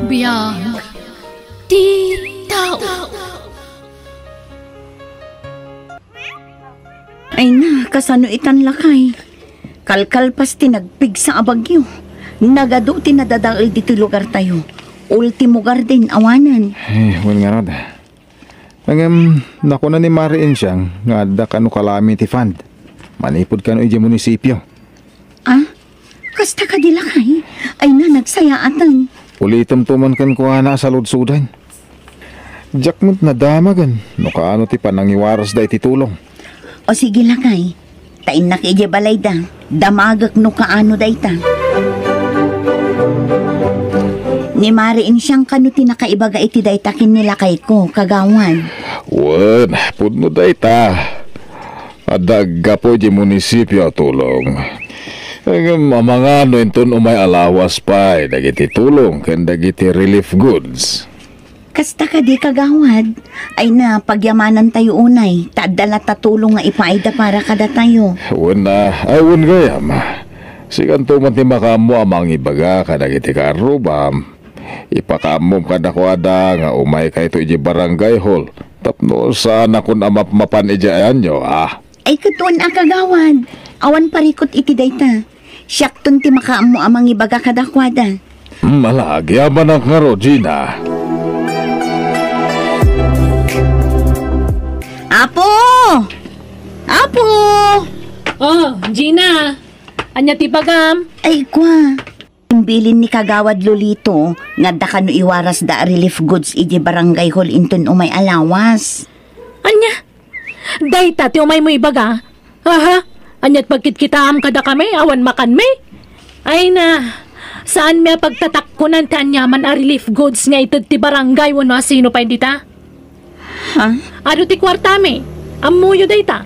biyag ti tao. Ay na, kasano itan lakay. Kalkalpas tinagpig sa abagyo. Nagado tinadadaal dito lugar tayo. Ultimo garden, awanan. Well nga rod. Nakuha ni Mariin siyang nga da kanu calamity fund. Manipod kanu iji munisipyo. Ah? Kasta ka di lakay? Ay na, nagsayaatan. Ulitam tuman kan kuha na sa lodsudan. Jakmut na damagan. No kaano ti panangiwaras da iti tulong. O sige lakay. Tain na kaya balay da. Damagak no kaano da ita. Ni Mariin siyang kanu tinakaibaga iti da itakin nila kay ko, kagawan. Wan, pudno da ita. Adagga po di munisipyo tulong. Mga ano inton umay alawas pa, dagiti tulong, kan dagiti relief goods. Kasta ka di kagawad. Ay na, pagyamanan tayo unay. Tadala tatulong nga ipaida para kada tayo. Wan na, ay wan gayam. Sikan tuman ti makamo amang ibaga kadagiti karubam. Ipakamom kada kuada nga umay kay to iji barangay hall. Tapno sana kun mapan iji ayan nyo, ah. Ay katuan kagawad. Awan parikot iti dayta. Siyakton ti makaamo amang ibaga kada kuada. Malagi aman ang nga Gina. Apo! Apo! Oh, Gina. Anya ti bagam? Ay kwa. Imbilin ni kagawad Lolito nga da kanu iwaras da relief goods iji barangay hall inton umay alawas. Anya? Dayta ti umay mo ibaga? Aha? Anya't pagkitkitam kada kami, awan makan me? Ay na, saan may pagtatakkunan ti anyaman a relief goods nga ito ti barangay wano sino pa dita? Ha? Ano ti kwarta me? Amuyo dayta.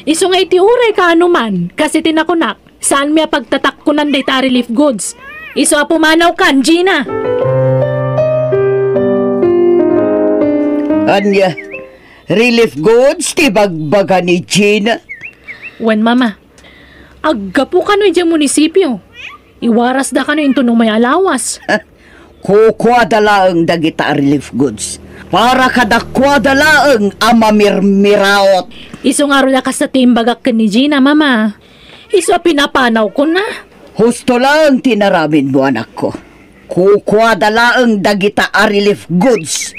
Iso nga iti uray ka anuman, kasi tinakunak, saan may pagtatakkunan dayta relief goods? Iso apumanaw kan, Gina. Anya, relief goods ti bagbaga ni Gina? Wen mama, agga po kano iti munisipyo. Iwaras da kano into nung may alawas. Kukwa dalaang dagita relief goods. Para kadakwa dalaang amamirmiraot. Iso nga rin ka sa timbagak ka ni Gina, mama. Iso pinapanaw ko na. Husto lang tinaramin mo, anak ko. Kukwa dalaang dagita relief goods.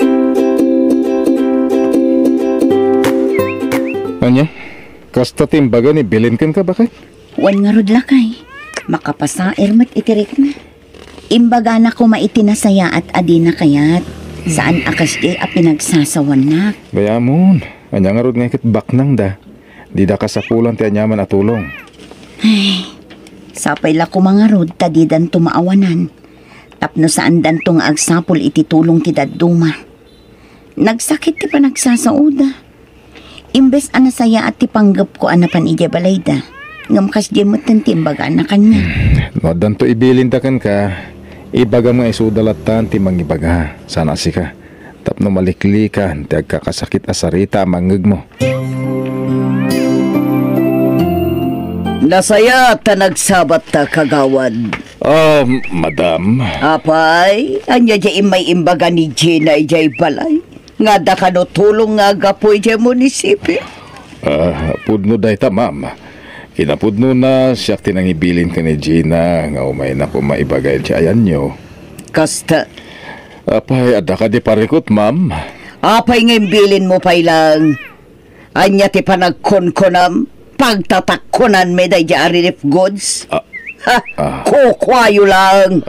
Anya? Kasta timbaga ni bilin kan ka bakay? Wan nga rod lakay. Makapasair mat itirik na. Imbaga na ko maitinasaya at adi na kayat. Saan akas di a pinagsasawan na. Bayamon. Anya nga rod nga ikit baknang da. Di da kasapulan ti anyaman at tulong. Ay, sapay la ko mga rod tadidan tumaawanan. Tapno saan dan tong agsapol iti tulong ti daduma. Nagsakit ti pa nagsasauda. Imbes anasaya at tipanggap ko anapan ija balayda. Ngamkas di mo tantimbaga na kanya. No, danto ibilin takan ka. Ibaga mga isudalatan ti mangibaga. Sana si ka. Tapno maliklikan ti agkakasakit asarita mangeg mo. Nasaya ta nagsabat ta kagawad. Madam. Apay, anya jay may imbaga ni Gina ijay balay. Nga da kano tulong nga gapoy ijay munisipyo. Pudno day ta, ma'am. Kinapudno na siya tinangibilin ka ni Gina nga umay na kumaibagay siya ayan nyo. Kasta. Apay, ada ka di parikot, ma'am. Apay nga imbilin mo pay lang. Anya ti panagkonkonam, pagtatakkonan me day jay relief goods. Kukwayo lang.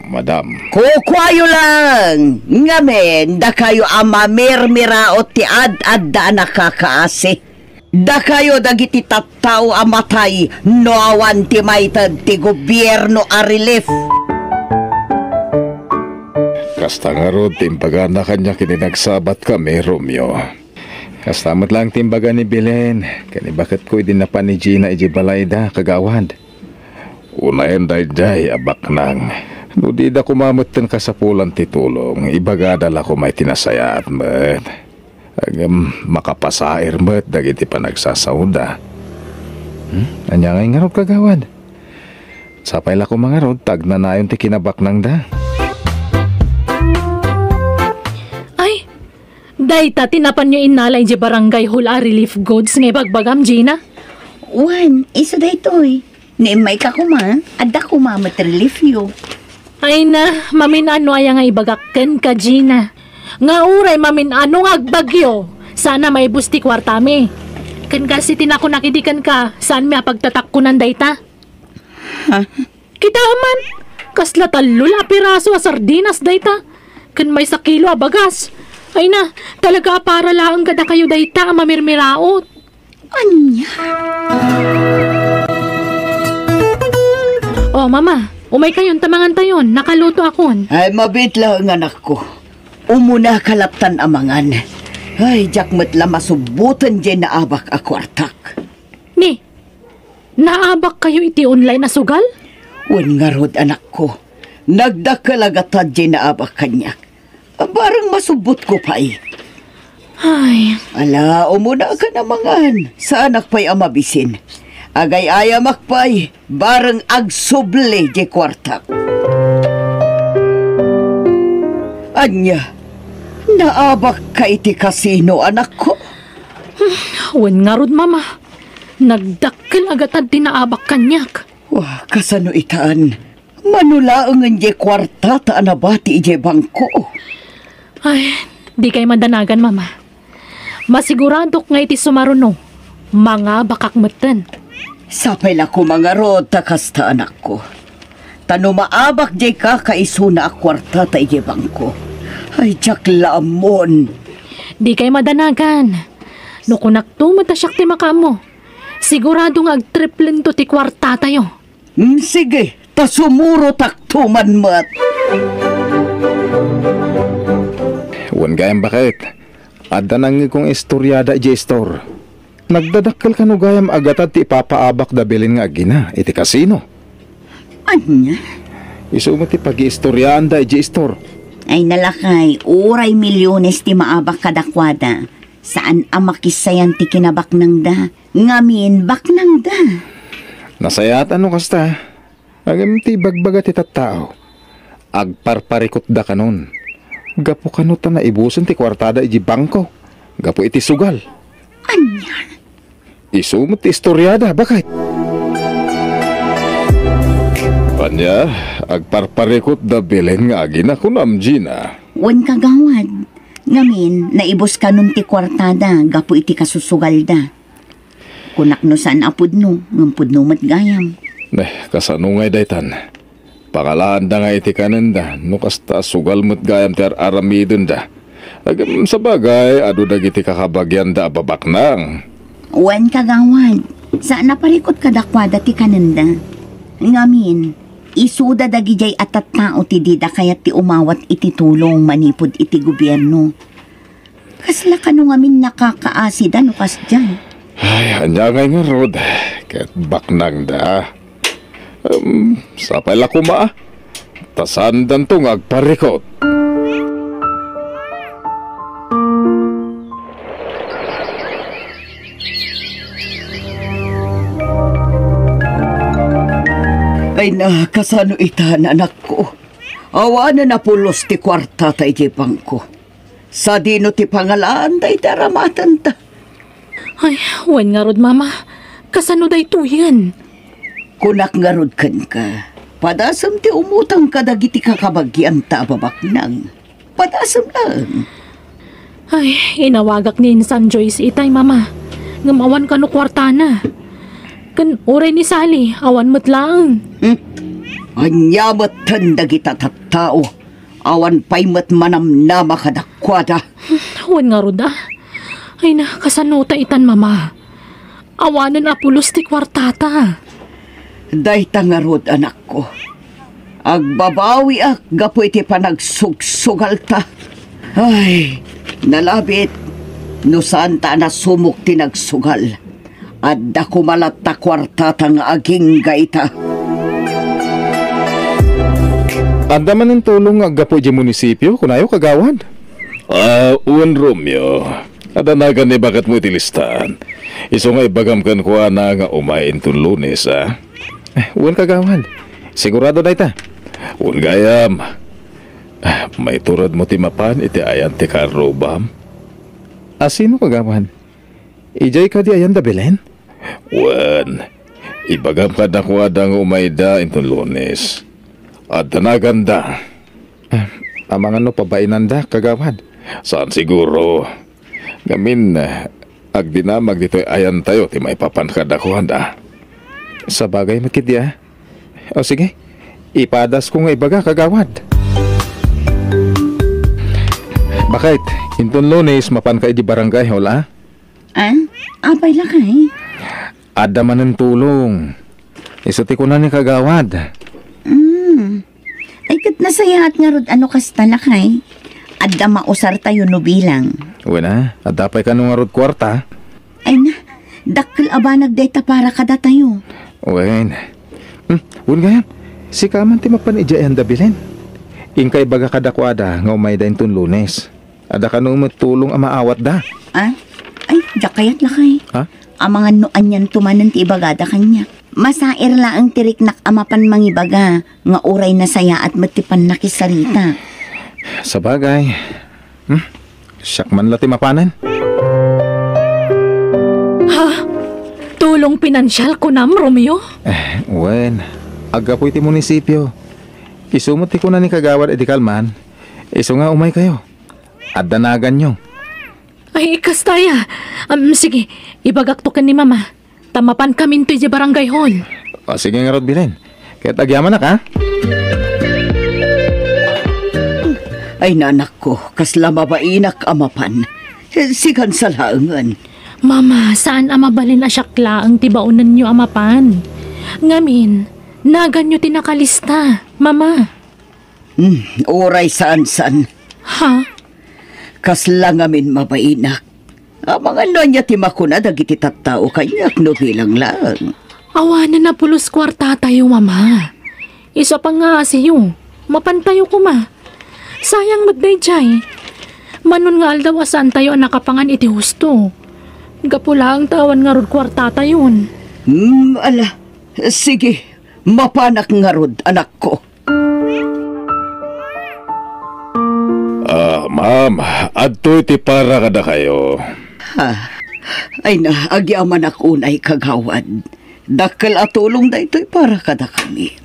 Madam. Kukwayo lang. Nga men, da kayo amamirmiraot ti ad-ad da nakakaasi. Da kayo dagiti tattao amatay no awan ti maitad ti gobyerno a relief. Kasta nga rod, timbaga na kanya kininagsabat kami, Romeo. Kastamat lang timbaga ni Belen. Kani bakit ko idin na pa ni Gina ijibalayda, kagawad. Unayan day abak nang. No di da kumamutan ka sa pulan titulong, ibagadala ko may tinasaya at met. Makapasair met, dagiti pa nagsasauda. Anya nga rod kagawad. Sapay la ko mga rod, tag na nayon ti kinabak nang da. Dayta, tinapan nyo inalay di barangay hula relief goods nga bagbagam, Gina. Wan, isa da ito eh. Naimay ka kuma, adda kuma matrelief yo. Ay na, mamin ano ay nga ibagakken ka, Gina. Nga uray, mamin ano nga agbagyo. Sana may busti kwartami. Kan kasi tinako nakidikan ka, saan may pagtatakkunan dayta? Kita man, kasla talula piraso a sardinas dayta. Kan may sa kilo a bagas. Ay na, talaga para lang kada kayo dayta mamirmiraot. Anya? Oh, mama, umay kayon tamangan tayon, nakaluto akon. Ay, mabit lang ang anak ko. Umuna kalaptan amangan. Ay, jakmet la masubutan dyan na abak ako artak. Ni, naabak kayo iti online na sugal? Wan nga rod anak ko. Nagdakalagata dyan na abak kanyak. Barang masubot ko pa eh. Ay, Ala, umuna ka namangan. Sa anak pa'y amabisin. Agay ayamak pa'y barang agsuble di kwartak. Anya, naabak ka iti kasino anak ko? wen nga rod, mama. Nagdakkel agatan tinaabak kanyak. Wah, kasano itaan. Manulaangan di kwarta ta anabati ije bangko. Ay, di kay madanagan, mama. Masiguradok nga iti sumaruno. Mga bakakmeten. Sapay la ko mga rod takasta anak ko. Tano maabak di ka kaisuna a kwarta ta ije bangko. Ay, jak lamon. Di kay madanagan. No kunak tumata siyak ti makamo. Sigurado nga agtriplin to ti kwarta tayo. Sige, ta sumuro taktuman mat. Wan gayam bakit? Adda nang kong istoryada J-Store. Nagdadakkel ka no gayam agatad ti ipapaabak da bilin nga agina iti kasino. Anya? Isu mo ti pag-iistoryaan da J-Store. Ay nalakay, uray milyones ti maabak kadakwada. Saan amakisayan ti kinabak nang da? Ngamin bak nang da. Nasayat ano kasta? Agam ti bagbaga ti tattao. Agparparikot da kanon. Gapo kanuta na ibuson ti kwartada iji bangko. Gapo iti sugal. Anya? Isumot ti istoryada, bakit? Anya, agparparikot da bilen nga agina kunam Gina. Wan kagawad. Ngamin, naibos ka nun ti kwartada, gapo iti kasusugal da. Kunak no saan apod no, ngampod no matgayam. Kasano ngay daytan. Pangalaan da nga iti kananda, no kasta sugal mo't gayam ti aramidon da. Agam sa bagay, ado dagiti kakabagyan da babaknang. Wan kagawad. Saan naparikot kadakwada ti kananda? Ngamin, isuda dagijay atat tao ti dida kayat ti umawat iti tulong manipod iti gobyerno. Kasla ka no ngamin nakakaasida no kas dyan. Ay, anya ngay nga rod. Ket baknang da. Sapay la kuma. Tasandan tong agparikot. Ay na, kasano itaan anak ko. Awa na pulos ti kwarta ta ije bangko. Sa dino ti pangalaan tay daramatan ta. Ay, wen nga rod, mama. Kasano day tuyan? Kunak nga rod kan ka. Padasam ti umutang kadagiti kakabagyan ta babaknang. Padasam lang. Ay, inawagak ni Insan Joyce itay, mama. Ngamawan ka no kwartana. Kan oray ni Sally, awan mo't lang. Anyamat tandagita tattao. Awan pa'y mat manam na makadakwada. Wen nga rod, Ay na, kasanuta itan, mama. Awanan apulos ti kwartata. Dayta nga rod anak ko. Agbabawi ak gapo iti panagsugsugal ta. Ay, nalabit. No saan ta na sumok tinagsugal. At dako malat ta kwartata nga aging gaita. Anda man ng tulong agapo di munisipyo, kunayo kagawad. Uwan Romeo. Adanagan ni bakit mo itilistaan. Iso nga ibagam kan kuha na nga umain tun Lunes, uwan kagawad. Sigurado na ita. Uwan gayam. May turad mo ti mapan iti ayan ti karobam. Asino kagawan? Ijay ka di ayan da Belen? Wan, ibagam ka na ko adang umayda intong Lunes. At naganda. Amang ano pabainan da kagawad? Saan siguro? Gamin, agdinamag dito'y ayan tayo ti may papankadakuhan da. Sa bagay makidya. O sige, ipadas ko nga ibaga kagawad. Bakit? Intong Lunes mapan ka di barangay hola? Apay lakay. Ada man ng tulong. Isuti ko na ni kagawad. Ay kat nasayahat nga rod ano kasta lakay. Adda mausar tayo no bilang. Wala, adapay ka nung arod kwarta. Ay na, dakkel abanag data para kada tayo. Wen. Wun ngayon, si kaman ti mapanidyayan da Belen. Ingkay baga kadakwada nga umay da intong Lunes. Ada ka nung matulong ang maawat da. Ay, dakayat lakay. Ha? Amangan noan yan tumanan ti ibagada kanya. Masair la ang tiriknak amapan mangibaga, nga uray na saya at matipan nakisarita. Sa bagay. Siyak man lati mapanan. Ha? Tulong pinansyal ko nam, Romeo? Wen, aga po iti munisipyo. Isumot ti ko na ni kagawad edi kalman. Iso nga umay kayo. At danagan nyo. Ay, kastaya. Sige, ibagak to ka ni Mama. Tamapan kami nito di barangay hall. O sige nga rod Belen. Kaya tagyaman na ka. Ay nanak ko, kasla mabainak amapan. Sikan sa laangan. Mama, saan amabalin na syakla ang tibaunan nyo amapan? Ngamin, nagan nyo tinakalista, Mama. Oray saan-san. Ha? Kasla ngamin mabainak. Amang ano niya timakuna dagiti tattao kanyak no bilang lang. Awanan na pulos kwarta tayo, Mama. Isa pa nga siyo. Mapantayo ko, Ma. Sayang magdayjay. Manon nga aldaw asan tayo ang nakapangan iti husto. Gapula ang tawan nga rod kwarta tayon. Ala. Sige, mapanak nga rod, anak ko. Ma'am, adto iti para kada kayo. Ay na, agyaman ako unay kagawad. Dakkel atulong da ito'y para kada kami.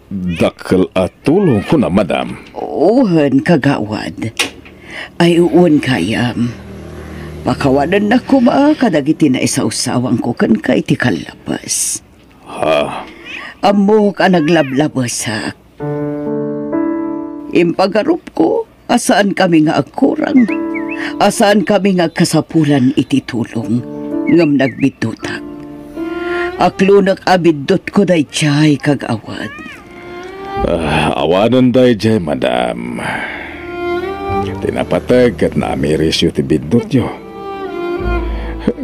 Dakkel at tulong ko na, madam. Uhan kagawad. Ay uwan kayam. Pakawanan na ko kadagiti na isaw-sawang ko kan ka iti kalapas. Amo ka naglablabasak. Impagarup ko, asaan kami nga agkurang. Asaan kami nga kasapulan iti tulong. Ngam nagbitutak. Aklunak abidot ko day chay kagawad. Awanan day jay, madam. Tinapatag at naamiris yu ti bidot yu.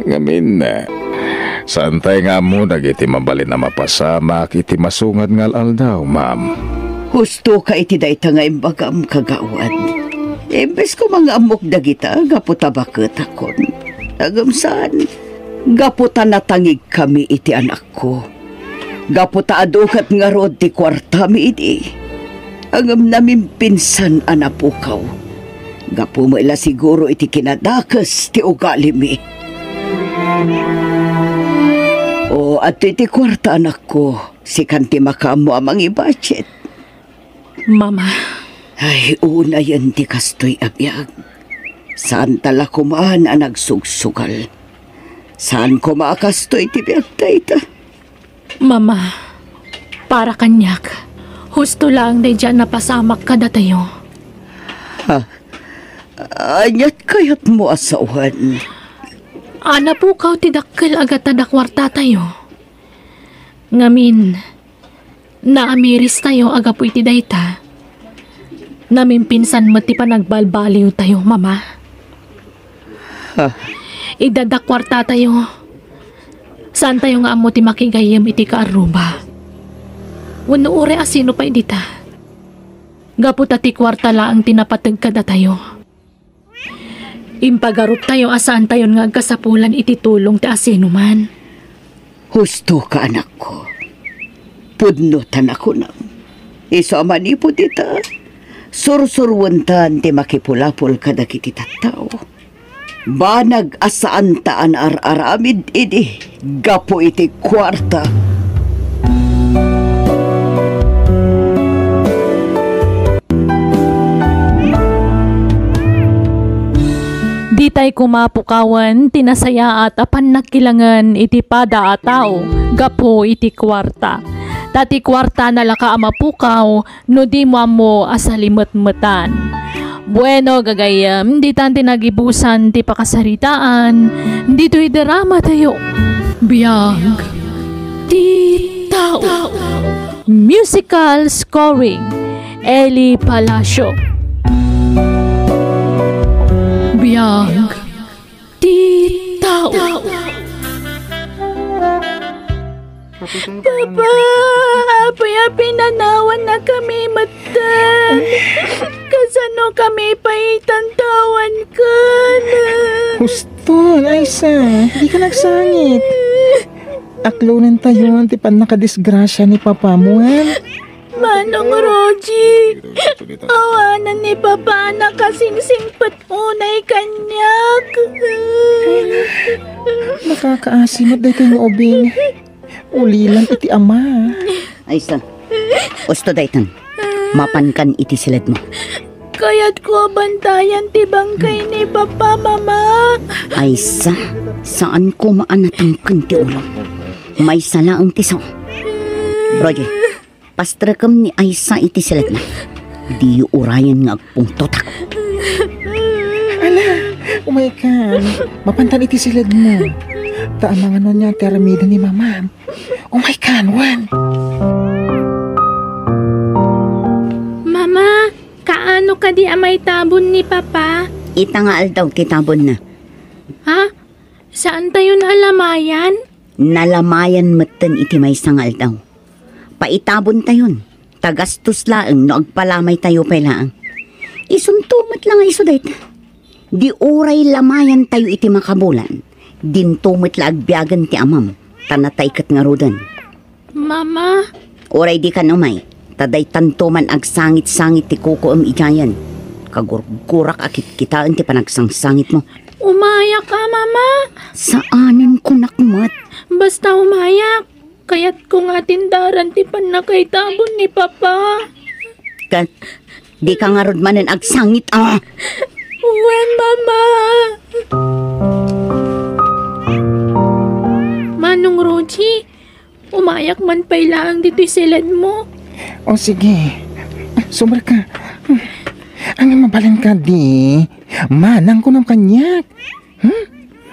Ngamin, santay nga mo nagiti mabalin na mapasamak iti masungad ngal aldaw, ma'am. Husto ka iti dayta nga imbagam kagawad. Imbes ko mga amok dagita, gaputa bakit akon. Agamsaan, gaputa natangig kami iti anak ko. Gaputa adukat nga rod ti kwarta mi iti. Angam namin pinsan anapukaw. Gapu mo ila siguro iti kinadakas ti ugali mi. O at iti kwarta anak ko, si kanti makamo amang i-budget. Mama. Ay, una yan ti kastoy abiyag. Saan tala kumaan ang nagsugsugal? Saan ko maakastoy ti biyag tayta? Mama, para kanyak. Husto lang day dyan napasamak ka da tayo. Anyat kayat mo asawan. Ana po kaw ti dakkel agat tadakwarta tayo. Ngamin, naamiris tayo agapu iti dayta. Namin pinsan mo ti panagbalbaliw tayo, Mama. Idadakwarta tayo. Saan tayo nga amo ti makigayam iti kaaruba? Wano ure asino pa idita. Gaputa ti kwarta laang tinapatag kada tayo. Impagarup tayo asaan tayo nga kasapulan iti tulong ti asino man. Husto ka anak ko. Pudnutan ako na. Iso manipod ita. Sursurwuntan ti makipulapol kadakiti tattao. Banag asaan taan ar-aramid idi, gapo iti kwarta. Di tay kumapukawan, tinasaya at apan nagkilangan iti pada a tao, gapo iti kwarta. Tati kwarta na laka amapukaw, no di mo asalimot-mutan. Bueno, gagayam, di tan tinagibusan ti pakasaritaan, dito'y drama tayo. Biyag, ti tao. Musical scoring, Eli Palacio. Biyag, ti tao. Papa, apaya pinanawan na kami matan. Kasano kami paitantawan ka na. Husto, Aisa, hindi ka nagsangit. Aklunan tayo, ti pan nakadisgrasya ni papa mo, han? Manong Roji, awanan ni Papa na kasingsing patunay kanyak. Nakakaasimot dahi kayo obing. Ulilan iti ama. Aisa, usto daytan. Mapankan iti silid mo. Kaya't ko bantayan ti bangkay ni Papa, Mama. Aisa, saan ko maanatangkan ti ulo? May sala ang tisaw. Roger, pastrakam ni Aisa iti silid na. Di urayan nga agpong totak. Umaykan, mapantan iti silid mo. Taamangan nun niya teramida ni mama. Umaykan, wan. Mama, kaano ka di amay tabon ni Papa? Itangaal daw kitabon na. Ha? Saan tayo nalamayan? Nalamayan matan iti may sangal daw. Paitabon tayon. Tagastos laeng no agpalamay tayo pailaang. Isuntumot lang iso dayta. Di oray lamayan tayo iti makabulan. Dintumot la agbiagan ti amam. Tanatay kat nga rodan. Mama? Oray di ka umay. Taday tantuman agsangit-sangit ti kuko ijayan. Kagurgurak akit kitaan ti panagsangsangit mo. Umayak ka, Mama. Saanan ko nakmat? Basta umayak. Kaya't kung atindaran ti panakaitabon ni Papa. Kat, di ka nga rod manan agsangit Uwan, Mama. Manong Roji, umayak man pailaang dito'y silad mo. O sige, sumar ka. Ang mabalin ka di. Manang ko ng kanyak.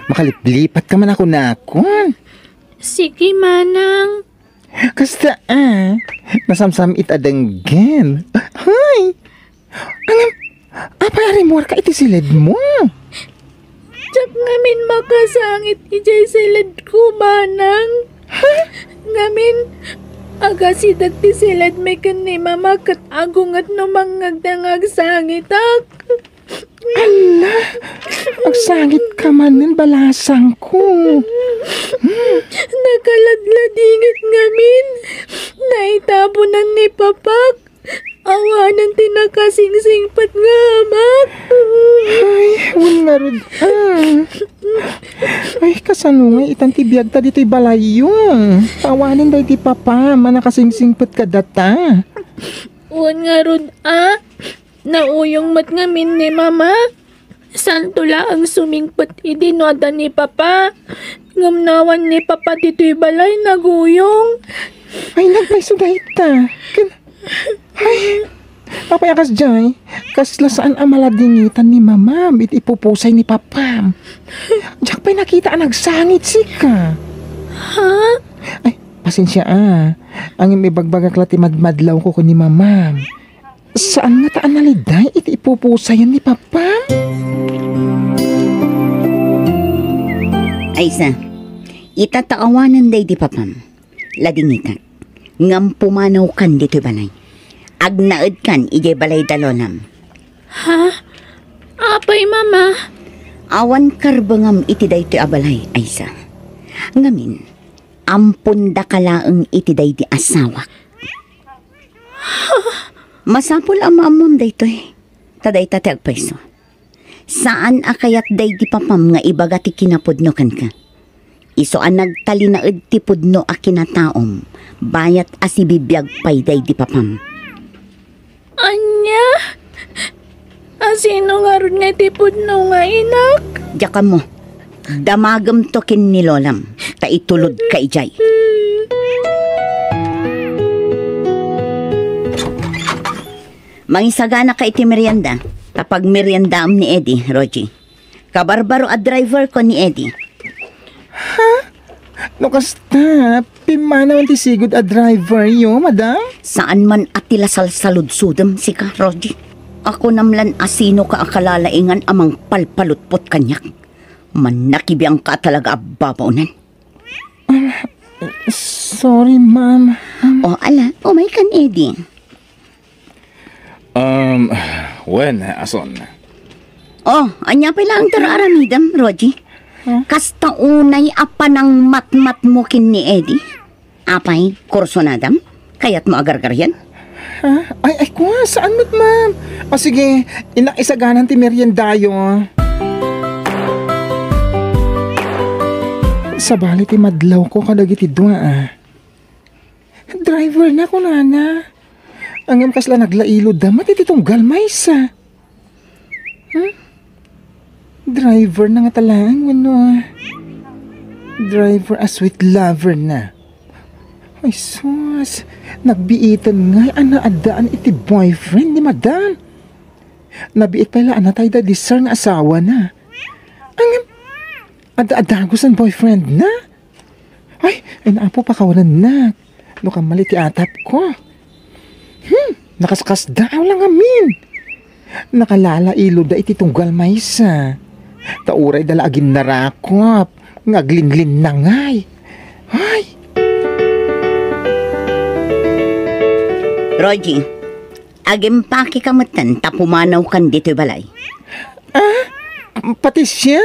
Makaliplipat ka man ako na ako. Sige, Manang. Kasta nasamsam itadanggan. Hay! Apay mo ka iti silid mo. Tsak ngamin makasangit ijay silad ko, Manang. Ngamin, agasidag ti silad may ni Mama kat agungat no mangagdangag sangitak. Ala, agsangit ka man ng balasang ko. Nakaladladingit ngamin. Naitabunan ni Papak. Awanan tinakasingsingpat nga, amak. Ay, wala rin. Ay, kasano nga itang tibiyag ta dito'y balayo. Tawanin dahi ti papa, manakasingsingpat ka data. Uwan nga rod, nauyong mat ngamin ni Mama. Santula ang sumingpat idinoda ni Papa. Ngamnawan ni Papa dito'y balay naguyong. Ay, nagpaiso dahi ta. Ay, papayakas jay, kasla saan ang maladingitan ni Mama, ipupusay ni Papa. Diyak pa'y nakita ang nagsangit sika. Ha? Ay, pasensya ang imibagbagak lati madmadlaw ko ni Mama. Saan nga taan naliday, ipupusayan ni Papa? Aisa, itataawanan day di Papam. Ladingitan. Ngam pumanaw kan dito'y balay. Agnaed kan ijay balay dalonam. Ha? Apay, Mama? Awan karbangam iti daytoy abalay, Aisa. Ngamin, ampun da kalaang iti day di asawak. Masapul amam daytoy. Taday tati agpaiso. Saan akayat day di papam nga ibaga ti kinapudno kan ka? Iso ang nagtalinaed ti pudno a kinataom, bayat asibibiyag pay day di papam. Anya? Asino nga ron nga tipudno nga inak? Diyaka mo, damagam to kin ni Lolam, ta itulod ka ijay. Mangisagana ka iti merienda, tapag meriendaam ni Eddie, Rogie. Kabarbaro a driver ko ni Eddie. No kasta, pimanaw ti sigod a driver yo, madam? Saan man atila salsaludsudam si ka, Rogie? Ako namlan asino ka akalalaingan amang palpalutpot kanyak. Manakibiyang ka talaga ababaunan. Sorry, ma'am. O ala, umay kan Eddie. When, ason? Oh, anya pa lang tararamidam, Rogie. Kasta unay apa ng matmat mo kin ni Eddie. Apay, kurso nadam? Kaya't mo agar-gar yan? Ha? Ay, kuha, saan mo't, ma'am? O sige, inaisaganan ti meriendayo. Sa bali ti madlaw ko kadagiti dua, Driver na ko, nana. Angam kasla naglailo damat iti tunggal maysa. Driver na nga talang, wano. Driver a sweet lover na. Ay sus, nagbiitan nga anaadaan iti boyfriend ni madam. Nabiit pala anatay da disar nga asawa na. Angam, ada-adagos ang boyfriend na. Ay naapo pa kawalan na. No kamali ti atap ko. Nakaskas daw lang amin. Nakalala ilo da iti tunggal maysa. Tauray dala agin narakop. Ngaglin-glin na ngay. Ay. Rogie, agimpaki kamutan tapumanaw kan dito balay. Pati siya.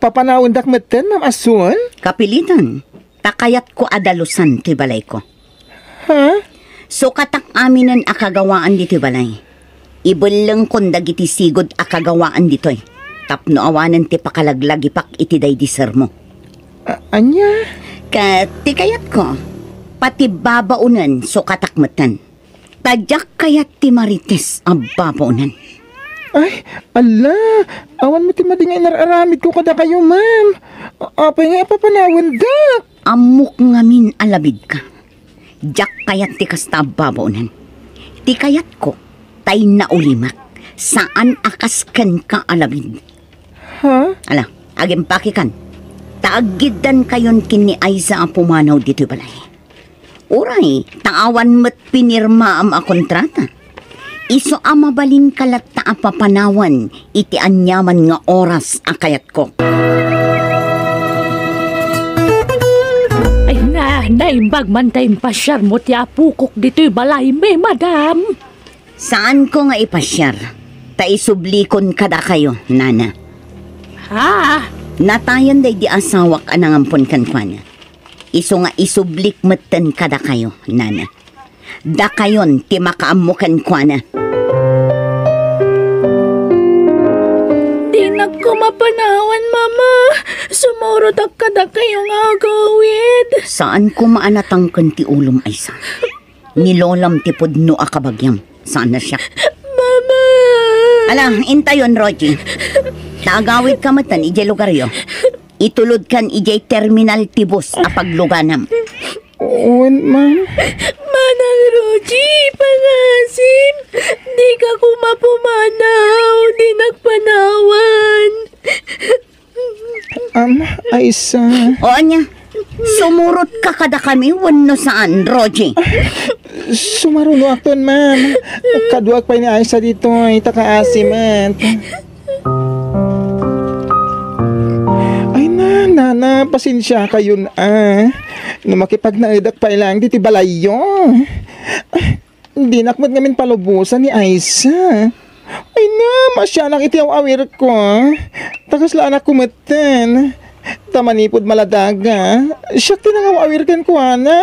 Papanawin dak meten, ma'am asun? Kapilitan, takayat ko adalusan ti balay ko. Ha? So katak aminan akagawaan dito balay. Ibulang kon dagiti sigod akagawaan ditoy. Tapno awanan ti pakalaglag ipak iti day diser mo. Anya? Ti kayat ko, pati babaunan so katakmatan. Tadyak kayat ti marites ang babaunan. Ay, ala, awan mo ti madingay nararamid ko kada kayo, ma'am. Apay nga papanawan dak. Amok ngamin alabid ka. Diyak kayat ti kasta babaunan. Ti kayat ko, tay naulimak. Saan akaskan ka alabid? Ha? Ala, agim pakikan. Taagidan kayon kini Aiza ang pumanaw dito balay. Uray, taawan mo't pinirma ang kontrata. Iso amabalin kalat ta apapanawan, iti anyaman nga oras akayat ko. Ay naimbag man tayong pasyar mo ti apukok dito'y balay me, madam. Saan ko nga ipasyar? Ta isublikon kada kayo, nana. Ha? Natayan day di asawak anangampon kan kwa na. Iso nga isublik meten kada kayo, nana. Da kayon ti makaamukan kwa na. Di nagkumapanawan, mama. Sumurot ak kada kayong agawid. Saan ko maanatangkan ti ulom ay sa? Nilolam ti pudno akabagyam. Saan na siya? Mama! Ala, intayon, Rogie. Naagawid ka matan, ijay lugaryo. Itulod kan ijay terminal tibus apagluganam. Owen, ma'am. Manang Rogie, pangasim. Di ka kumapumanaw. Di nagpanawan. Aisa. O anya, sumurot ka kada kami, wano saan, Rogie? Sumaruno akton, ma'am. Kaduak pa ni Aisa dito, itakaasi, man. Ay na, nana, pasensya kayo na. No makipagnaedak pa ilang diti balayo. Hindi nakmat ngamin palubusan ni Aisa. Ay na, masyanak iti awir ko. Takas la anak kumeten. Tamanipod maladaga. Siyak tinangawawir kan ko, ana.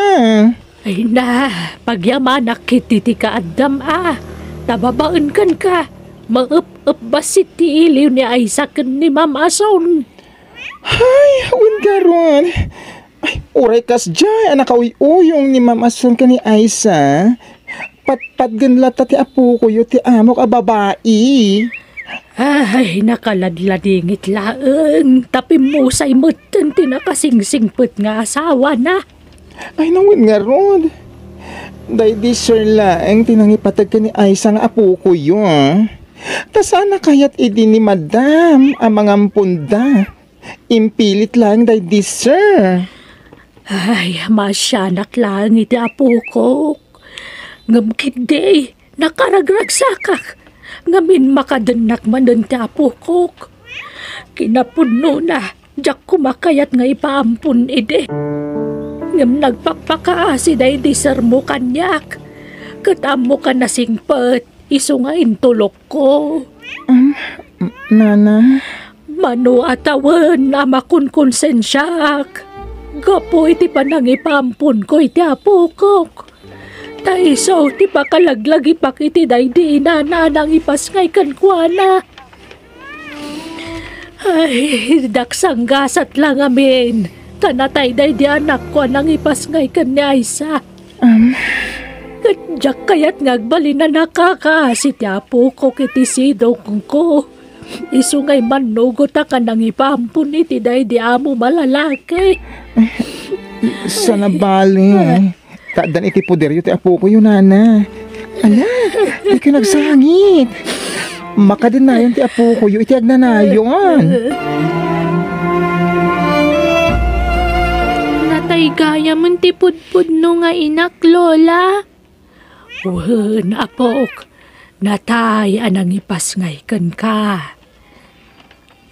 Ay na, pagyamanak kiti ti ka Adam Tababaan kan ka. Maap-ap ba si Tiliw ni Aisa ken ni Ma'am Ason? Ay, awan garon. Ay, uray kas jay, anak uyong ni mamason ka ni Aisa. Patpat ganlata ti apo ko yu ti amok a babae. Ay, nakaladladingit laeng. Tapi musay mutten tinakasingsingpet nga asawa na. Ay, nawin nga ron. Day di sir laeng tinangipatag ka ni Aisa nga apo ko yu. Ta sana kayat idi ni madam ang mga punda. Impilit lang day di sir. Ay, masyanak lang iti apo ko. Ngamkid day, nakaragragsakak. Ngamin makadanak man ti apo ko. Kinapuno na, jak kumakayat nga ipaampun ide. Ngam nagpapakaasi day di sir mo kanyak. Katamo ka na singpet, iso nga intulok ko. Nana? Mano atawan na makunkonsensyak. Gapo iti panang ipampun ko iti apo ko. Taiso ti pakalaglag ipak iti daydi inananang ipasngay kan kuana. Ay, daksanggasat lang amin. Tanatay daydi anak ko nang ipasngay kan ni Aisa. Kadyak kayat ngagbali na nakakaasi ti apo ko kiti sidong ko. Isungay manugot ka nang ipampun iti daydi amo malalaki. Sana bali. Tadan iti poder yu ti apo ko yun, nana. Ala, di ka nagsangit. Makadinayon ti apo ko yu iti agnanayon. Natay gaya man ti pudpud no nga inak, Lola. Wen, apok. Natay anang ipasngay kan ka.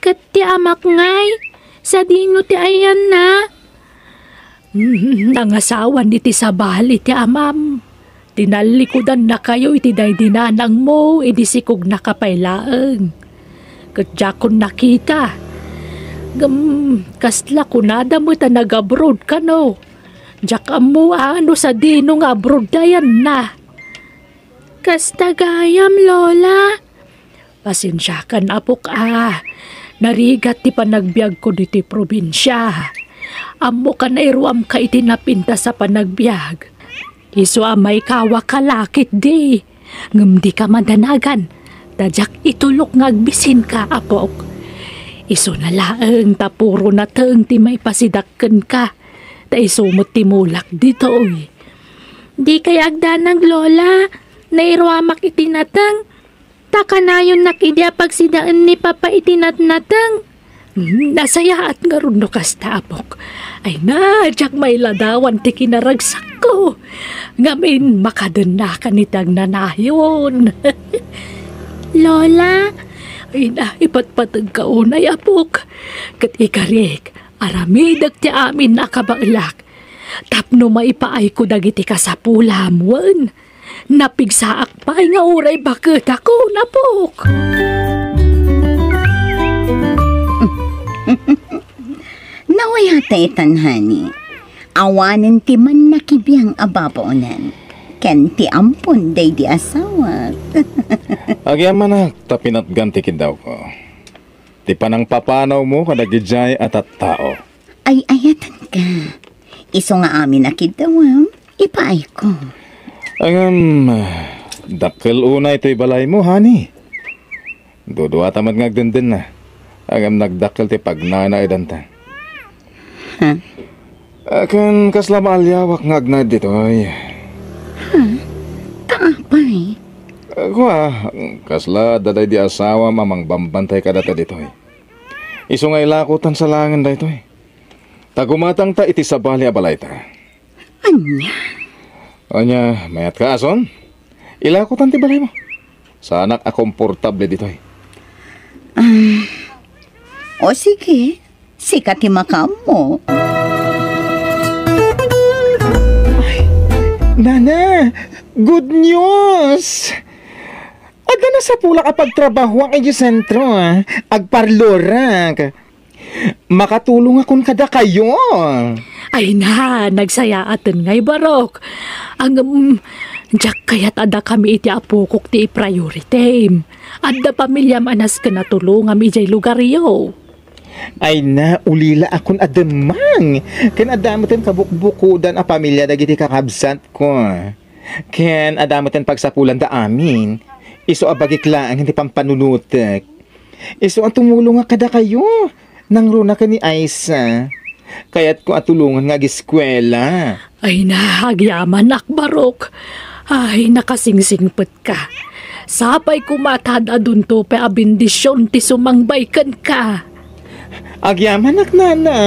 Kat ti amak ngay, sa dino ti ayan na. Nangasawan iti sabal iti amam. Tinalikudan na kayo iti daydinanang mo, iti sikog na kapaylaeng. Kadjakon nakita. Kasla kunada mo ta nag-abroad ka no. Jak mo ano sa dino nga abroad dayan na. Kasta gayam, Lola. Pasensyakan apok Narigat ti panagbiag ko diti probinsya. Amo ka na iruam ka itinapinta sa panagbiag. Iso amay kawa kalakit di. Ngam di ka mandanagan. Tadyak itulok ngagbisin ka, apok. Iso na laeng tapuro na teeng ti may pasidakken ka. Ta iso mo timulak dito, oy. Di kaya agdanag, Lola. Nairuamak itinatang. Takanayon nakidya pagsidaan ni Papa itinatnatang. Nasaya at nga rin no kasta, apok. Ay na, jak may ladawan ti kinaragsak ko. Ngamin makadana ka nitang nanayon. Lola, ay na, ipatpatag ka unay, apok. Kat ikarik, aramidag ti amin nakabailak. Tapno maipaay ko dagiti ka sa pulamwan. Napigsaak pa nga uray bakit ako, napok. Nawayata itanhani. Awanin ti man nakibiyang ababonan. Ken ti ampun day di asawa. Agyaman na, tapinat ganti kidaw ko. Ti panang papanaw mo kadagijay at tao. Ay ayatan ka. Iso nga amin nakidawam. Ipaay ko. Dakkel una ito'y balay mo, honey. Dudua tamad ngagdendin na. Nagdakkel ti pagnana idanta. Ha? Akan kasla maalyawak ngagnad dito'y. Taapay. Kasla daday di asawa mamang bambantay ka data dito'y. Iso nga ilakutan sa langan da ito'y. Tagumatang ta iti sabali abalay ta. Anya? Anya, mayat ka ason? Ilakutan ti balay mo. Sa anak akomportable dito'y. O sige, sikat ti makam mo. Nana, good news! Ada na sa pula kapag trabaho ang sentro, agparlora. Makatulong akong kada kayo. Ay na, nagsayaaten ngay barok. Ang jak kaya't ada kami iti apukok ti priority. Adda pamilya manas ka natulungam ijay lugaryo. Ay na, ulila akong adamang. Ken adamutin kabukbukudan a pamilya dagiti kakabsat ko. Ken adamutin pagsapulan da amin. Iso abagikla ang hindi pampanunutek. Iso ang tumulong nga kada kayo. Nang runa ka ni Aisa. Kaya't ko atulungan nga giskwela. Ay na, agyaman akbarok. Ay, nakasingsingpet ka. Sapay kumatada dun to pa abindisyon ti sumangbaykan ka. Agyaman ak nana.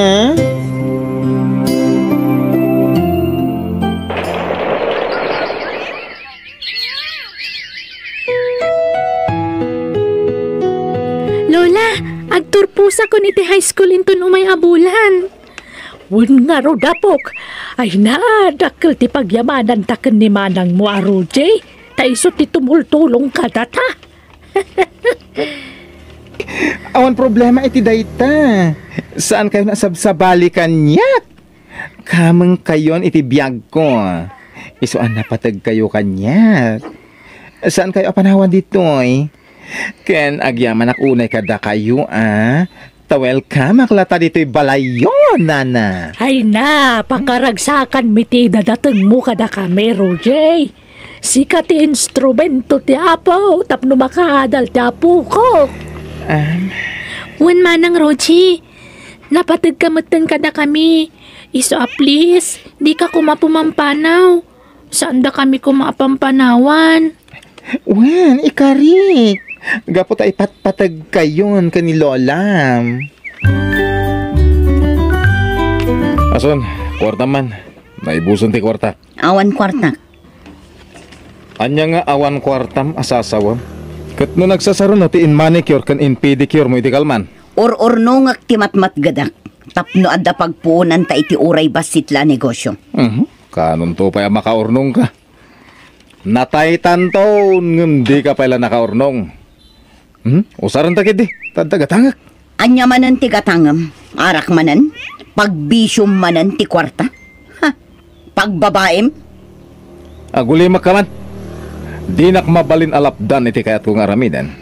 Lola, agturpusa ko ni ti high school intun umay abulan. Wun nga ro dapok. Ay na, dakkel ti pagyamanan taken ni manang mo aro, Jay. Taiso ti tumultulong ka data. Awan problema iti dayta. Saan kayo nasabsabalikan niya? Kamang kayon iti biyag ko. Isuan napatag kayo kanya. Saan kayo apanawan ditoy? Ken agyaman ak unay kada kayo Tawel ka maklata dito'y balayo, nana. Ay na, pakaragsakan miti dadateng mo kada kami, Roger. Sika ti instrumento ti apo, tapno makahadal ti apo ko. Wen manang Roji, napatag kamatan kada kami. Iso please, di ka kumapumampanaw. Saan da kami kumapampanawan? Wen, ikarik. Gapo tayo patpatag kayon ka ni Lola. Ason, kwarta man. Naibuson ti kwarta. Awan kwarta. Anya nga awan kwartam asasawam. Kat no nagsasaro na ti in manicure kan in pedicure mo iti kalman. Or-orno nga ti matmat gadak. Tapno adda pagpuunan ta iti uray basitla negosyo. Kanon to pa makaurnong ka. Natay tanton ngem di ka pala nakaurnong. Usaran ta kidi, tadagatangak. Anya manan ti gatangam, arak manan, pagbisyum manan ti kwarta. Ha, pagbabaem. Aguli makaman. Di nak mabalin alapdan iti kayat kong aramidan.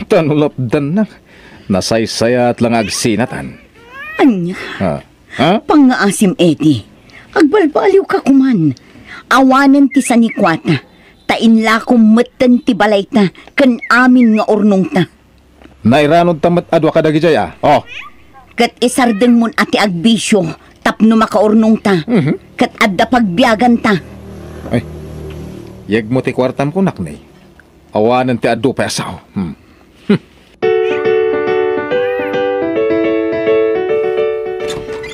Tanulapdan nak. Nasaysayat lang agsinatan. Anya, Ha? pangaasim edi. Agbalbaliw ka kuman. Awanan ti sanikwata. Tainla kumatan ti balay ta. Kan amin nga urnong ta. Nairanod tamat adwa ka dagi jaya. Oh. Kat isardeng mon ati agbisyo. Tapno makaurnong ta. Kat adda pagbiagan ta. Ay. Yeg mo ti kwartam ko naknay. Awanan ti adu pa asaw.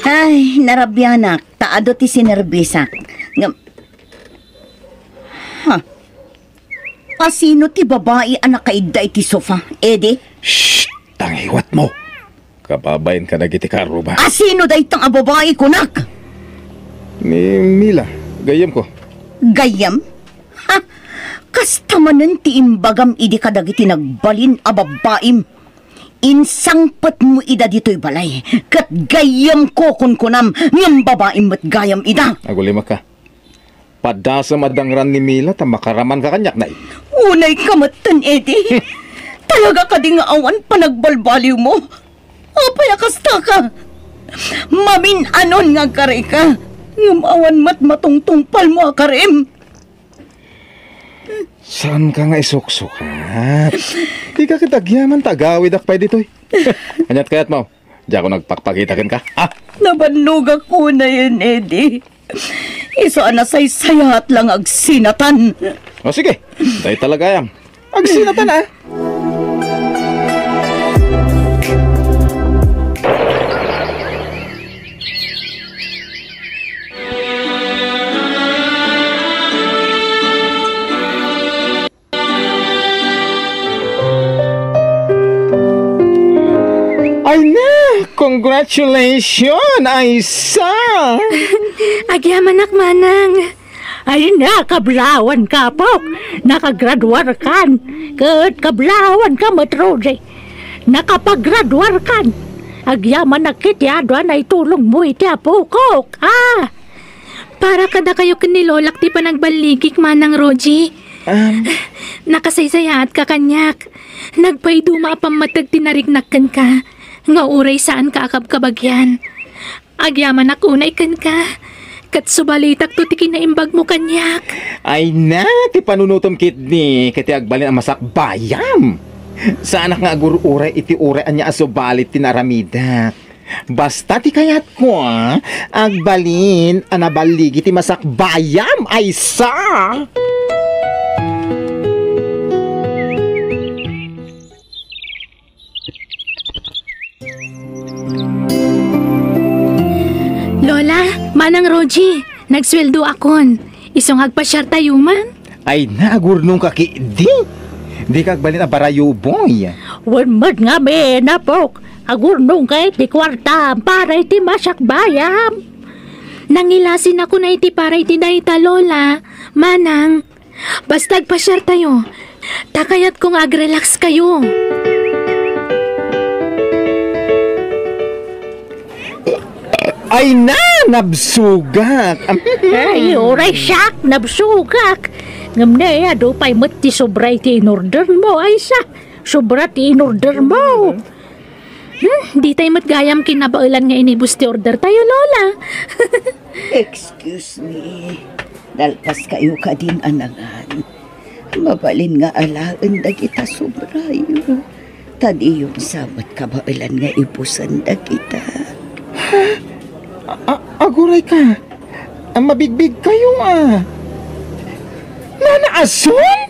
Ay, narabyanak. Taado ti sinerbisak. Asino ti babae anak kaida iti sofa, edi? Shh! Tangiwat mo. Kababayin ka nagiti karo ba? Asino da itang babae kunak? Ni Mila. Gayam ko. Gayam? Ha? Kastamanan ti imbagam idi kadagiti nagbalin a babaim. Insangpat mo ida dito'y balay. Kat gayam ko kunam ngam babaim mat gayam ida. Agulima ka. Padasam adangran ni Mila ta makaraman ka kanyak na. Unay kamatan, edi. Talaga ka di nga awan panagbalbaliw mo. Apay akasta ka. Mamin anon nga kare ka. Ngam awan mat matungtungpal mo akarim. Saan ka nga isuksukat? Di ka kitagyaman tagawid akpay dito'y. Anyat kayat mo. Di ako nagpakpakitakin ka. Ha? Nabannog ako na yun, edi. Iso anasay-sayat lang agsinatan. O sige. Dahil talaga yan. Agsinatan ha. Ay na! Congratulations, Aisa! Agyaman manang. Ay na, kablawan ka po. Nakagraduar kan. Kat kablawan ka mat, Roger. Nakapaggraduar kan. Agyaman na kitiado na itulong mo iti apukok, ha? Para kada kayo kanilolak ti panagbaligik manang Roji. Nakasaysayat ka kanyak. Nagpaiduma pamatag tinarignakan ka. Nga uray saan ka akab kabagyan. Agyaman akunay kan ka. Kat subalitak to ti kinaimbag mo kanyak. Ay na, ti panunutom kit ni, kati agbalin ang masak bayam. Sa anak nga agur-uray iti uray anya asubalit tinaramidak. Basta ti kayat ko, agbalin anabaligi ti masak bayam ay sa. Lola, manang Roji, nagsweldo akon. Isong agpasyar tayo man. Ay na, agurnong kaki, di kagbalin a barayo boy. Wanmad nga be, napok. Agurnong kay ti kwarta para iti masakbayam. Nangilasin ako na iti para iti dayta, Lola. Manang, basta agpasyar tayo. Takayat kong agrelax kayo. Ay na, nabsugak. Ay, oray siyak, nabsugak. Ngam na ya, do pa'y mat ti sobray ti in-order mo, ay sa. Sobra ti in-order mo. Di tayo matgayam kinabailan nga inibus ti order tayo, Lola. Excuse me. Dalpas kayo ka din, anangan. Mabalin nga alaan da kita sobrayo. Tadi yung sabat kabailan nga ibusan da kita. Aguray ka. Ang mabigbig kayo Nanaason?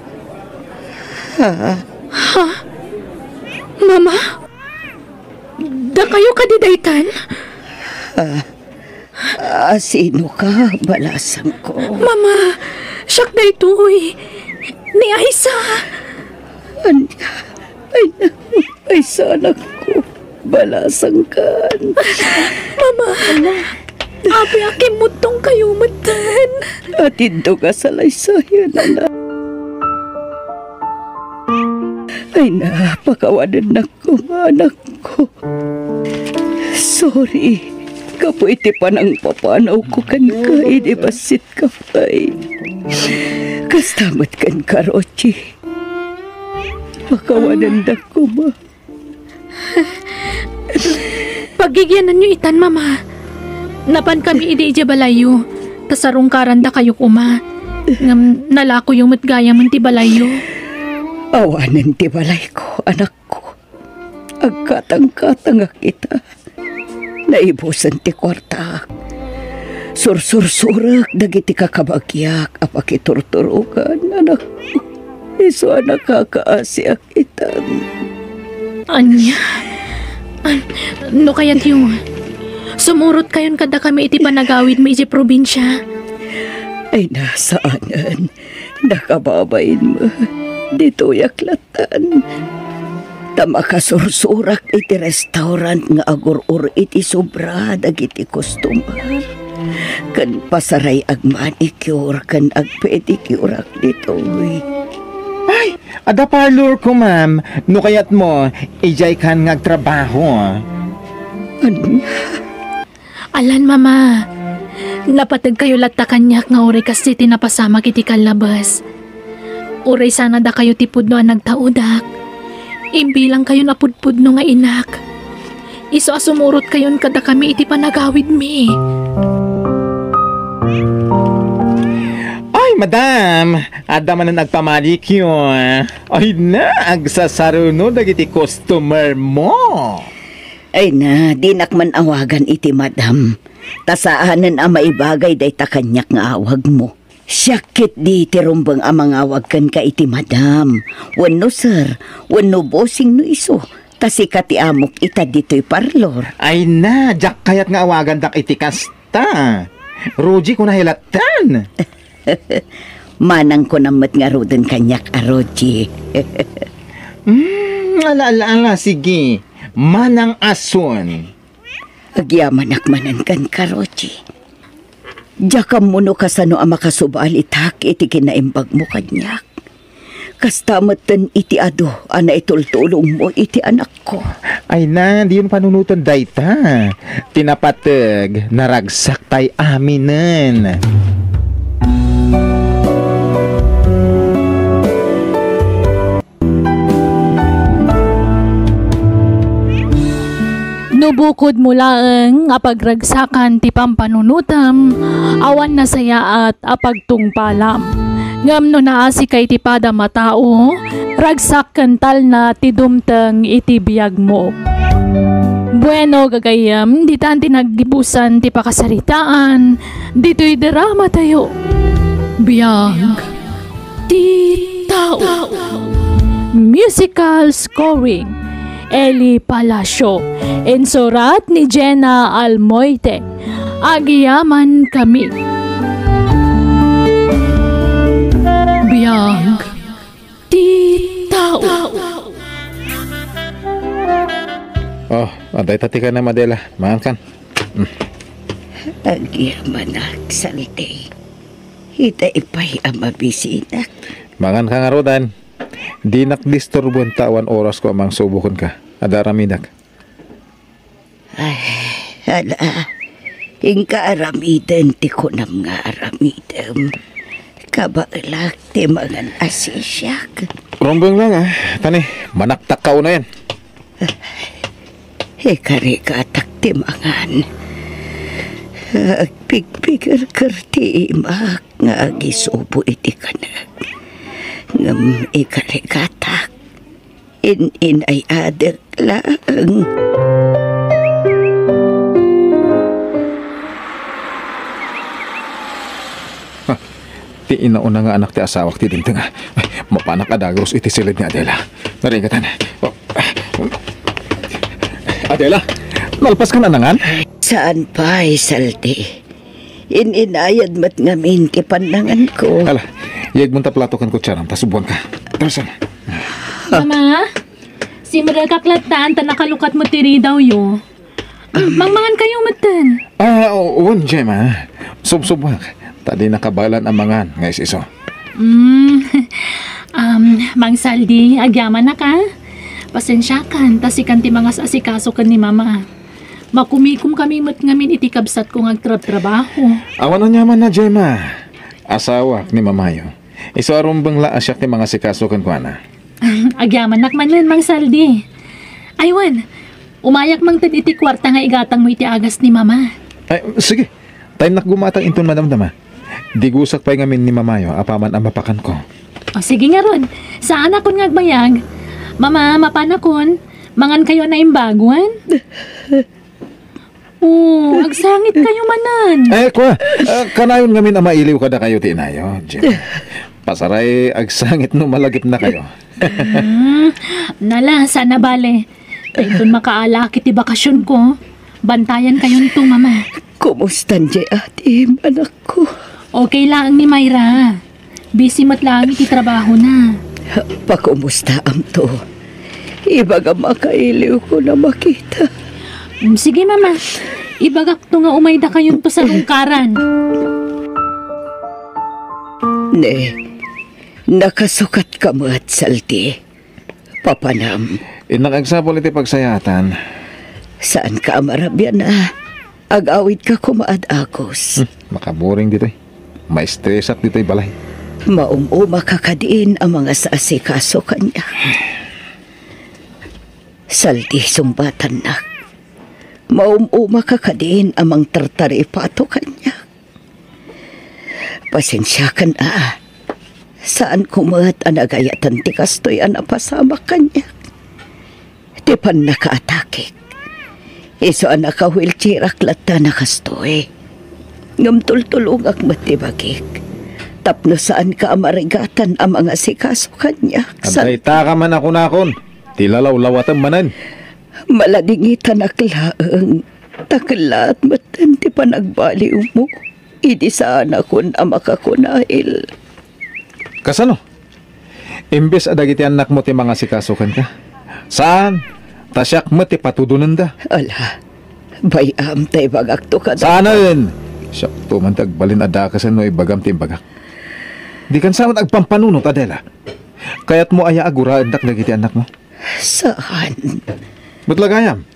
Mama? Da kayo kadidaytan? Sino ka? Balasan ko. Mama, siyak na ito'y. Ni Aisa. Ay, sana ko. Balasan ka. Mama, abi aking mutong kayo matan. Atindo ka sa laysayan, anak. Ay, napakawanan na ko, anak ko. Sorry. Kapo iti panang papanaw ko kan ka, basit ka pa'y. Kastamat kan ka, Rochi. Pakawanan na ko, ma. Pagigyanan nyo itan, Mama. Napan kami iti balayo. Tasarong karanda kayo kuma. Ngam nalako yung matgaya man ti balayo. Awanan ti balay ko, anak ko. Agkatang-katang kita. Naibusan ti kwarta. Sursur-surak dagiti kakabagyak apakiturturukan, anak ko. Iso anak kakaasya kita. Anya? No kayat yung sumurot kayon kada kami iti panagawid mo iti probinsya. Ay nasaanan. Nakababain mo. Dito yaklatan. Tamakasursurak iti restaurant nga agur-ur iti sobra dagiti customer. Kan pasaray ag manicure kan ag pedicure dito. Ay, ada parlor ko, ma'am. No kayat mo, ijay kan ngagtrabaho. Alan, Mama. Napatag kayo lata kanyak nga uri kasi tinapasama kiti kalabas. Uray sana da kayo tipudno ang nagtaudak. Imbilang kayo napudpudno nga inak. Iso asumurot kayon kada kami iti panagawid mi. Ay, madam, ada man na nagpamalik yun. Ay na, agsasaruno dagiti customer mo. Ay na, dinak man awagan iti madam. Tasaanan ang maibagay day takanyak nga awag mo. Syakit di tirumbang amang awag kan ka iti madam. Wano sir, wano bossing no iso. Tasikati amok ita dito'y parlor. Ay na, jak kayat nga awagan dak iti kasta. Roji ko nahilatan. Manang ko namat nga roden kanyak a Roji. Ala, sige. Manang ason. Agyaman akmanan kan ka Roji. Jakam mo no kasano ang makasubal itak iti kinaimbag mo kanyak. Kastamatan iti ado, ana itultulong mo iti anak ko. Ay na, di yun panunutan dayta. Tinapatag, naragsak tay aminan. Nubukod mo laeng apagragsakan ti pampanunutam, awan na saya at apagtungpalam. Ngam no naasi kay ti pada matao, ragsak kental na ti dumteng iti biyag mo. Bueno gagayam, di tan tinaggibusan ti pakasaritaan, dito'y drama tayo. Biyag ti tao. Musical scoring Eli Palacio, insurat ni Jenna Almoite. Agiyaman kami. Biyag ti tao. Oh, aday tati ka na, Madela. Maangkan. Agyaman salite. Hita ipay ang mabisinak. Mangan ka nga rodan. Di nakdisturbuhan tawan oras ko amang subukon ka. Adaramidak. Hala, hingka aramidan ti kunam nga aramidam. Kabalak ti mangan asisyak. Rombong lang Tani, manaktak ka na yan. Karikatak ti mangan. Agpigpigir-kir ti imak nga agisubo iti kanag. Ngam ikarikatak. In ay adak lang. Ti inauna nga anak ti asawak ti dinteng Ay, mapanak adagos iti silid ni Adela. Naringatan. Oh. Adela, nalpas ka na nangan? Saan pa saldi? Inayad mat ngamin ti pandangan ko. Ala, yag mong taplatokan ko tiyarang, tasubuan ka. Tarasan. Mama, si Maragaklatan, tanakalukat mo tiri daw yo. Mangmangan kayo matan. Uwan, Gemma. Subsubuan. Tadi nakabalan ang mangan, ngayon iso. Mang Saldi, agyaman na ka. Pasensya kan, tasikan ti mga asikaso kan ni Mama. Makumikum kami mat ngamin iti kabsat kong agtrab-trabaho. Awan na nyaman na, Gemma. Asawak ni Mamayo. Iso arumbang la asyak ni mga sikaso kan ko na. Agyaman nakmanan, Mang Saldi. Aywan, umayak mang tad iti kwarta nga igatang mo iti agas ni Mama. Ay, sige. Tayo nakgumatang inton madamdama. Di gusak pa ngamin ni Mamayo, apaman ang mapakan ko. O sige nga ron, saan akon ngagbayag? Mama, mapanakon, mangan kayo na imbaguan? Agsangit kayo manan. Kwa, kanayon ngamin ang mailiw kada kayo tinayo, Jim. Pasaray, agsangit no malagip na kayo. Nala, sana bale. Tayo makaalakit ti bakasyon ko. Bantayan kayo nito, Mama. Kumusta niya atim, anak ko? Okay lang ni Myra. Busy mat lang iti trabaho na. Pakumusta am to? Ibaga makailiw ko na makita. Sige, Mama. Ibagak to nga umayda kayon to sa lungkaran. Ne, nakasukat ka mo at salti. Papanam, Inakagsapol iti pagsayatan. saan ka amarabyan na? Ag-awit ka kumaad agos. Makaboring dito May stress at dito'y balay. Maumuma kakadiin ang mga saasikaso kanya. Saldi sumbatan na. Maumuma kakadiin ang mga tartaripato kanya. Pasensya ka na. Saan kumaat ang nagayatan ti kastoy ang napasama kanya. Di pa nakaatakik. Iso ang naka-wheelchair aklat na nakastoy. Ngamtultulong ak matibagik. Tapno saan ka amarigatan ang mga sikaso kanya. Antay taka man ako nakon. Tilalaw-lawatan manan. Maladingitan aklaang. Taklat matan ti panagbaliw mo. Idi saan akon ang makakunahil. Kasano? Imbes adagiti anak mo ti mga sikasukan ka. Saan? Tasyak mo ti patudunan da. Ala, bayam tay bagak to ka. Sana rin. Siyak to man tagbalin adakasan no ibagam ti bagak. Di kan samat agpampanunot, Adela. Kaya't mo aya aguraan dak dagiti anak mo. Saan? Butlagayam.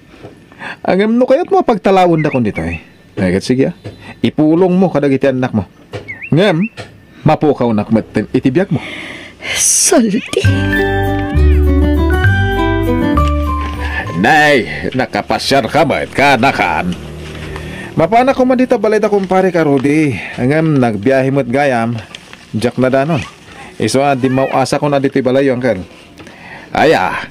Ang no kaya't mo pagtalawon da kon dito eh. Ngayon sige ipulong mo kadagiti anak mo. Ngem, mapukaw na kumatin itibiyag mo. Saldi. Nay, nakapasyar ka ba? Kanakaan. Mapana ko man dito balay da kumpare ka, Rudy. Ngem, nagbiyahe mo't gayam. Jack na danon. Iso di mauasa ko na dito balay yung kan. Aya.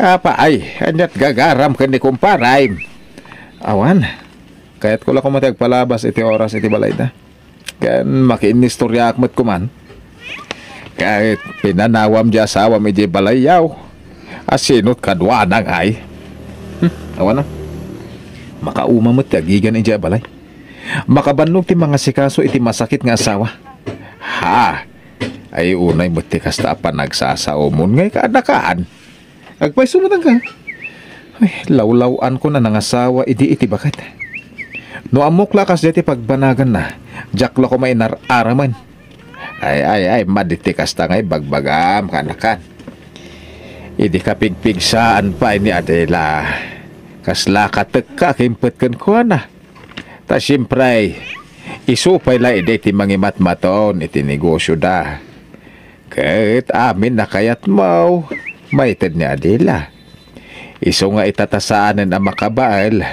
Apa ay, anyat gagaram ka ni kumparay. Awan, kaya't ko lang kumatag palabas iti oras iti balay da. Kan makinistorya akmat kuman. Kahit pinanawam di asawa mi di balayaw. Asinot kadwa nang ay. Awan na. Makaumamot tagigan iti balay. Makabannog ti mga sikaso iti masakit nga asawa. Ha! Ay unay mo ti kasta pa nagsasaomon ngay kaanakaan. Agpay sumunang ka. Ay, lawlawan ko na nangasawa iti bakat. No amok lakas diti pagbanagan na, jaklo ko may nararaman. Ay, maditi kasta ngay bagbagam kanakan. Idi ka pigpigsaan pa ni Adela. Kasla katek ka kimpet kan ko na. Ta siyempre, isupay la iti mangimat-maton iti negosyo da. Kahit amin na kayat mo. Maited ni Adela. Iso nga itatasaanan ang makabaal.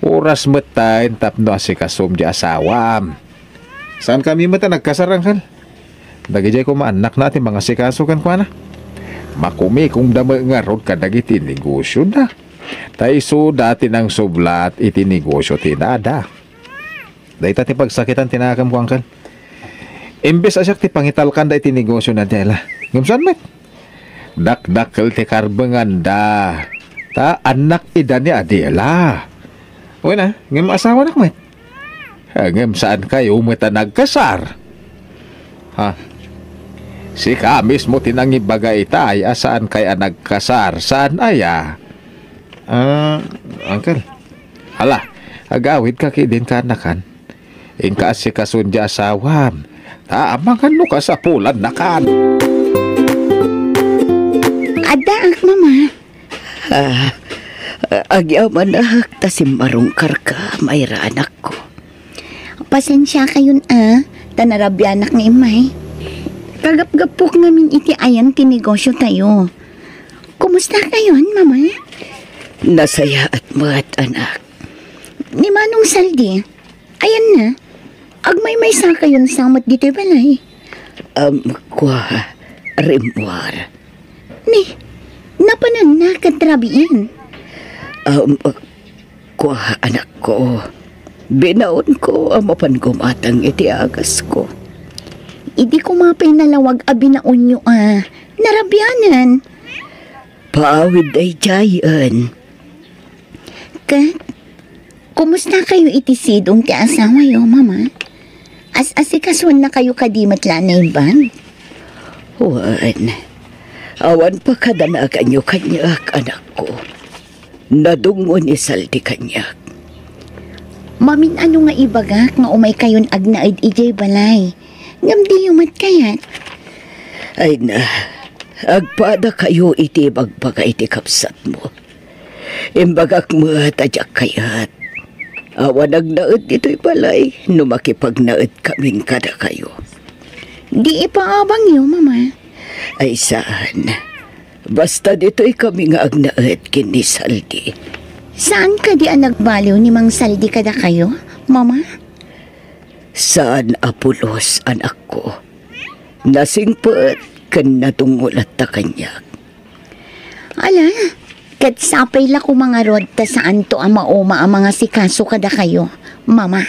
Oras matain tapno asikasum di asawam. Saan kami mata nagkasarangkal? Dagijay ko maanak natin mga sikasukan ko na. Makumi kung dama nga rod ka dagiti negosyo na. Taiso dati ng sublat iti negosyo tinada. Dahil tati pagsakitan tinakam ko angkal. Imbes asyak ti pangitalkan da iti negosyo na Adela. Ngumsan met? Dakdakkel ti karbengan da. Ta anak ida ni Adela. Uy na, ngem asawa nak met. Ngem saan kayo meta nagkasar? Ha? Si kamis mo tinangi bagay itay asaan kaya nagkasar? Saan aya? Uncle. Hala, agawid ka kidin ka anakan. Ingka si kasun di asawam. Ta amangan no ka sa pulan nakan. Ada, mama. Agyaman na, tasimbarong karka, mayra anak ko. Pasensya kayon tanarabyanak nga imay. Kagap-gapok ngamin iti ayan tinegosyo tayo. Kumusta kayon, mama? Nasaya at mat anak. Ni Manong Saldi, ayan na. Agmay-may sa kayon samot dito balay. Kwa, rimwar. Ni, napanan na katrabiin. Kwa anak ko. Binaon ko ang mapangumatang iti agas ko. Idi ko mapay nalawag abinaon nyo narabyanan. Paawid ay jayan. Kat, kumusta kayo itisidong ti asawa yo, mama? As-asikasuan na kayo kadimat lanay bang? Wan, awan pa kadanagan nyo kanyak, anak ko. Nadungo ni Saldi kanyak. Mamin ano nga ibagak nga umay kayon agnaid ijay balay. Ngam di yumat kayat. Ay na, agpada kayo iti bagbaga iti kapsat mo. Imbagak mo tadyak kayat. Awan agnaid ito'y balay, numakipagnaid kaming kada kayo. Di ipaabang yo, mama. Ay saan? Basta dito'y kami nga agnaid kini Saldi. Saan ka di nagbaliw ni Mang Saldi kada kayo, mama? Saan Apulos, anak ko? Nasingpet kan natungulat ta kanyak. Ala, kat sapay la ko mga rod ta saan to ang mauma ang mga sikaso kada kayo, mama.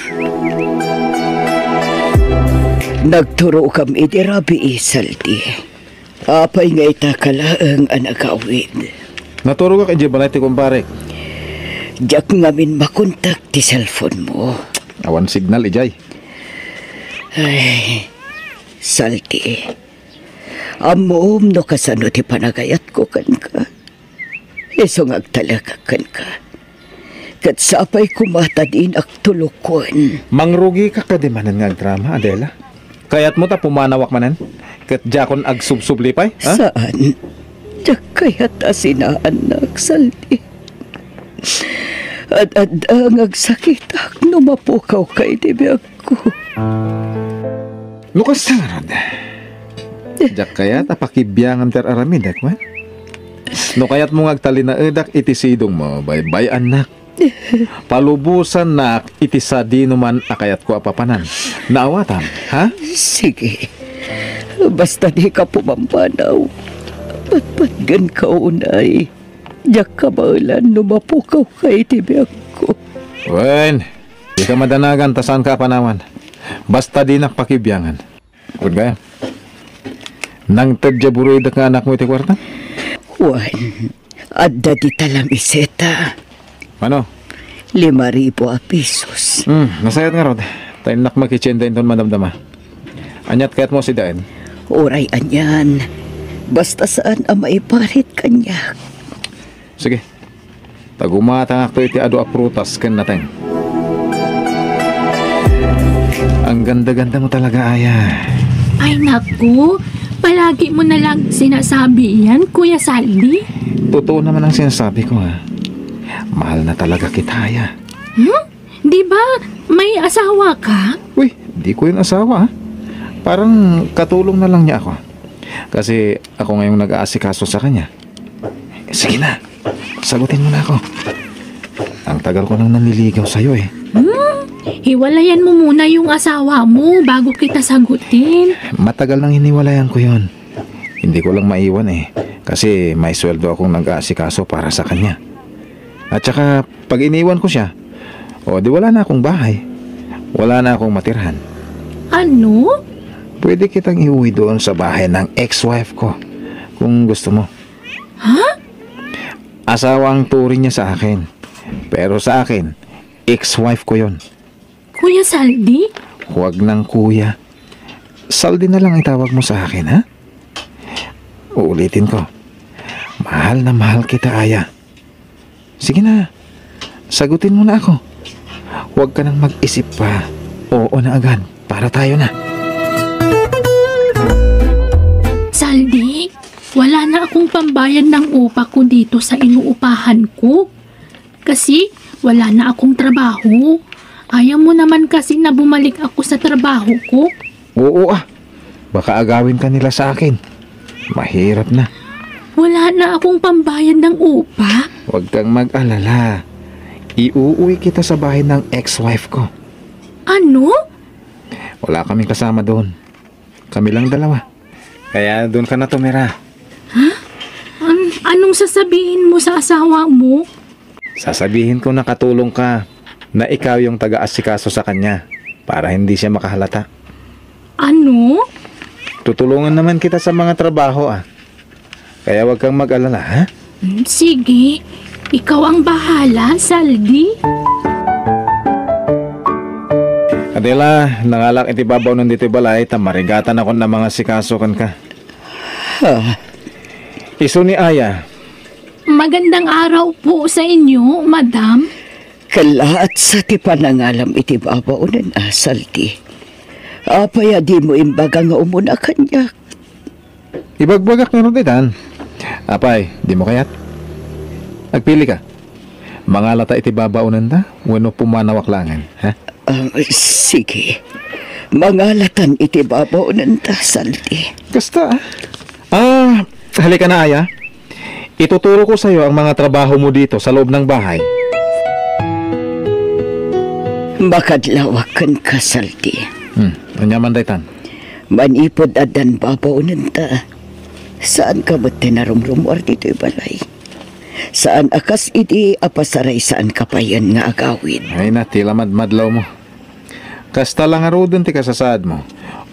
Nagturo kami di Rabi Saldi. Apay nga itakalaang anagawid. Naturo ka kay balay ti kumpare. Diyak ngamin makontak ti cellphone mo. Awan signal ijay. Ay, Saldi. Amom no kasano ti panagayat ko kan ka. Isong agtalaga kan ka. Kat sapay kumata din ak tulukon. Mangrugi ka kadimanan nga drama, Adela. Kaya't mo ta pumanawak manan. Kat jakon ag subsublipay, ha? Saan? Diyak kaya ta sinaanak, Saldi. Ad ang agsakitak no mapukaw kay tibiyag ko. Lukas na rod. Jak kaya tapakibyangan ter aramidak man. No kaya't mo agtalinaedak itisidong mo, baybay anak. Palubusan nak itisadi naman akayat ko apapanan. Naawatan, ha? Sige. Basta di ka pumampanaw. Patpatgan ka unay. Diyak ka maulan no mapukaw kay tibiyag ko. Wen, di ka madanagan tasan ka panawan. Basta di nakpakibyangan. Kung kaya, nang tagjaburoy ka anak mo iti kwarta? Juan, adda di talam iseta. Ano? 5,000 pesos. Nasayat nga rod. Tayo nak makichinta inton madamdama. Anyat kayat mo si Daen. Oray anyan. Basta saan ang maiparit kanya. Sige. Tagumata nga ito iti ado a prutas ken nateng. Ang ganda-ganda mo talaga, Aya. Ay naku, palagi mo na lang sinasabi yan, Kuya Saldi. Totoo naman ang sinasabi ko, ha. Mahal na talaga kita, Aya. Di ba may asawa ka? Uy, di ko yung asawa, ha. Parang katulong na lang niya ako. Kasi ako ngayong nag-aasikaso sa kanya. Sige na, sagutin mo na ako. Ang tagal ko nang nanliligaw sa'yo, eh. Hiwalayan mo muna yung asawa mo bago kita sagutin. Matagal nang hiniwalayan ko yon. Hindi ko lang maiwan, eh. Kasi may sweldo akong nag-aasikaso para sa kanya. At saka, pag iniwan ko siya, di wala na akong bahay. Wala na akong matirhan. Ano? Pwede kitang iuwi doon sa bahay ng ex-wife ko, kung gusto mo. Ha? Asawa ang turing niya sa akin. Pero sa akin, ex-wife ko yon. Kuya Saldi? Huwag ng kuya. Saldi na lang itawag mo sa akin, ha? Uulitin ko. Mahal na mahal kita, Aya. Sige na, sagutin mo na ako. Huwag ka nang mag-isip pa. Oo na agad, para tayo na. Saldi, wala na akong pambayad ng upa ko dito sa inuupahan ko. Kasi wala na akong trabaho. Ayaw mo naman kasi na bumalik ako sa trabaho ko. Oo baka agawin ka nila sa akin. Mahirap na. Wala na akong pambayad ng upa. Huwag kang mag-alala. Iuuwi kita sa bahay ng ex-wife ko. Ano? Wala kaming kasama doon. Kami lang dalawa. Kaya doon ka na tumira. Anong sasabihin mo sa asawa mo? Sasabihin ko na katulong ka, na ikaw yung taga-asikaso sa kanya para hindi siya makahalata. Ano? Tutulungan naman kita sa mga trabaho, Kaya huwag kang mag-alala, ha? Sige, ikaw ang bahala, Saldi. Adela, nangalak iti babaw ng dito balay, tamarigatan ako ng mga sikasukan ka. Iso ni Aya. Magandang araw po sa inyo, madam. Kalaat sa ti panangalam iti babaw ng asal ti. Apaya di mo imbaga nga umuna kanya. Ibagbagak na ron Apay, di mo kayat? Agpili ka. Mga lata iti babaunan ta, wano pumanawaklangan, ha? Sige. Mangalatan iti babaw ng tasal ti. Kasta, halika na, Aya. Ituturo ko sa'yo ang mga trabaho mo dito sa loob ng bahay. Makadlawakan ka, Saldi. Anyaman daytan. Manipod adan babaw ng ta. Saan ka ba't tinarumrumwar dito'y balay? Saan akas iti apasaray saan kapayan nga agawin? Ay na, tila madlaw mo. Kasta lang arudon ti kasasad mo.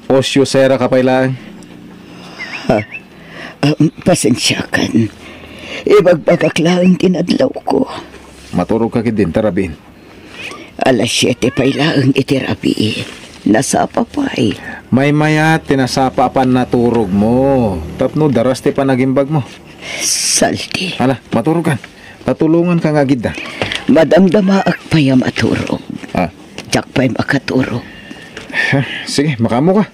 Osyo sera kapailaan. Pasensya kan. Ibagbagaklaan tinadlaw ko. Maturog ka din, tarabin. 7:00 pailaang itirabi. Nasa papay. May mayat, tinasapa pa naturog mo. Tapno, daras ti panagimbag mo. Saldi. Hala, maturog ka. Tatulungan ka nga gid. Madamdamaak pa yung maturog. Diyak pa'y makaturog. Sige, makamo ka.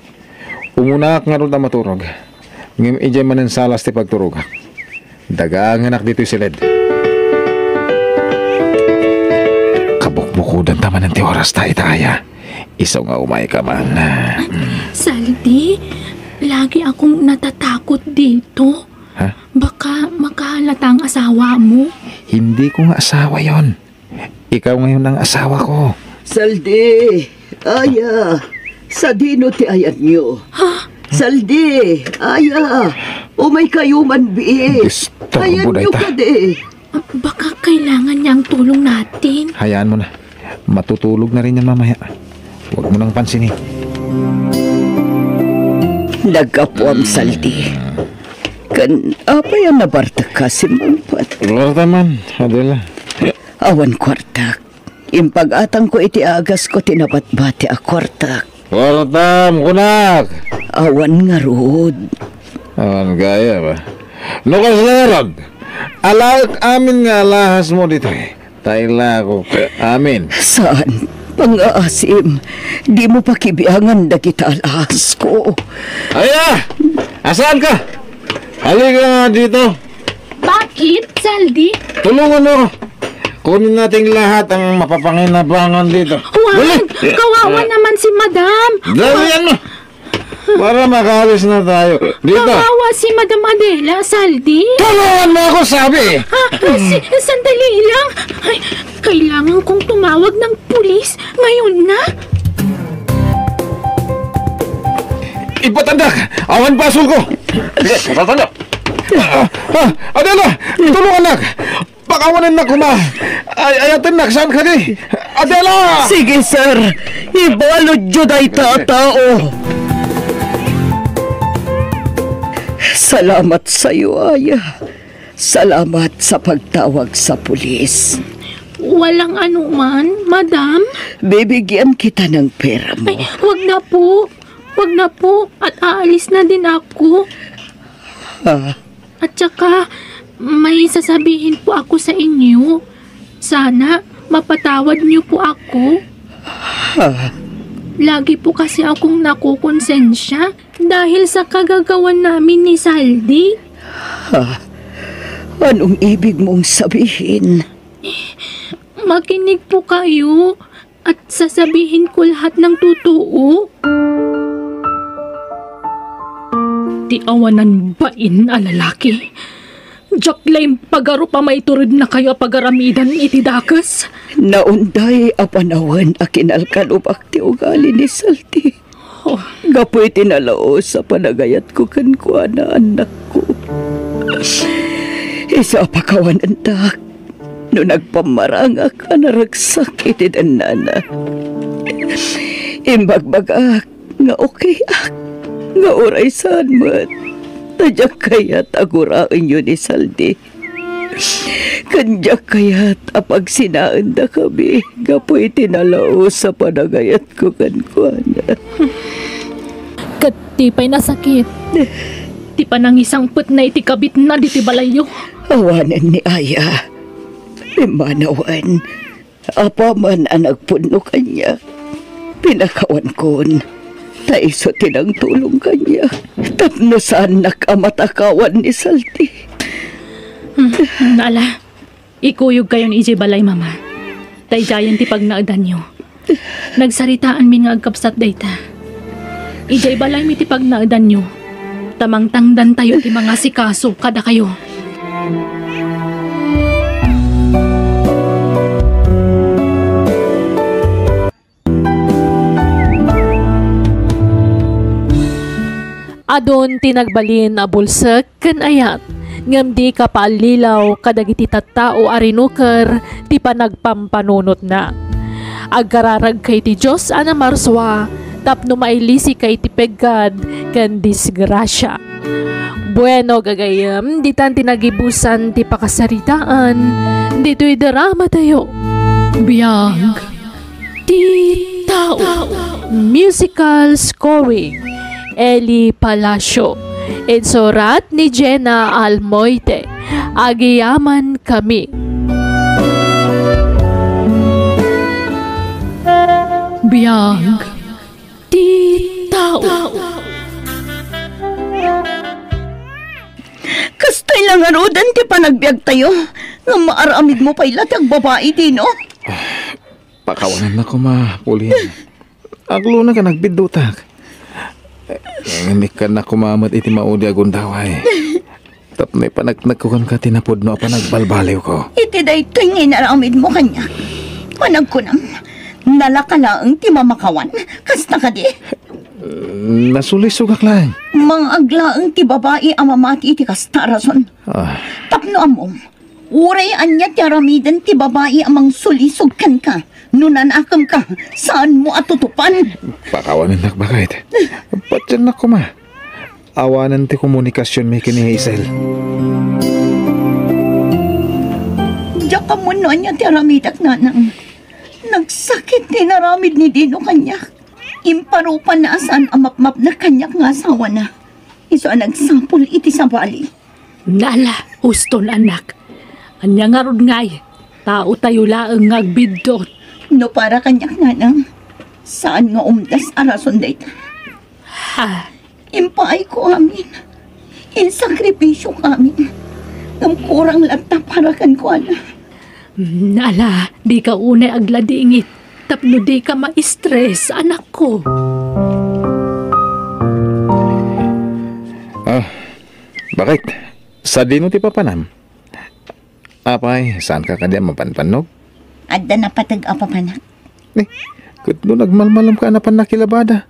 Umunak nga ron na maturog. Ngayon, ijay manan salas ti pagturog. Dagang anak dito silid. bukudan taman ng oras tayo taya. Isaw nga umay ka man. Saldi, lagi akong natatakot dito. Ha? Baka makahalata ang asawa mo. Hindi ko nga asawa yon. Ikaw ngayon ang asawa ko. Saldi, aya, sa dino ti ayat nyo. Ha? Saldi, aya, umay kayo man bi. Gusto Ayan mo nyo dayta. ka di. Baka kailangan niya ang tulong natin. Hayaan mo na. Matutulog na rin yan mamaya. Huwag mo nang pansinin. Nagkapuam Saldi. Kan, apa yan nabarta ka si Mampat? Wala taman, Adela. Awan kwartak. Impag-atang ko iti agas ko tinabat-bati a kwartak. Wartam, kunak! Awan nga rod. Awan gaya ba? Nukas na rod! Alak amin nga alahas mo dito eh. Tayla ko. Amin. Saan? Pang-aasim, di mo pa kibiangan na kita alahas ko. Aya! Asaan ka? Halika nga dito. Bakit, Saldi? Tulungan mo. Kunin natin lahat ang mapapanginabangan dito. Huwag! Kawawa naman si Madam! Dalian mo! Para makalis na tayo. Dito! Kawawa si Madam Adela, Saldi! Tulungan mo ako, sabi! Sandali lang! Ay, kailangan kong tumawag ng pulis ngayon na! Ipatandak! Awan pasul ko! Sige, patandak! Adela! Tulungan nak! Pakawanan na kuma! Ayatin nak, saan ka di? Adela! Sige, sir. Ibalod yun ay tatao. Salamat sa iyo, Aya. Salamat sa pagtawag sa pulis. Walang anuman, Madam. Bibigyan kita ng pera mo. Ay, wag na po. Wag na po. At aalis na din ako. At saka, may sasabihin po ako sa inyo. Sana mapatawad niyo po ako. Lagi po kasi akong nakukonsensya dahil sa kagagawan namin ni Saldi. Anong ibig mong sabihin? Makinig po kayo at sasabihin ko lahat ng totoo. Di awanan bain a lalaki. Jaklaim pagaro pa may turod na kayo pagaramidan iti dakas. Naunday apanawan a kinalkalubak ti ugali ni Saldi. Oh, Gapoy tinalao sa panagayat ko kankwa na anak ko. Isa pa kawanandak. No nagpamaranga ka naragsak iti danana. Imbagbagak nga okay ak. Nga oray saan mo't. Tadyak kaya't aguraan yun ni Saldi. Kandyak kaya't apag sinaan na kami. Gapoy tinalao sa panagayat ko kankwana. katipay na sakit. Di pa nang isang put na itikabit na di balayo. Awanan ni Aya. Imanawan. Apa man ang nagpuno kanya. Pinakawan kon. Taiso tinang tulong kanya. Tapno saan nakamatakawan ni Saldi. Nala, ikuyog kayo ni EJ Balay, Mama. Tayjayan ti pagnaadan nyo. Nagsaritaan min nga agkapsat dayta. EJ Balay mi ti pagnaadan nyo. Tamang tangdan tayo ti mga sikaso kada kayo. Adon tinagbalin a bulsak ken ayat ngem di kapalilaw kadagiti tattao arinuker ti panagpampanunot na. Agkararag kay ti Diyos ana marswa tapno mailisi kay ti peggad ken disgrasya. Bueno gagayem ditan tinagibusan ti pakasaritaan dito'y drama tayo. Biyag ti tao. Musical scoring Eli Palacio. Insurat ni Jenna Almoite. Agiyaman kami. Biyag ti tao. Kastay lang arudan ti panagbiag tayo. Nga maaramid mo pa'y latag babae din, no? Pakawanan na ko ma, Pulin. Aglo na ka nagbidutak. Ngayon ka na kumamat iti maudi agundaway. Tapos panagkukan ka tinapod no pa nagbalbaliw ko. Iti day ito inaramid mo kanya. Manag ko nang nalakalaang ti mamakawan. Kasta ka di. Nasulisugak lang. Mga aglaang ti babae ang mamati iti kasta rason. Tapno amom. Uray anya ti aramidan ti babae amang sulisugkan ka. Nunanakam ka. Saan mo atutupan? Pakawanan na bakit? Ba't dyan na ko ma? Awanan ti komunikasyon may kini Hazel. Diyak ka mo na niya ti aramidak nanang. Nagsakit ni naramid ni Dino kanya. Imparupan na asan amap-map na kanyak nga asawa na. Iso ang nagsapul iti sa bali. Nala, huston anak. Anya nga rod ngay. Tao tayo laang ngagbidot. No para kanyak nanang. Saan nga umdas arason dayta? Ha? Impaay ko amin. Insakripisyo amin. Ngam kurang lata para kan ko ana. Nala, di ka unay agladingit. Tapno di ka ma-stress, anak ko. Bakit? Sa dino ti papanam? Apay, saan ka kanya mapanpanog? Adda na patag-apapanak. Kutno nagmalmalam ka na panakilabada.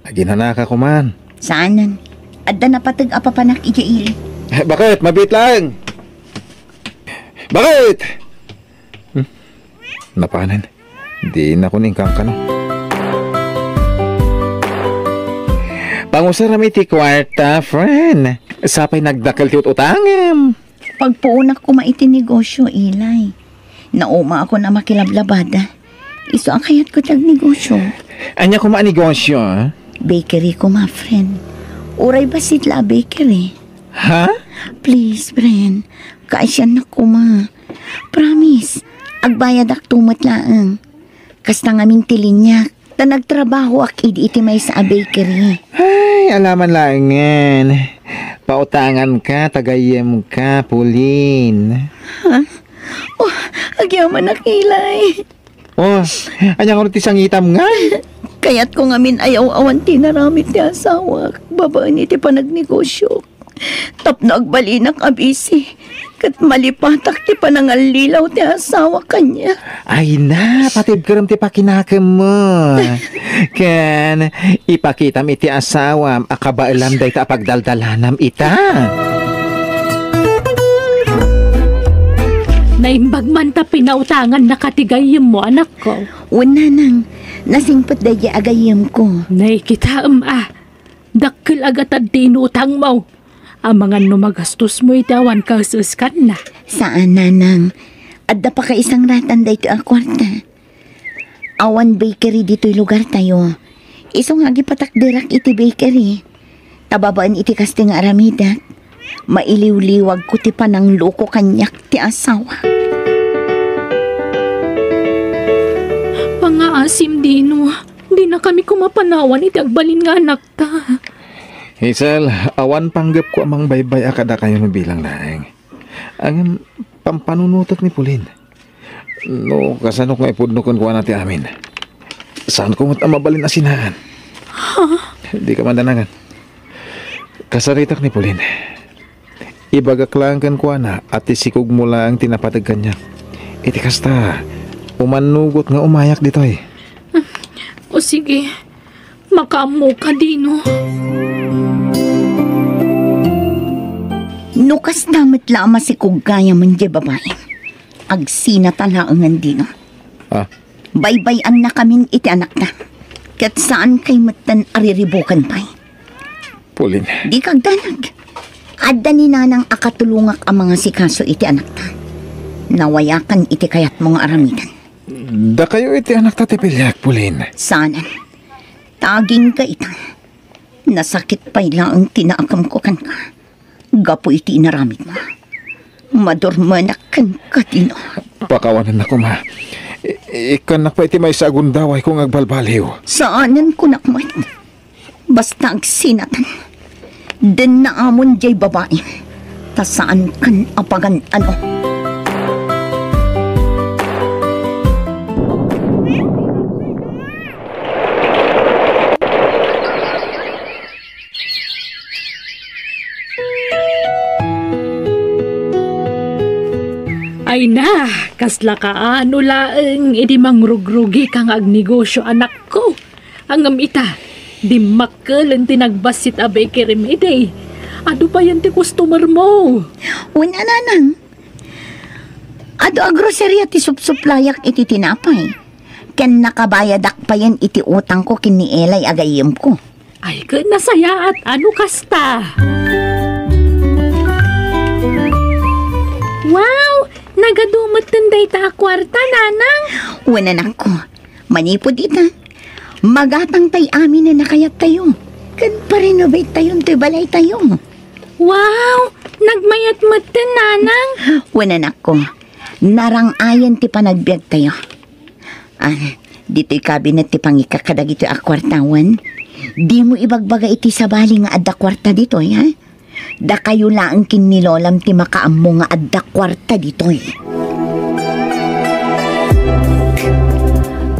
Aginanaka ko man. Saanan? Adda na patag-apapanak ijaili. Bakit? Mabit lang! Bakit? Napanan. Di na ko ningkang ka no. Pangusarami ti kwarta, friend. Sapay nagdakal ti utangem. Pagpuunak ko maiti negosyo, Ilay. Nauma ako na makilablabada. Iso ang kayat ko tag negosyo. Anya ko maanegosyo, ha? Bakery ko, ma, friend. Uray ba sitla bakery? Ha? Please, friend. Kaasyan na ko, ma. Promise. Agbayad ak tumat laang. Kasta ngamin tilinyak. Ta nagtrabaho ak iti may sa bakery. Ay, alaman lang yan. Pautangan ka, tagayem ka, Pulin. Ha? Oh, agyaman na kilay. Oh, anya ko ti sangitam nga. Kaya't ko ngamin ayaw-awan tinaramit ti asawa. Babaan iti panagnegosyo. Tapno agbalinak abisi. Kat malipatak ti panangalilaw ti asawa kanya. Ay na, patib karam ti pakinakam mo. Kan, ipakitam iti asawam, akabailam day ta pagdaldalanam ita. Naimbag man ta pinautangan na katigayim mo, anak ko. Una nang, nasingpot dahi agayam ko. Naikitaam dakil agat at dinutang mo. Ang mga numagastos mo itawan kasuskan na. Saan nanang? Adda pa ka isang ratan dito ang kwarta. Awan bakery dito'y lugar tayo. Isong hagi patakdirak iti bakery. Tababaan iti kasting aramidak. Mailiw-liwag ko ti panang loko kanyak ti asawa. Pangaasim dino. Di na kami kumapanawan iti agbalin nga anak ta. Hazel, awan panggap ko amang baybay akada kayo bilang laeng. Ang pampanunutok ni Pulin. No, kasanok nga ipudnukon ko nati amin. Saan ko mabalin asinahan? Di ka mandanangan. Kasaritak ni Pulin. Ibagak lang kan ko na at isikog mo lang tinapatag kanya. Iti kasta, umanugot nga umayak dito eh. O sige, makaamu ka dino. Nukas damat lama si kugaya man di babae. Agsina talaangan dino. Baybayan na kamin iti anak na. Kat saan kay matan ariribukan pa'y. Pulin. Di kag danag. Adda ni nanang akatulungak ang mga sikaso iti anak ta. Nawayakan iti kayat mong aramidan. Da kayo iti anak ta tipilyak, Pulin. Sanan. Taging ka ita. Nasakit pa'y lang tinaakam ko kan ka. Gapo iti inaramid mo. Madurmanak kan ka dino. Pakawanan ako ma. Ikanak pa iti may sagundaway kung agbalbaliw. Saanan ko nakmat. Basta agsinatan. Den na amon jay babae. Ta saan kan apagan ano. Ay na, kasla ka ano laeng idi mangrugrugi kang agnegosyo anak ko. Angam ita, di makkel tinagbasit abay kirim ide. Ado pa yan ti customer mo? Una nanang. Ado a grocery ti supsuplayak iti tinapay. Ken nakabayadak pa yan iti utang ko kini Elay agayem ko. Ay ka nasaya at ano kasta? Wow! Nagadumot tunday ta kwarta, nanang. Una nako, manipod ita. Magatang tay amin na nakayat tayo. Kan pa-renovate tayo ti balay tayo. Wow! Nagmayat-mat din, nanang. Una nako, narangayan ti panagbiag tayo. Dito'y kabinet ti pangikakadag ito akwartawan. Di mo ibagbaga iti sabali nga adda kwarta dito'y, ha? Da kayo laang kinilolam ti makaammo nga adda kwarta dito'y.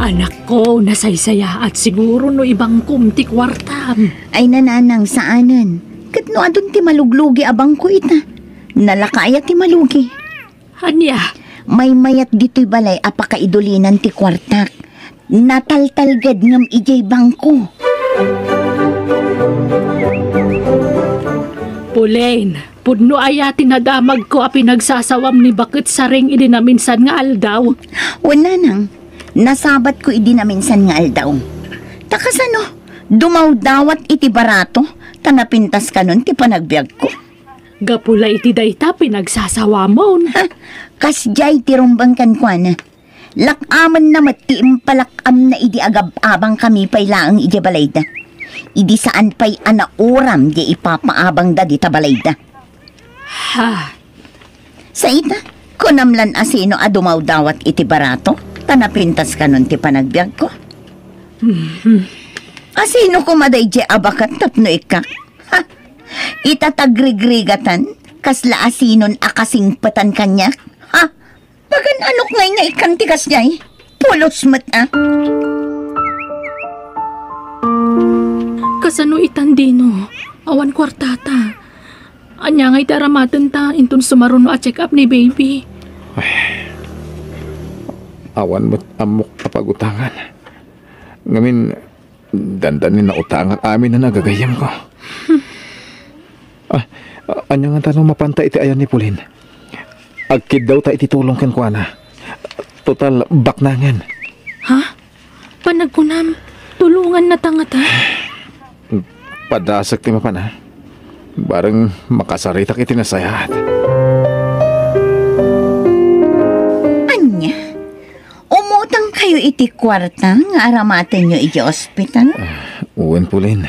Anak ko, nasaysaya at siguro no ibang kumti kwartam. Ay nananang saanan. Kat no adun ti maluglugi abang ko ita. Nalakaya ti malugi. Anya? May mayat dito'y balay apakaidulinan ti kwartak. Nataltalgad ngam ijay bangko. Pulain, pudno ayati nadamag ko a pinagsasawam ni bakit saring idi na minsan nga aldaw. Wala nang. Nasabat ko idi na minsan nga aldaw. Takas ano, dumaw dawat iti barato. Tanapintas ka nun ti panagbiag ko. Gapula iti dayta pinagsasawamon. Kasjay ti rumbang kankwana. Lakaman na mati impalakam na idi agab-abang kami pay laang iti balayda. Idi saan pay anauram di ipapaabang da di tabalayda. Ha? Sa ita, kunamlan asino adumaw dawat iti barato, tanapintas ka nun ti panagbiag ko. Asino kumaday di abakat tapno ikak. Ha? Itatagrigrigatan, kasla asinon akasingpatan kanya. Ha? Bagan anok ngay nga ikantikas niya eh. Pulos mat ah. Kasano itandino, awan kwartata. Anya nga'y taramatan ta, intun sumaruno a check up ni baby. Awan mo't amok kapagutangan. Ngamin, dandanin na utangan amin na nagagayam ko. Anya nga tanong mapanta iti ayan ni Pulin. Agkid daw ta iti tulong ken kuana. Total baknangan. Ha? Panagkunam, tulungan na tangata. Padasak ti mapana. Barang makasaritak iti nasayahat. Anya, umutang kayo iti kwarta nga aramaten nyo iti ospital? Uwan Pulin.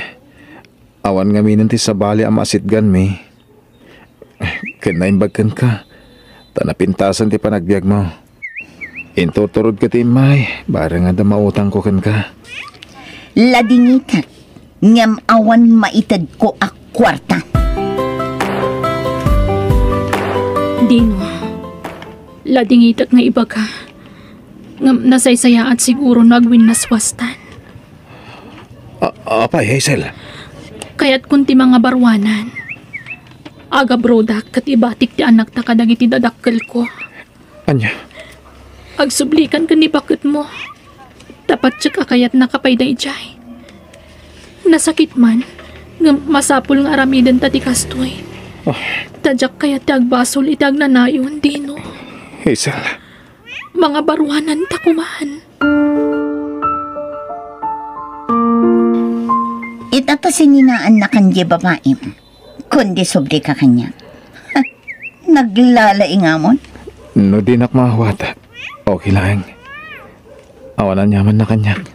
Awan nga minan ti sabali ang masitgan mi. Kinaimbagkan ka. Tanapintasan ti panagbiag mo. Intuturod ka ti may. Barang nga da mautang ko kan ka. Ladingitat, ngam awan maitad ko ak kwarta. Dino, ladingitat nga iba ka. Ngam nasaysaya at siguro nagwin naswastan. Apay, Hazel. Kaya't kunti mga barwanan. Aga brodak kat ibatik ti anak ta kadag iti dadakkel ko. Anya? Agsublikan ka ni bakit mo. Tapat siya kakayat nakapayday jay. Nasakit man, nga masapul nga aramiden ta ti kastoy. Tadyak kaya ti agbasol iti agnanayon, Dino. Hazel. Mga barwanan ta kumahan. Itata sininaan na kanji babae, kundi sobre ka kanya. Naglalaing amon? No di nakmahawata. Okay lang. Awanan nyaman na kanyak.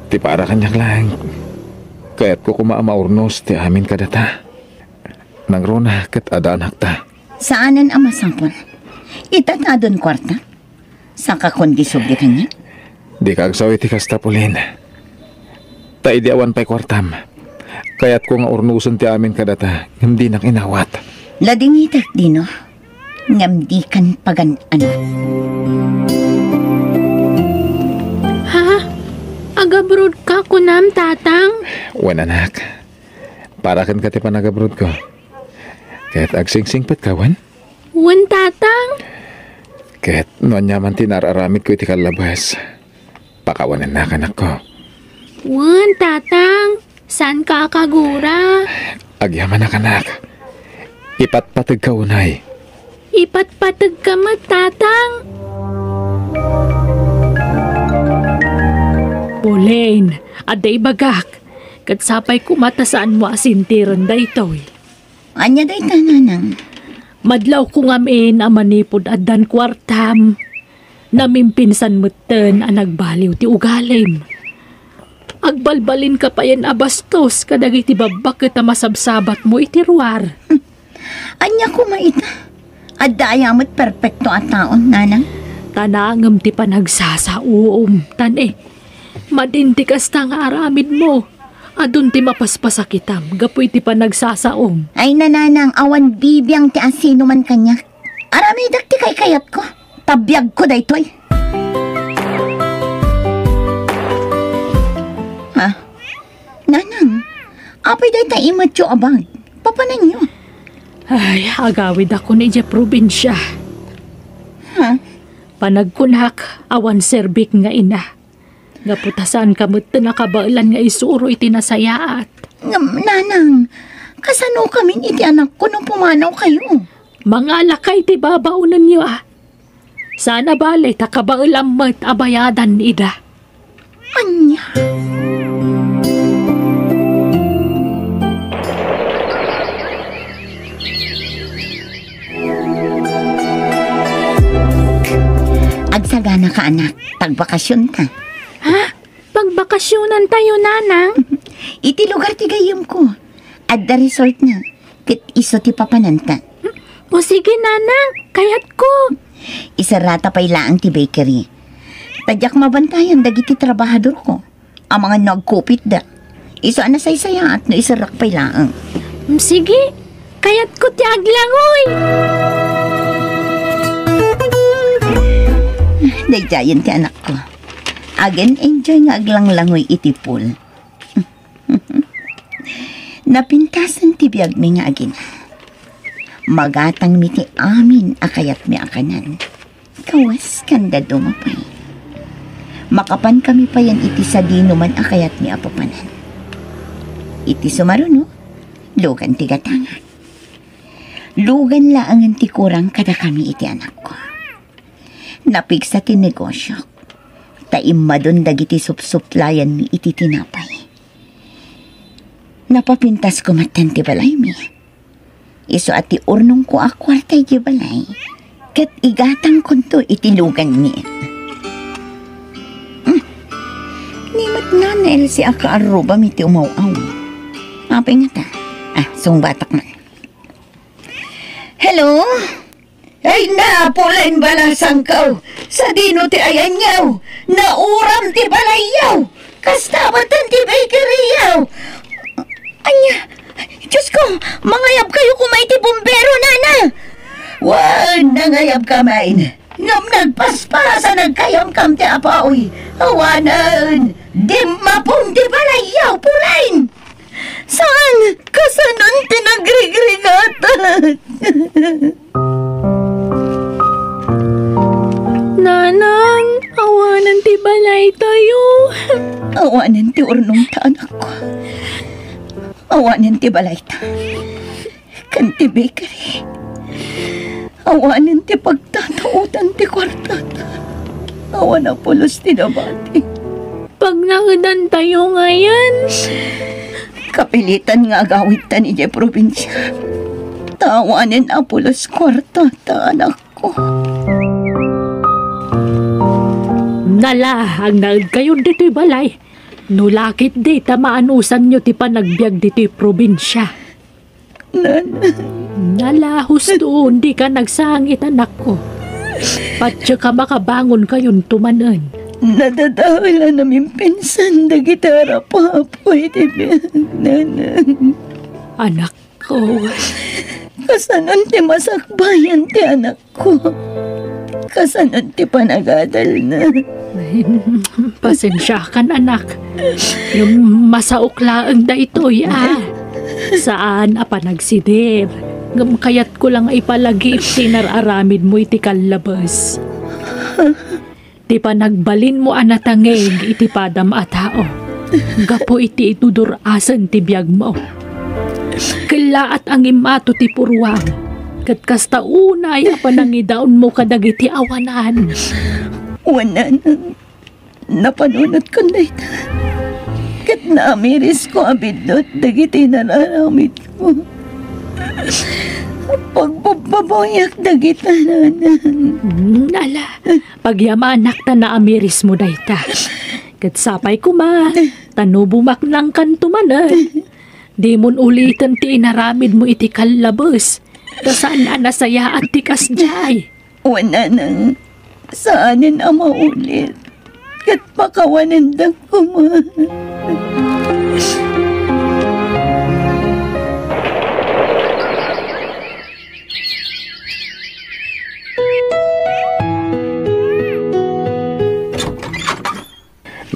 Ti para kanyak lang. Kaya't ko kumaamaurnos ti amin kadata. Nangrona kat ada anak ta. Saanan ang masapon? Itatadon kwarta? Saka kundi sobre kanya? Di kagsaw iti kastapulin. Ta idi awan pa'y kwartam. Kaya't ko nga urnuson ti amin kadata. Hindi nak inawat. Ladingitak, Dino. Ngamdi kan pagan-ano. Ha? Agabrod ka kunam, tatang? Wan anak. Para kan ka ti panagabrod ko. Kaya't agsing-singpat ka, wan? Wan tatang. Ket noon yaman tinararamid ko iti kalabas. Pakawanan na kanak ko. Wan tatang. Saan ka kagura? Agyaman na kanak. Ipatpatag ka unay. Ipatpatag ka mo, tatang. Bulain, aday bagak. Katsapay kumata saan mo asintiran da ito eh. Anya day tananang. Madlaw ko ngamin ang manipod at dan kwartam. Namimpinsan mo ten ang nagbaliw ti ugalim. Agbalbalin ka pa yan abastos kadag iti babak kita masabsabat mo iti ruwar. Anya ko maita. Adda ayamot perfecto at taon, nanang. Tanangam ti panagsasauom. Tan madintikas ta nga aramid mo. Adun ti mapaspasakitam. Gapoy ti panagsasaom. Ay nananang awan bibiyang ti asino man kanya. Aramidak ti kay kayat ko. Tabiyag ko daytoy. Ha? Nanang, apay day ta imatyo abang. Papanan nyo. Ay, agawid ako ni Jeff probinsya. Ha? Panagkunak, awan serbik nga ina. Gaputasan kamot na nakabailan nga isuro iti nasayaat. Nanang, kasano kami iti anak ko nung pumanaw kayo? Mga lakay ti babaunan niyo Sana balay takabailamot abayadan ida. Anya? Agsagana ka anak, tagbakasyon ka. Ha? Pagbakasyonan tayo, nanang? Iti lugar ti gayam ko. At the resort na, kit iso ti papanan ka. O sige, nanang, kayat ko. Isarata pa ilaang ti bakery. Tadyak mabantayan dagiti trabahador ko. Ang mga nagkupit da. Iso anasay-saya at no isarak pa ilaang. Sige, kayat ko ti aglangoy. Dayjayan ti anak ko. Again, enjoy nga aglang-langoy iti pool. Napintasan ti biyag mi nga agin. Magatang mi ti amin akayat mi akanan. Kawas kanda dumapay. Makapan kami pa yan iti sa dinuman akayat mi apapanan. Iti sumaruno, lugan ti gatanga. Lugan laangan ti kurang kada kami iti anak ko. Napigsa ti negosyo. Taimma doon dagiti supsuplayan mi iti tinapay. Napapintas ko matan ti balay mi. Iso at ti urnong ko akwartay ti balay. Kat igatang kunto iti lugan mi. Nimat nga na si aka aruba mi ti umaw-aw. Apay nga ta. Sungbatak man. Hello? Ay na, pulain balasang kaw. Sa dino ti ayan yaw. Nauram ti balayaw. Kastabatan ti bakery yaw. Anya, Diyos ko, mangayab kayo kumay ti bumbero, nana. Wan, nangayab kamay. Ngam nagpaspasa nagkayam kam ti apaoy. Awanan, di mapong ti balayaw, pulain. Saan? Kasanon tinagrigregatan? Nanang, awanan ti balay tayo. Awanan ti urnong ta, anak ko. Awanan ti balay ta. Kan ti bakery. Awanan ti pagtatautan ti kwartata. Awanan pulos ti nabati. Pag nangadan tayo ngayon, kapilitan nga agawit ta ni Jay probinsya. Tawanin apulos kwartata, anak ko. nala ang nagkayon dito'y balay. Nulakit di tamaanusan nyo ti panagbiag dito'y probinsya. Nala, husto, hindi ka nagsangit, anak ko. Patya ka makabangon kayon tumanan. Nadadawala namin pinsan na gitara pa po iti nanan. Anak ko. Kasanon ti masakbayan ti anak ko. Kasanon ti panagadal na. Pasensya kan, anak. Yung masauklaan da ito'y Saan apa nagsidir? Ngam kayat ko lang ipalagi iti nararamid mo iti kalabas. Ti pa nagbalin mo anatangeg iti padam a tao. Gapo iti itudurasan ti biyag mo. Kila at ang imato ti purwang. Kat kasta unay apanangidaon mo kadagiti awanan. Wala nang napanunot ko na ito. Kat naamiris ko abidot dagiti nararamid ko. Pagbababoyak dagita nanan. Ala, pagyamanak ta na amiris mo dayta. Kat sapay kuma, tanubumak lang kan tumanan. Di mon ulitan ti inaramid mo iti kalabas. Tasaan na nasaya at tikas jay. Wala nang saanin ang maulit. Kat pakawanandang ko mo.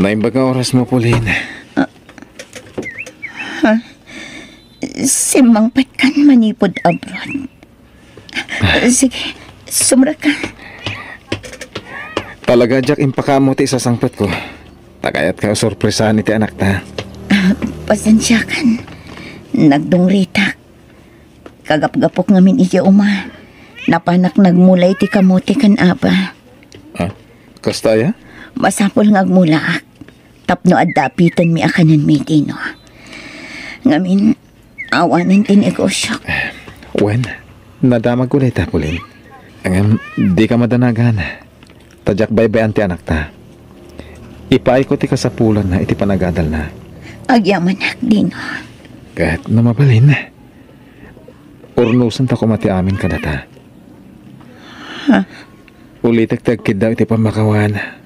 Naimbaga oras mo, Pauline. Simangpat kan manipod abroad. Sige, sumra ka. Talaga, Jack, impakamo ti sasangpat ko. Tagayat ka sorpresahan iti anak ta. Pasensya kan. Nagdungrita. Kagap-gapok ngamin iti uma. Napanak nagmulay ti kamote kan apa. Ha? Kastaya? Masapol ngagmulaak. Tapno adapitan mi akanan mi tino. Ngamin, awanan ti negosyo. Wen, nadamag ko na ita, Pauline. Ang di ka madanagan. Tadyak baybayan ti anak ta. Ipaay ko ti kasapulan na iti panagadal na. Agyaman dino. Kahit na mabalin. Urnusan ta kumati amin kadata. Ulitek tagkid daw iti pamakawan.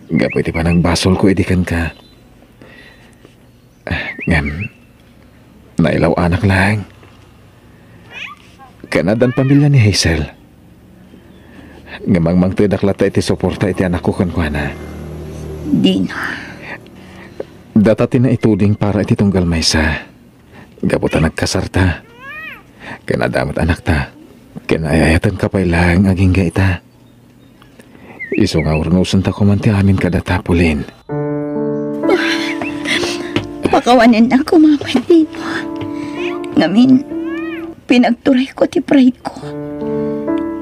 Gapo iti panagbasol ko idikan ka. Ngam, nailaw anak lang. Kanadan pamilya ni Hazel. Ngamang magtidaklata iti suporta iti anak ko kankwana. Dino. Datati na ituding para iti tunggal maysa. Gapo ta nagkasarta. Kanadamot anak ta. Kanayayatan kapay lang aging gaita. Iso nga urnusan ta kumanti amin kadata, Pauline. Pakawanan ako, Mama Dino. Ngamin, pinagturay ko ti pride ko.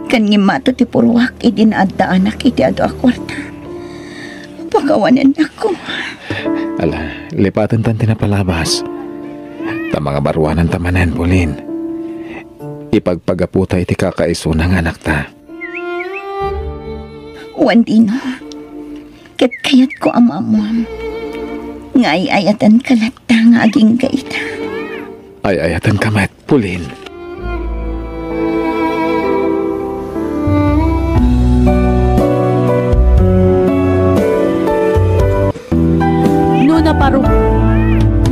Kanyimato ti purwak, idinaadda anak iti ado akwarta. Pakawanan ako. Ala, lipatan tan tinapalabas. Ta mga baruanan tamanan, Pauline. Ipagpagaputa iti kakaiso ng anak ta. Wandino, ket kayat ko amamuam. Ngayayatan kalata nga aging gaita. Ay ayatan kamat, Pauline.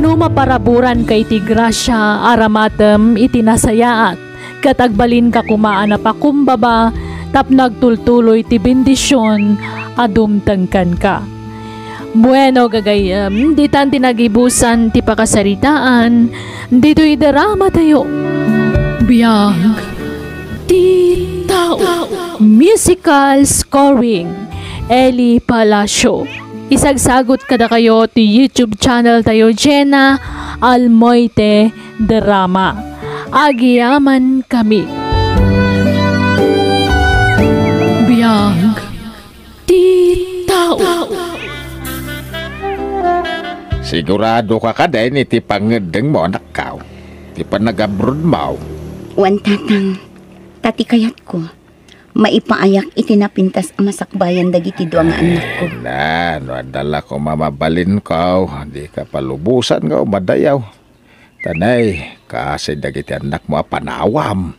No maparaburan kay ti grasya aramatem itinasayaat. Katagbalin ka kumaan na pakumbaba tap nagtultuloy ti bendisyon adumtengkan ka. Bueno gagayam, di tan tinagibusan ti pakasaritaan, dito'y drama tayo. Biyag ti tao. Musical scoring, Eli Palacio. Isagsagot kada kayo ti YouTube channel tayo, Jenna Almoite Drama. Agiyaman kami. Biyag ti tao. Sigurado ka kada iti pangedeng mo anak ka. Ti panagabrod mo. Wan tatang, tati kayat ko. Maipaayak itinapintas ang masakbayan dagiti duwa nga anak ko. Na, nadala ko mamabalin ka. Di ka palubusan ka madayaw. Tanay, kasi dagiti anak mo panawam.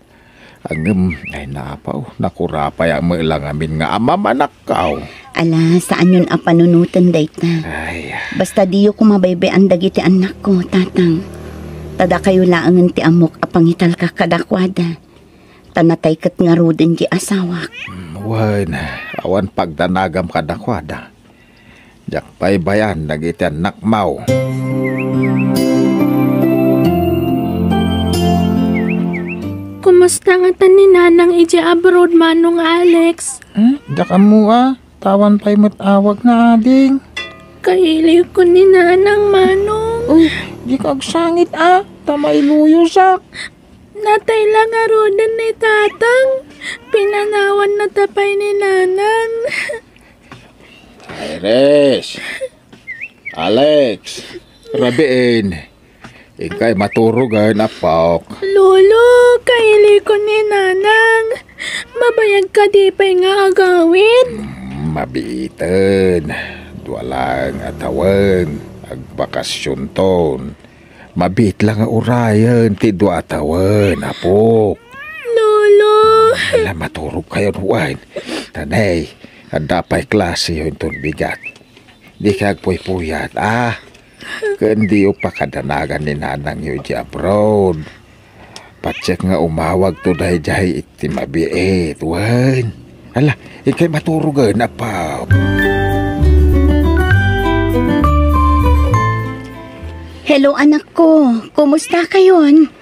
Ang ay napaw, nakurapay ang mailang amin nga amam anak ka. Ala, saan yun ang panunutan dayta? Ay, Basta diyo kumabaybayan dagiti anak ko, tatang. Tada kayo laangan ti amok apangital ka kadakwada. Tanatay kat nga ruden di asawak. wan, awan pagdanagam kadakwada. Jak pay bayan, dagiti anak mau. kumusta nga tan ni nanang ije abroad manong Alex? Daka mo tawan pa'y matawag na ading. Kaili ko ni nanang manong. Di ka agsangit tamay luyo sak. Natay lang arodan ni tatang. Pinanawan na tapay ni nanang. Iris! Alex! Rabiin! Ikay maturugan apok. Lolo, kaili ko ni nanang. Mabayag ka di pa'y nga agawin. Mabiitan. Duwalang atawan. Agbakasyon ton. Mabit lang ang urayan. Tidwa atawan. Apok. Lolo. Alam maturog kayo nuwan. Tanay. Adapay klase yun ton bigat. Di kag puy-puyat Kandi o pakadanagan ni nanang yun di abroad. Patsyak nga umawag to dahi-dahi iti mabiit. Wan. Ala, ikay maturugan na pa. Hello anak ko, kumusta kayon?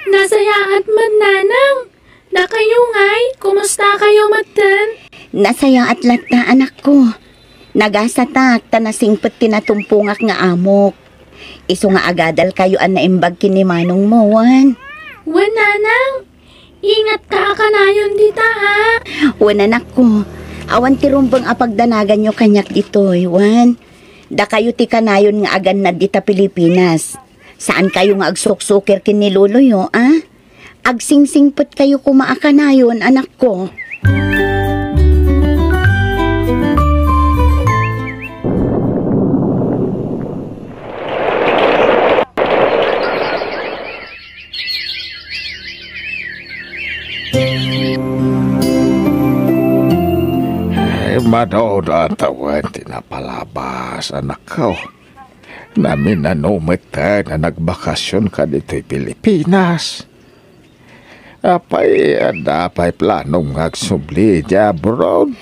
Nasaya at nanang. Na kayo ngay, kumusta kayo matan? Nasaya at lata anak ko. Nagasatak tanasingpet tinatumpungak nga amok. Isu nga agadal kayo an naimbag kini manong mo, wan. Wan nanang, ingat ka kanayon dita Wan anak ko, awan ti rumbang apagdanagan nyo kanyak ditoy, wan. Da kayo ti kanayon nga agan na dita Pilipinas. Saan kayo nga agsuksukir kini luluyo, Agsingsingpet kayo kumaakanayon, anak ko. Manood ang tawan, tinapalabas, anak ko. Namin nanumita na nagbakasyon ka dito'y Pilipinas. Apay, dapay planong agsubli di abroad.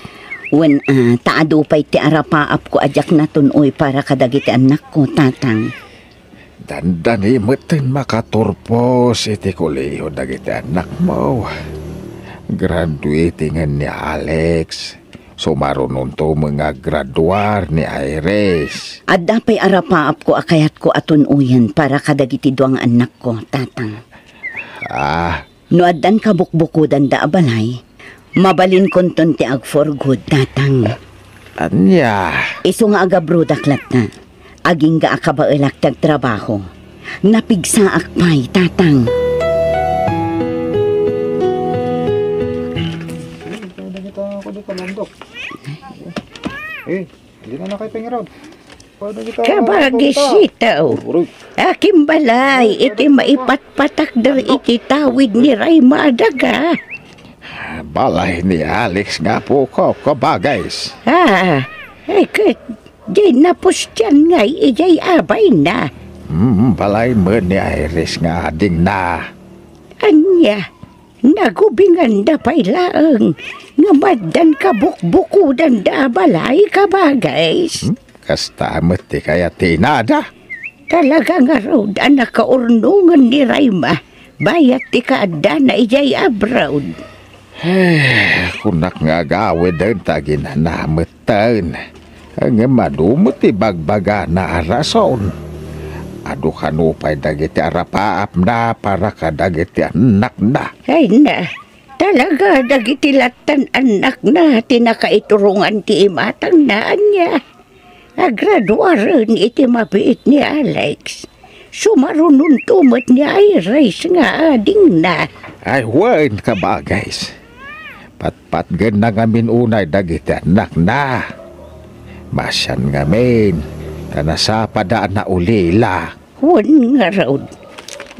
Wen taado pa'y ti arapaap ko ajak na tunoy para kadagiti anak ko, tatang. Dandani matin makaturpos iti koleho dagiti anak mo. Graduatingan ni Alex. Sumarunon to mga graduar ni Iris. At dapay arapaap ko akayat ko atunuyan para kadagiti duang anak ko, tatang. No addan kabukbukudan da abalay, mabalin konton ti ag for good, tatang. Anya? Isu nga agabrodaklat na, aging ga akabaelak tag trabaho. Napigsa akpay, tatang. Hindi na kayo pangiraw. Kabagisitaw, aking balay, iti maipatpatak dar iti tawid ni Rayma Adaga. Balay ni Alex nga po ko, kabagays. Di napos dyan nga, ijay abay na. Balay mo ni Iris nga ading na. Anya, nagubingan da pa'y laang, nga maddan kabukbukudan da balay kabagays. Kasta ti kaya tinada. Talaga nga raw, anak kaurnungan ni Rayma, bayat ti kaada na ijay abroad. Kunak nga gawid ang tagin na namatan. Ang madumot ti bagbaga na arason. Ado kanupay dagiti arapaap na para kadagiti anak na. Ay na, talaga dagiti latan anak na tinakaiturungan ti imatang naan niya. Agraduaran iti mabiit ni Alex. Sumarunong tumot ni Iris nga ading na. Ay, wan ka ba, guys? Patpat gan na ngamin unay dagiti anak na. Masyan ngamin, tanasapadaan na ulila. Wan nga raw.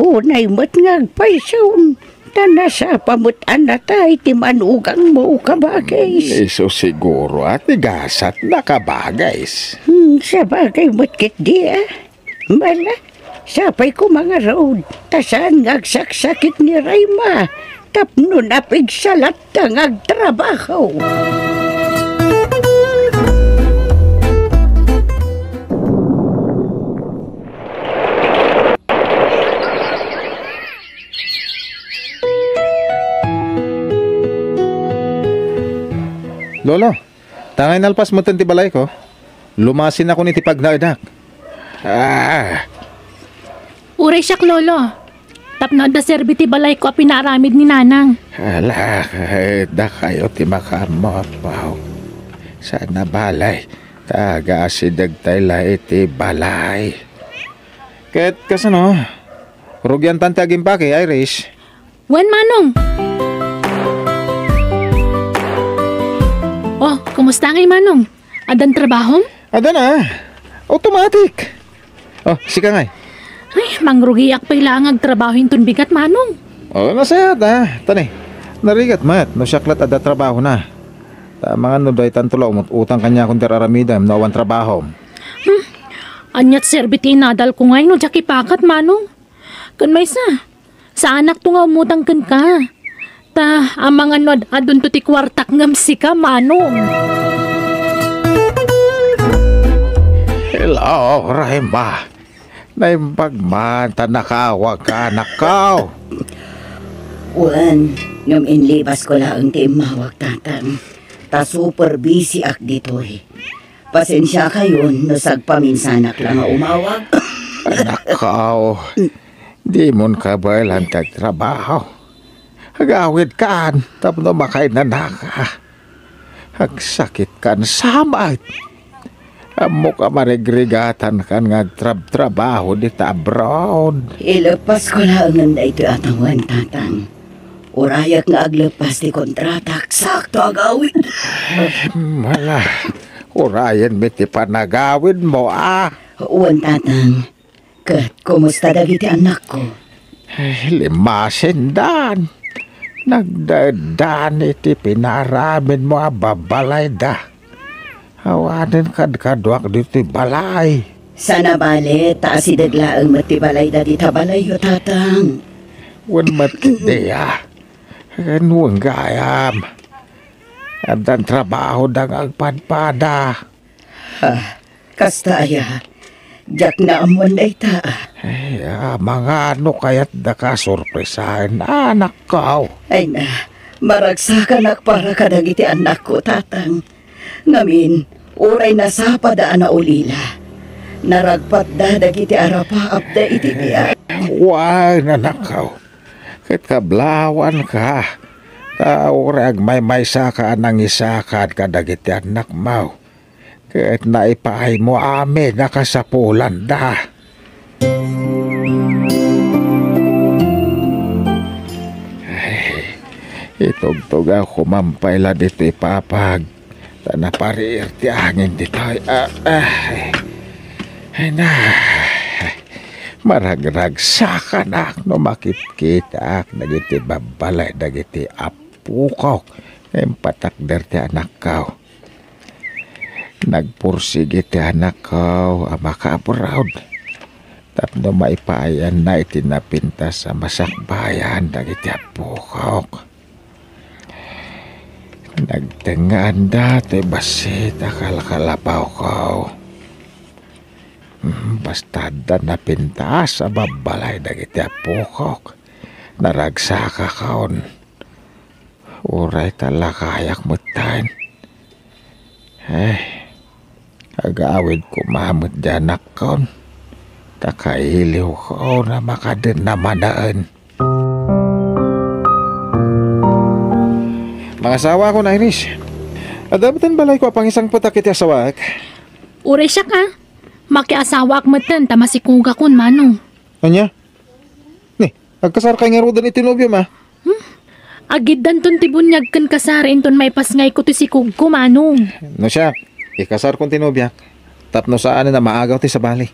Unay mo't ngagpaisawn. Tanasapamot anatay ti manugang mo kabagays. Iso siguro at igasat na kabagays. Sa bagay mo't kit di Mala, sapay ko mga road. Tasaan ngagsaksakit ni Rayma. Tapno napigsalat na ngagtrabaho. Lolo, tangay nalpas mo ti balay ko. Lumasin ako ni ti pagnaidak. Uray siyak, lolo. Tapno da serbiti balay ko a pinaramid ni nanang. Hala, da kayo ti makamapaw. Sana balay, taga asidag tayo iti balay. Kahit kasano, rugyan tantagin pa kay Irish. Wen manong? Oh, kumusta ngay manong? Adan trabaho? Ada na, automatic. Oh, sika ngay. Ay, mangrugiyak pa ilangag trabaho yung bigat manong. Oh, nasayat Tani, narigat mat, no syaklat ada trabaho na. Tama nga no dahi tantulaw, utang kanya kung teraramidam, no awan trabaho. Anyat serbiti nadal ko ngay no jaki pakat manong. Kun may sa anak to nga umutang kan ka. Ta, amang ano adun to ti kwartak ngam si ka manong. Hello, Rahimba. Naimbagman, tanakawa ka, nakaw. Uwan, ngam inlibas ko lang ti mawag tatang. Ta super busy ak dito Pasensya kayo no sagpaminsanak lang nga umawag. Nakaw, di mon ka ba lantag trabaho. Hagawid kan, tapno makay na naka. Hagsakit kan samay. Amo ka marigrigatan kan ngagtrabaho di ta abroad. Ilepas ko lang nga ito atawan tatang. Urayak nga aglepas ti kontratak, sakto agawid. Mala, urayan mi ti panagawid mo Uwan tatang, kat kumusta dagiti anak ko? Limasin dan. Nagdadan iti pinaramin mo babalay da. Hawanin kadwak dito balay. Sana bale, taas idaglaang matibalay da di tabalay yo tatang. Wan matkideya. Kanuang gayam. Adan trabaho dang agpadpada. Kasta aya, jak na amon na ita. Mga ano kaya't nakasurpresahin anak ko. Ay na, maragsakan para kadagiti anak ko tatang. Ngamin, uray na sapadaan na ulila. Naragpat da dagiti arapaap da iti biya. Why nanakaw? Kit kablawan ka. Taurag may saka nang isakad ka dagiti anak mo. Kit naipaay mo amin nakasapulan da. Itugtog ako mampayla dito ipapag. Napariir ti angin dito. Ay na. Maragrag saka na no makit-kita dagiti babalay dagiti apukok. Patakder ti anak ko. Nagpursige ti anak ko maka-abroad. Tapno maipayan na itinapinta sa masakbayan dagiti apukok. Nagtengaan dati basit akal-kalapaw ko. Basta da napinta sa babalay dagiti apukok. Naragsaka kaon. Uray talakayak mutain. Agawid ko mamut janak kaon. Takailiw ko na makadin na manaan. Mga asawa ko na, Irish. Adabatan balay ko apang isang putak iti asawak. Uray siya ka. Makiasawa ak matan, tamasikuga kun manong. Anya? Ni, agkasar kay nga rodan itinobyo ma. Agid dan ton tibunyag kan kasarin ton may pasngay ko ti sikug ko manong. No siya, ikasar kong tinobyak. Tapno saan na maagaw ti sa bali.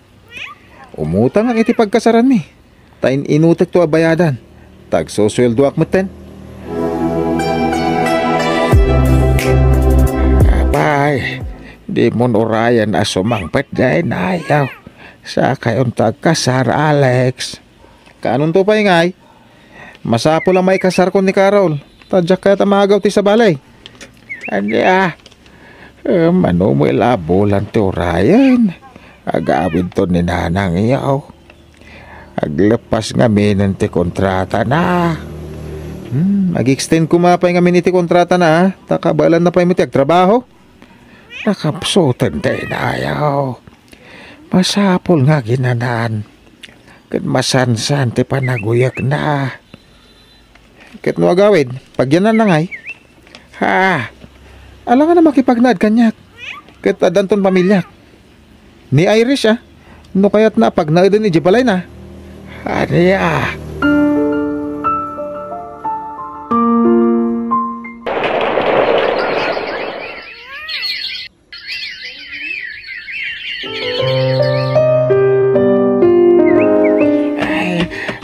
Umutang ang iti pagkasaran mi. Tain inutek to abayadan. Tagsusweldo ak matan. Abay, di mo urayan asumangpet dahil na ayaw. Sa kayon tagkasar, Alex. Kanon to pa ingay? Masapo lang may kasar ko ni Carol. Tadyak kaya tamagaw ti sa balay. Andi mano mo ilabulan ti urayan. Agawid to ni nanang iyaw. Aglepas nga minan ti kontrata na. Mag-extend ko mapay nga miniti kontrata na, takabalan na pa yung mitiag trabaho. Nakapsutan tayo na ayaw. Masapol nga ginanan. Kat masansan ti panaguyak na. Kat no agawid, pagyanan na ngay. Ha, alam nga na makipagnad kanyak. Kat adanton pamilya. Ni Irish no kaya't na pag naadin ni Jibalay na. Haniya.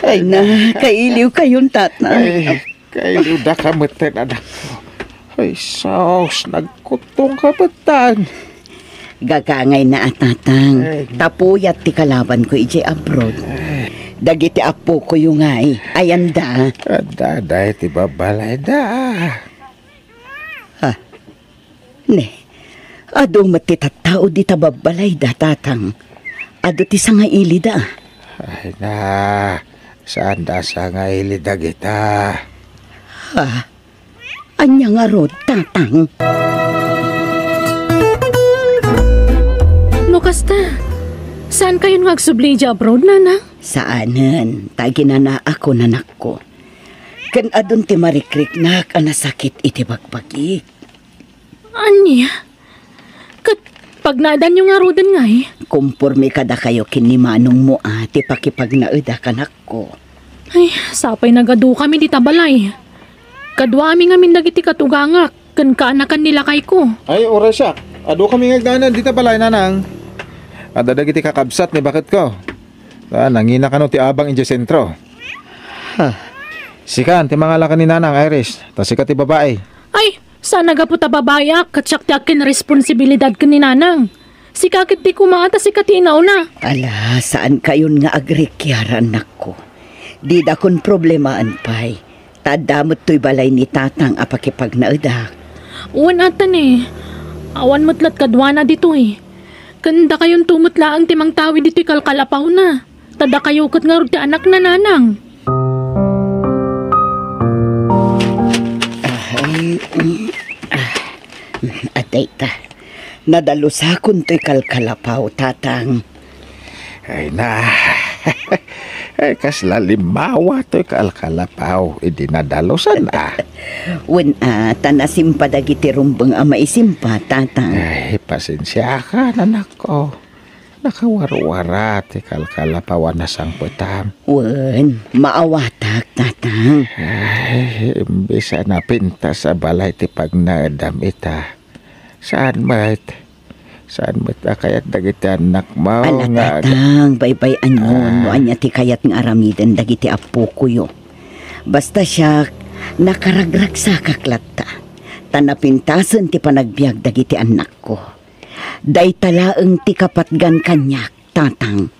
Ay na, kailiw kayong tatang. Ay, kayo da kamutin anak ko. Ay, sos, nagkutong kabatan. Gagangay na tatang. Tapuyat ti kalaban ko iti abroad. Dagiti apo ko yung ay. Ayan da. Daday, ti babalay da. Ne, ado matitattao di tababalay da tatang. Ado ti sanga ili da. Ay na, saan da sa nga ilidag ita? Anya nga rod, tatang. No kasta, saan kayo nagsubli dya abroad, nana? Saanan, taginana ako nanak ko. Kan adun ti marikrik nak anasakit iti bagbagik. Anya? Kat pag naadan yung arudan nga Kumpurmi kada kayo kinimanong mo ti pakipagnaeda kanak ko. Ay, sapay nagadu kami di tabalay. Kadwa aming amin dagiti katugangak, kan kaanakan nila kay ko. Ay, oras siya. Ado kami ngagdanan, dita balay nanang. Adadag iti kakabsat ni bakit ko. Nangina ka no ti abang inje sentro. Sikan, ti mga laka ni nanang Irish. Tasika ti babae. Ay, sana ga po tababayak, katsyak ti akin responsibilidad ka ni nanang. Si kakit di kumata si katinaw na. Ala, saan kayon nga agrikyaran nako? Di da kon problemaan pay. Tadamot to'y balay ni tatang apakipagnaedak. Uwan atan Awan matlat kadwa na dito Kanda kayon tumutla ang timang tawi dito'y kalkalapaw na. Tada kayo kat nga ti anak na nanang. Atay ta. Nadalusakon to'y kalkalapaw, tatang. Ay na. Ay, kasla limawa to'y kalkalapaw. Idinadalosan Wen tanasimpa dagiti rumbeng maisimpa, tatang. Ay, pasensya ka, nanak ko. Nakawarwara ti kalkalapawan na sang putam. Wen, maawatak, tatang. Ay, imbisa na pinta sa balay ti pagnadam ita. Saan mat? Saan mat kayat dagiti anak mo? Ala, tatang, baybay-an mo. No, anya ti kayat ng aramiden dagiti apo ko yo. Basta siya, nakaragrag sa kaklata. Tanapintasan ti panagbiag dagiti anak ko. Day talaeng ti kapatgan kanyak, tatang.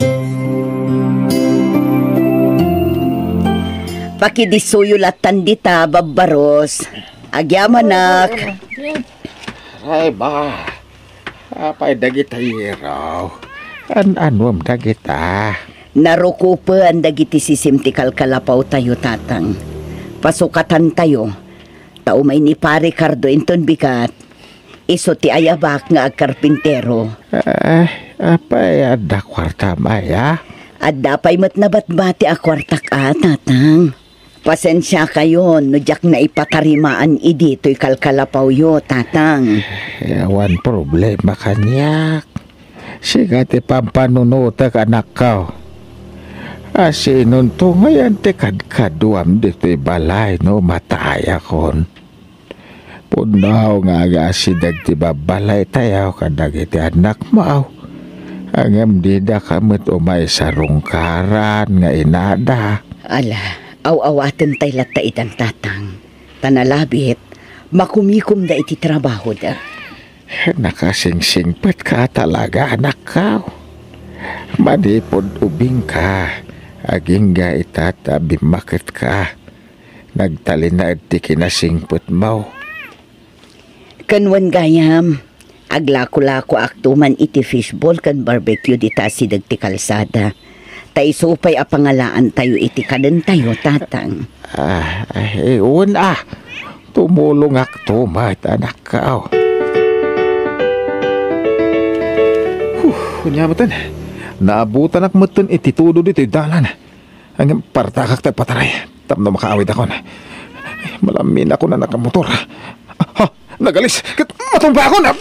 Pakidisuyulatan dita, babaros. Agyamanak. Ay ba? Apay dagita hiraw. An-anom dagita. Narukupan dagiti sisim ti kalkalapaw tayo, tatang. Pasukatan tayo. Tao may ni pare Cardo inton bigat. Iso ti ayabak nga agkarpintero. Apay ada kwarta maya? Adda pay mat nabatbati a kwarta ka, tatang. Pasensya kayo, no jak na ipatarimaan idito'y kalkalapaw yo, tatang. Yawan problema kanyak. Siga ti pampanunutak anak ko. Asinon to ngayon ti kadkaduam dito'y balay no mataya kon. Punaw nga agasidag ti babalay tayaw kadag iti anak mo. Angam dida kamot umay sa rungkaran nga inada. Ala, aw-awaten tay lata itang tatang. Tanalabit, makumikom da iti trabaho da. Nakasingsingpet ka talaga anak ka. Manipod ubing ka. Aging ga itatabi makit ka. Nagtalinaad ti kinasingpet mo. Kanwan gayam, aglako-lako aktuman iti fishball kan barbecue di tasidag ti kalsada. Tay supay a pangalaan tayo iti kaden tayo, tatang. Tumulong ako, anak ka. Kunyamatan, naabutan akmatan iti tudo dito dalan. Ang partakak tayo pataray. Tapno makaawid ako na. Malamin ako na nakamotor. Nagalis! Matumba ako na!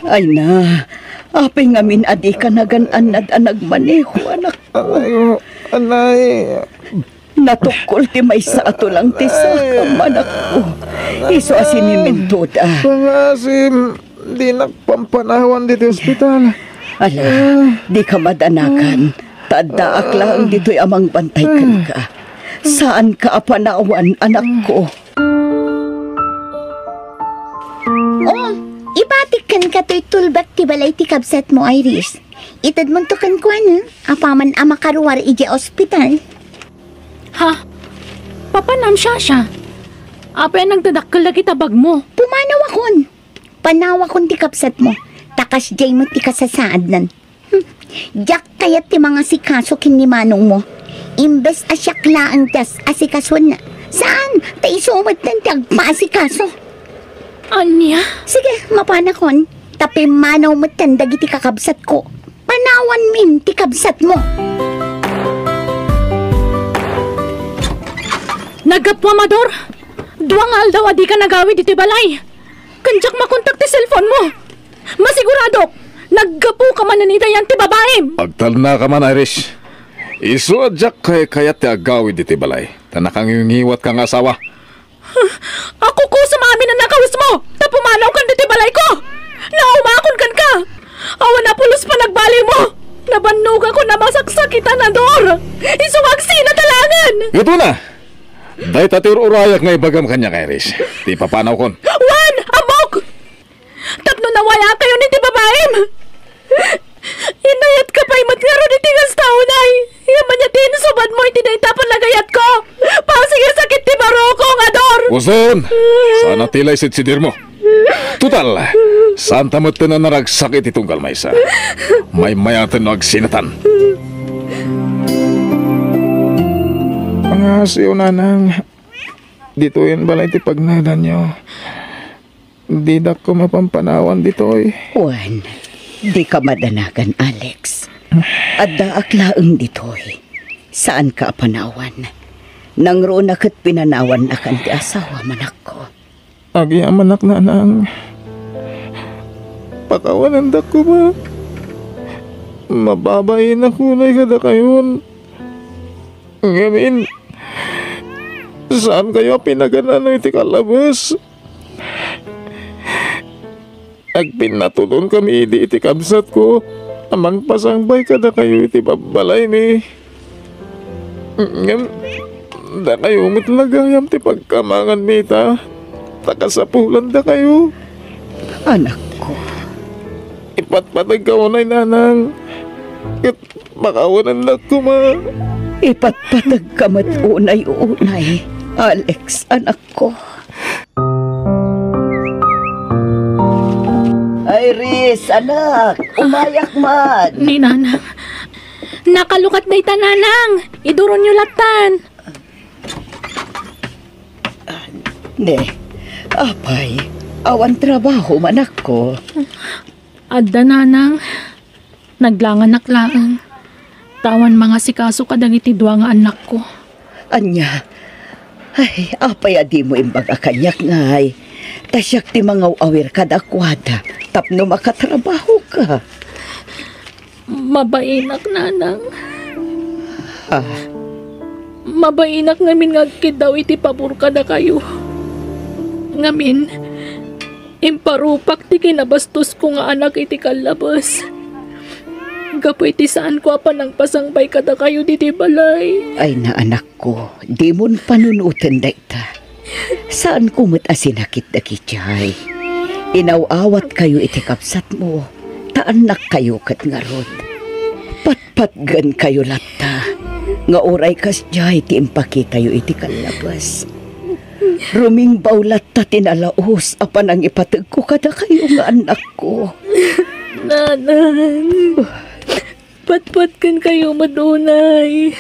Ay na, apay ngamin adi ka nagan-anad anagmaneho, anak ko. Anay! Natukol ti may sa ato lang ti sakam, anak ko. Iso asiniminto da. Pangasim, di nagpampanawan dito ospital. Ala, di ka madanakan. Tadaak lang dito'y amang bantay ka. Saan ka apanawan, anak ko? Oh, ibatik kan ka to'y tulbak ti balay ti kabsat mo, Iris. Itad mo to kan ko, apaman ama karuwar iji ospital. Ha? Papanam siya. Apa yan nagdadakkel lagi tabag mo? Pumanaw akon. Panawa kon ti kapsat mo. Takas jay mo ti kasasaad nan. Jak kayat ti mga sikaso kin ni manong mo. Imbes asyakla ang tas asikason na. Saan? Ta isumad ng tagpa-asikaso. Anya? Sige, mapanakon. Tapi manaw mo tandag iti kakabsat ko. Panawan min ti kabsat mo. Nagapwa, Mador! Duwang aldaw adi ka nagawid iti balay. Kanjak makontak ti cellphone mo. Masigurado, naggapu ka man nanita yan ti babaem. Agtal na ka man, Irish. Isu adjak kayat ti agawid iti balay. Tanakang ngiwat kang asawa. Ako ko sa mami na nakawis mo. Tapumanaw kan diti balay ko. Naumakon kan ka. Awan na pulos pa nagbali mo. Nabannog ako na masaksakitan na Dor. Isuwagsi na talangan. Ito na! Dahil tatir urayak nga ibagam kanya kay Iris. Di papanaw kon. Wan! Amok! Tapno nawaya kayo ni ti babaem. Inayat ka pa'y matngaro ni tigas taunay. Yaman niya tinusubad mo iti dayta palagayat ko. Pasige sakit ti baroko nga Dor. Uson! Sana tilay sitsidir mo. Tutal, saan tamot na naragsakit itong kalmaysa. May mayatan no agsinatan. Pangasiyo nanang, dito yun balay ti pagnadan nyo. Di da ko mapampanawan dito Juan, di ka madanagan, Alex. Addaak laeng ditoy. Saan ka apanawan? Nang roon nakat pinanawan na kan ti asawa manak ko. Agi amanak nanang. Pakawanan da ko ba? Mababayin ako na kada kayon. Ngamin, saan kayo pinaganan iti kalabas? Agpinatulon kami iti kabsat ko. Amang pasangbay kada kayo iti babalay ni. Ngam, da kayo mitlagayam ti pagkamangan mita. Takasapulan da kayo. Anak ko, Ipatpatag ka unay nanang. Kat makawanan na ko ma. ipatpatag ka mat unay-unay. Alex, anak ko. Iris, anak, umayak man. Ni nanang. Nakalukat na itananang. Iduron nyo latan. Ne, apay, awan trabaho manak ko. Adda nanang. Naglangan-naklaan. Tawan mga sikaso kadagiti duwa nga anak ko. Anya, ay, apay adi mo imbaga kanyak ngay. Tasyak ti mga awir kadakwada, tapno makatrabaho ka. Mabainak nanang. Ah, Mabainak ngamin ngagkid daw iti pabor ka na kayo. Ngamin, imparupak ti kinabastos ko nga anak iti kalabas. Gapoy ti saan ko apa nang pasangbay kada kayo diti balay. ay na anak ko, di mon panunutan da ita. Saan kumot asinakit da kityahay? Inawawat kayo iti kapsat mo, taanak kayo kat nga rod. Patpatgan kayo lata, nga oray kas jay ti impakita yo iti kalabas. Ruming bawlat ta tinalaos, apan ang ipatag ko kada kayo nga anak ko. Nanan, patpat kan kayo madunay.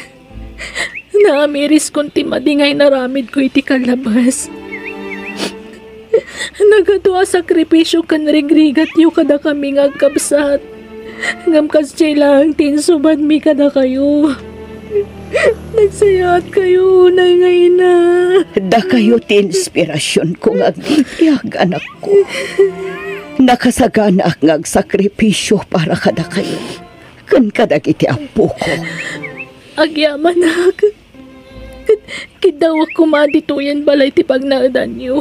Naamiris kong timadingay naramid ko iti kalabas. Nagadua sakripisyo kan rigrigat yu kada kami ngagkabsat. Ngam kasjay lang tinsubad mi kada kayo. Nagsayat kayo, ngay na. Da kayo ti inspirasyon ko nga agdiyag anak ko. Nakasagana ak ngagsakripisyo para kada kayo. Kan kadag iti apo ko. Agyaman ak. Kidawak kumadituyan balay ti pagnaadan yu.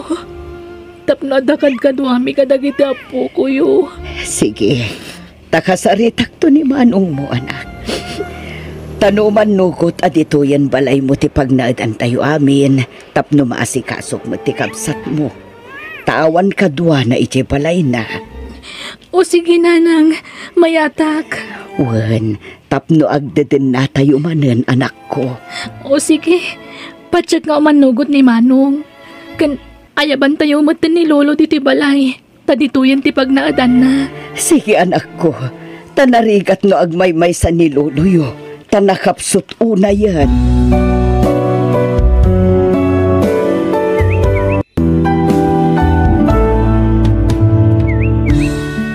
Tapno adakad kaduami kadag iti apo ko yu. Sige, takasaritak to ni manong mo anak. Tanuman nugot adituyan balay mo ti pagnaadan tayo amin. Tapno maasikasok mo ti kabsat mo. Tawan kadwa na iti balay na. O sige nanang, mayatak. Wen, tapno agdeden na tayo manen anak ko. O sige, patsak nga manugot ni Manong. Kan ayaban tayo matin ni Lolo diti balay. Tadituyan ti pagnaadan na. Sige anak ko, tanarigat no agmay-may sa ni Lolo yo. Tanakapsut una yan.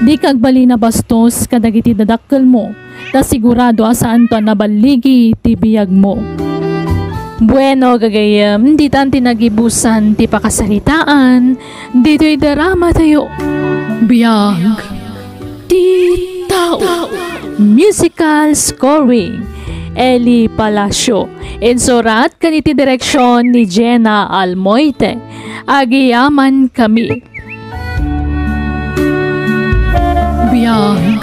Di kagbali na bastos kadagiti dadakkel mo, ta sigurado asaan to nabaligi ti biyag mo. Bueno gagayam, di tan tinagibusan ti pakasaritaan, dito'y darama tayo. Biyag ti tao. Musical scoring Eli Palacio. Insurat kaniti direksyon ni Jenna Almoite. Agiyaman kami. Biyag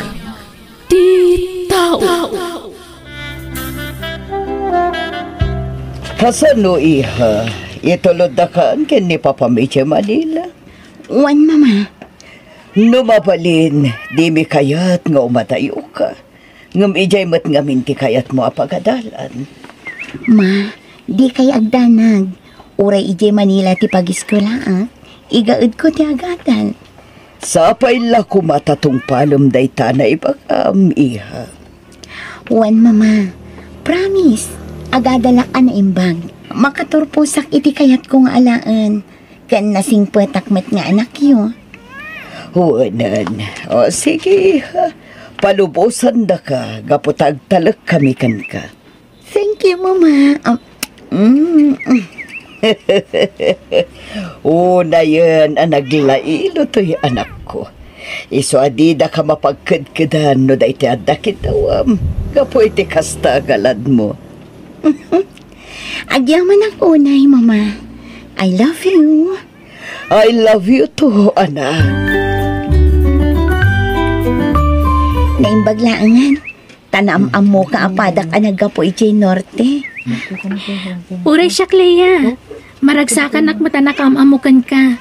ti tao. Kasano iha? Itulod na kaan ken ni Papa Meche Manila. Wan, mama. Numabalin, di mi kayat nga umatayo ka. Ngam ijay mat nga minti kayat mo apagadalan. Ma, di kay agdanag. Uray ije Manila ti pag-iskola, igaud ko ti agadan. Sapay la kumatatong palom dayta na ibagam iha. Wan, mama. Promise. Agadala ka na imbag. Makaturpusak iti kayat kong alaan. Kan nasing patakmat nga anak yo. Huwanan. O sige iha. Palubosan da ka. Gaputag talak kami kan ka. Thank you, mama. Una yan ang naglailo to'y anak ko. Iso adida ka mapagkadkadan no da iti adakit awam. Kapo iti kasta galad mo. Agyaman ang unay, mama. I love you. I love you too, anak. Naimbaglaangan. Tanam-am mo ka apadak anagapo iti norte. Uray siya, Clea. Maragsakan ak matanakam-amukan ka.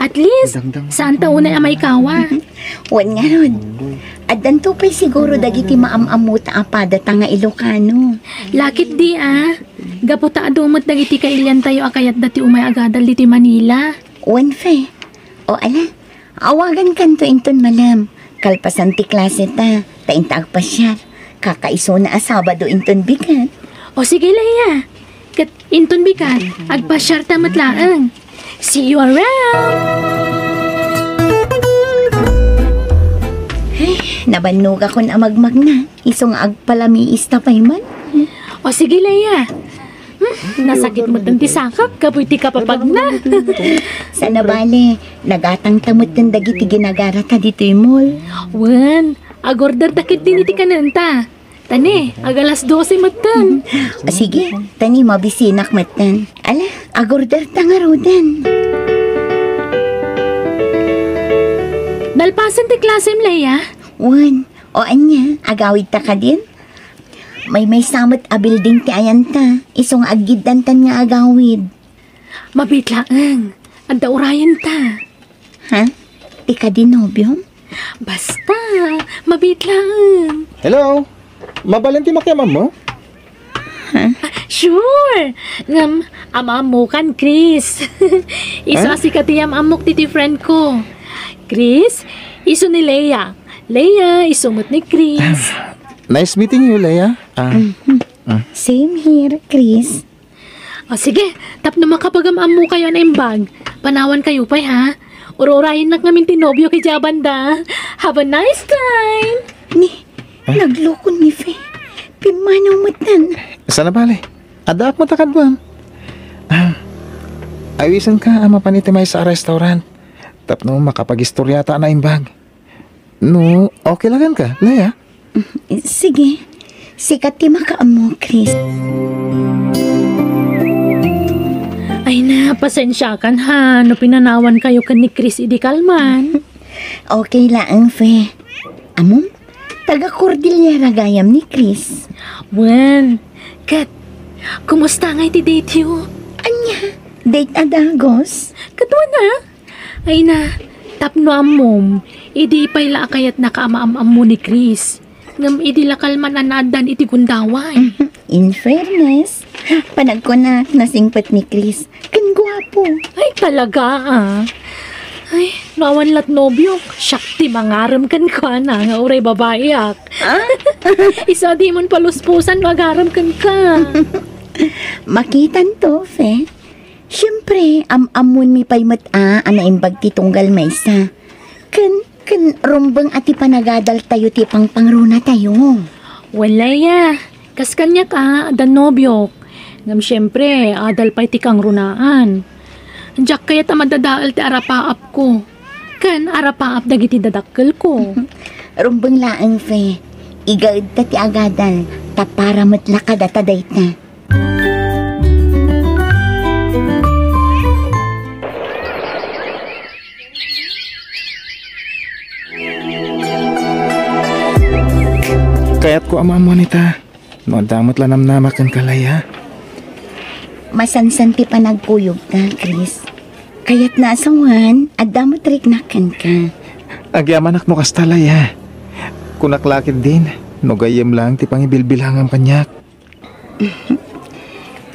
At least, saan taon na amay kawa? Wan nga ron. At danto pa'y siguro dagiti maam-amuta apadat nga Ilocano. Lakit di Gaputa adumot dagiti kailyan tayo akayat dati umay agadal diti Manila. Wan fe. O ala, awagan kanto inton malam. Kalpasan ti klase ta intag pasyar. Kakaiso na Sabado inton bigat. O sige, Leia. Kat inton bigat, agpasyar tamat laang. See you around! Nabanog ako na magmag na. Isong agpalamiis ta pa'y man. O sige, Leia. Nasakit mo tanti sakap, kapuiti ka papag na. Sana bale, nagatang tamot ng dagiti ginagara ta dito yung mall. Wan, agorder takit din iti kananta. Tani, agalas 12 matan. Sige, tani mabisinak matan. Ala, agorder ta nga rodan. Nalpasan ti klasem, Leia. Wan, o anya, agawid ta ka din? May samot a building ti ayan ta. Isong aggidantan nga agawid. Mabitlaang. Anda urayan ta. Ha? Ti ka din, nobyo? Basta, mabitlaang. Hello? Mabalanti makiamam mo? Sure! Ngam, amamukan, Chris. Isa si katiyam amok titi friend ko. Chris, iso ni Leia. Leia, isumot ni Chris. Nice meeting you, Leia. Same here, Chris. O sige, tapno makapagamamu kayo na imbag. Panawan kayo pa, ha? Urorayin na ngamin tinobyo kay Jabanda. Have a nice time! Nagloko ni Fe. Pimanaw matan. Sana bale. Adaak mo takadwam. Awisan ka ama panitimay sa restaurant. Tapno makapag-istorya ta na imbag. No, okay lang ka, Leia. Sige. Sikat ti makaamo, Chris. Ay na, pasensya kan ha. No pinanawan kayo kan ni Chris Idikalman. Okay lang, Fe. Amom, taga Cordillera gayam ni Chris. Wen, Kat, kumusta nga iti date you? Anya, date adagos. Katwa na. Ay na, tapno amom. Idi pa'y laakayat nakaamaam-am mo ni Chris. Ngam idi lakalman anadan iti gundaway. In fairness, panag ko na nasingpat ni Chris. Kan gwapo. Ay talaga ah. Ay, nawan lat nobyo. Shakti mangaram kan ka na nga uray babae ak. Isa di mon paluspusan magaram kan ka. Makitan to, Fe. Siyempre, amun mi pay mata anaimbag ti tunggal maysa. Kan rumbang ati panagadal tayo ti pangruna tayo. Wala ya. Kas kanya ka, adan nobyok. Ngam siyempre, adal pa'y ti kang runaan. Diyak kaya tamadadaal ti arapaap ko. Kan arapaap dagiti dadakkel ko. Rumbang laang, Fe. Igaid ta ti agadal, tapara matlakad at aday ta. Kaya't ko ama mo nita. No, damot lanam namakan kalaya. Masansan ti panagkuyog ka, Chris. Kaya't naasawan, at damot riknakan ka. Agyamanak mo kastalaya. Kunaklakid din. No gayem lang ti pangibilbilhangam kanyak.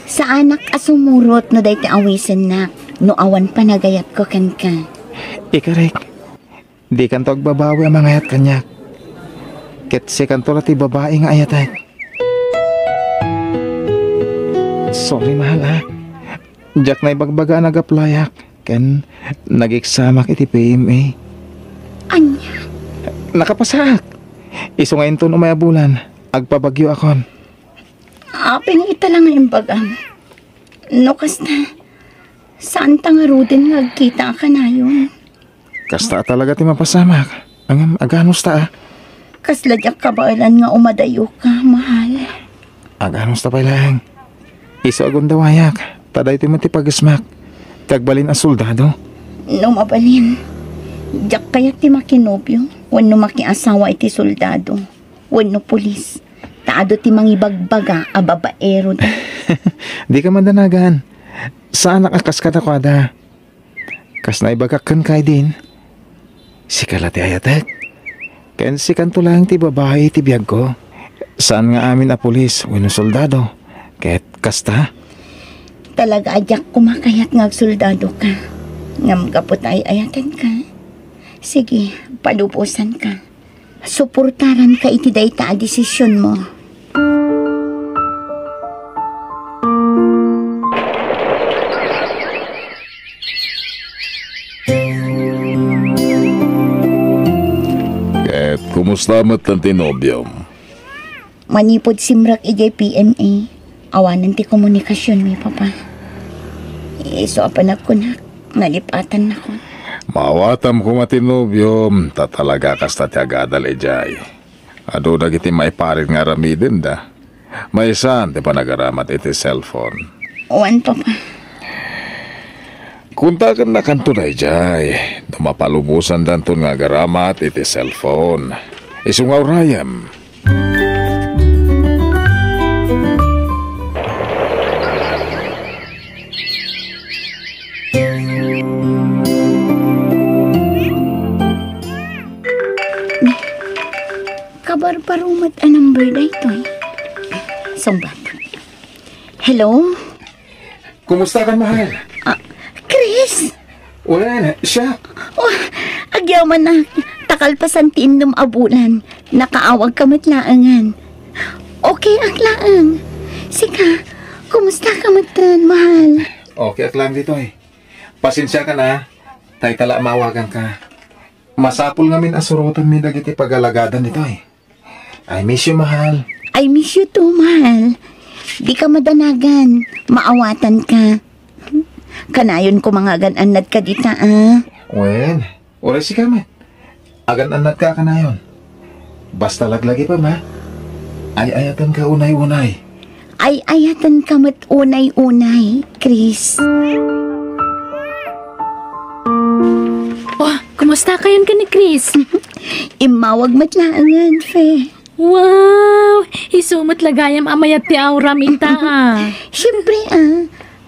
Sa anak asumurot no day ti awisan na, no awan panagayat ko kan ka. Ikarek. Di kan to agbabawi ang mga ayat kanyak. Ket si kanto ti babae nga ayatak. Sorry mahal ha. Diyak na ibagbaga nag-applyak. Ken nag-examak iti PMA. Anya? Nakapasak. Iso ngayon to umaya bulan. Agpabagyo akon. Pingita lang ang bagam. No kasta, saan ta nga rudin nagkita ka na yun? Kasta talaga ti mapasamak. Ang aganos ta ah. Kasladyak kabailan nga umadayo ka, mahal. Aganos ta pailang. Iso agon dawayak. Taday ti mo ti pagismak. Tagbalin ang soldado. No mabalin. Diyak kaya ti makinobyo. Wano makiasawa iti soldado. Wano pulis. Taado ti mangibagbaga a babaero da. Di ka mandanagan. Saan nakakas ka na kwada? Kas na ibagakan kay din. Si kalati ayatek. Ken si kanto lang ti babae ti biyag ko. Saan nga amin a pulis wano soldado? Ket kasta? Talaga adyak kumakayat nga soldado ka. Ngam kapot ay ayatan ka. Sige, palupusan ka. Suportaran ka iti dayta a desisyon mo. Kumusta mat ang tinobyom? Manipod simrak ijay PMA. Awanan ti komunikasyon mi, papa. Iso apanak ko na. Nalipatan na ko. Mawatam ko matinobyom. Tatalaga kasta ti agadal ijay. Ado dagiti maiparit nga ramidin da. May saan ti panagaramat iti cellphone. Owan, papa. Kunta kan na kanto na ijay. Dumapalumusan danton nga garamat iti cellphone. Isungaw rayam. Kabar parumat a number da ito eh. Sumbat. Hello? Kumusta ka, mahal? Chris? Wala, siya. Oh, agyaman na. Takalpasan tiinom abulan. Nakaawag kamit laangan. Okay, aglaang. Sika, kumusta kamatan, mahal? Okay, at lang dito eh. Pasensya ka na. Tay tala mawagan ka. Masapol nga min asurutan mi dagiti pagalagadan nito eh. I miss you, mahal. I miss you too, mahal. Di ka madanagan. Maawatan ka. Kanayon ko mga gananad ka dita, ah. Wen, oray si kamet. Agan anat ka na yon. Basta laglagi pa ma. Ay ayatan ka unay-unay. Ay ayatan ka mat unay-unay, Chris. Oh, kumusta kayon ka ni Chris? Imawag matlaangan, fe. Wow! Isumot lagayam amayat ti auram ita Siyempre,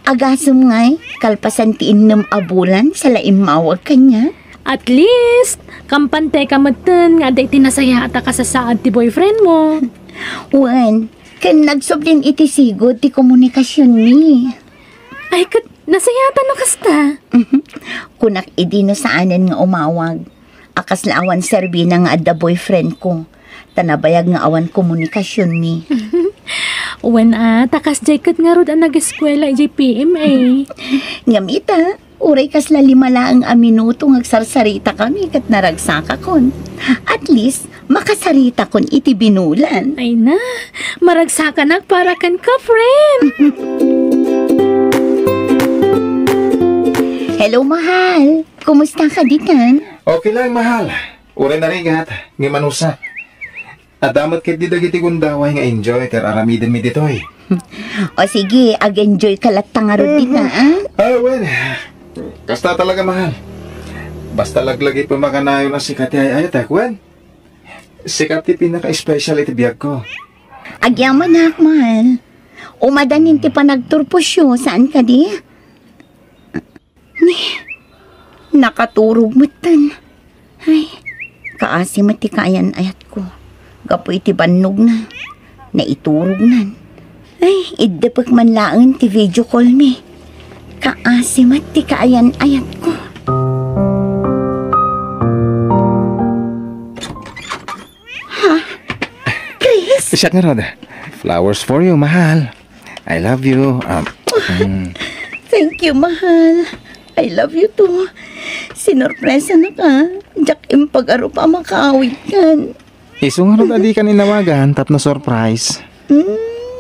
agasom nga'y kalpasan ti inom abulan sa laimawag kanya. At least, kampante ka matan nga day tinasaya ata ka sa saad ti boyfriend mo. Wan, kan nagsoblin iti sigod ti komunikasyon mi. Ay, kat, nasayatan no kasta. Kunak idino saanan nga umawag. Akas laawan serbi na nga adda boyfriend ko. Tanabayag nga awan komunikasyon mi. Wen takas jacket nga rod ang nag-eskwela JPMA. Ngamita, uray kas lalimala ang minuto ngagsarsarita kami kat naragsaka kon. At least, makasarita kon iti binulan. Ay na, maragsaka na para kan ka, friend. Hello, mahal. Kumusta ka ditan? Okay lang, mahal. Uray na rin gat. Nga manusa. Adamat kit di dagiti kundaway nga enjoy kar aramiden mi dito eh. O sige, ag-enjoy ka latang nga rod dita, Well. Kasta talaga, mahal. Basta laglagi pa makanayo na sikat ay ayat, Wen. Sikat ti pinaka-special iti biyag ko. Agyaman na, mahal. Umadanin ti pa nagturpusyo. Saan ka di? Nakaturog mutan. Ay, kaasi mati kayan ayat ko. Gapo iti bannog na. Naiturog nan. Ay, iddapak man laang ti video call mi. Kaasi mati kayan ayat ko. Ha? Chris? Siya nga rod. Flowers for you, mahal. I love you. Thank you, mahal. I love you too. Sinorpresa na ka. Diyak impag-aro pa makaawit kan. Iso nga rod adi ka ninawagan, tapno surprise.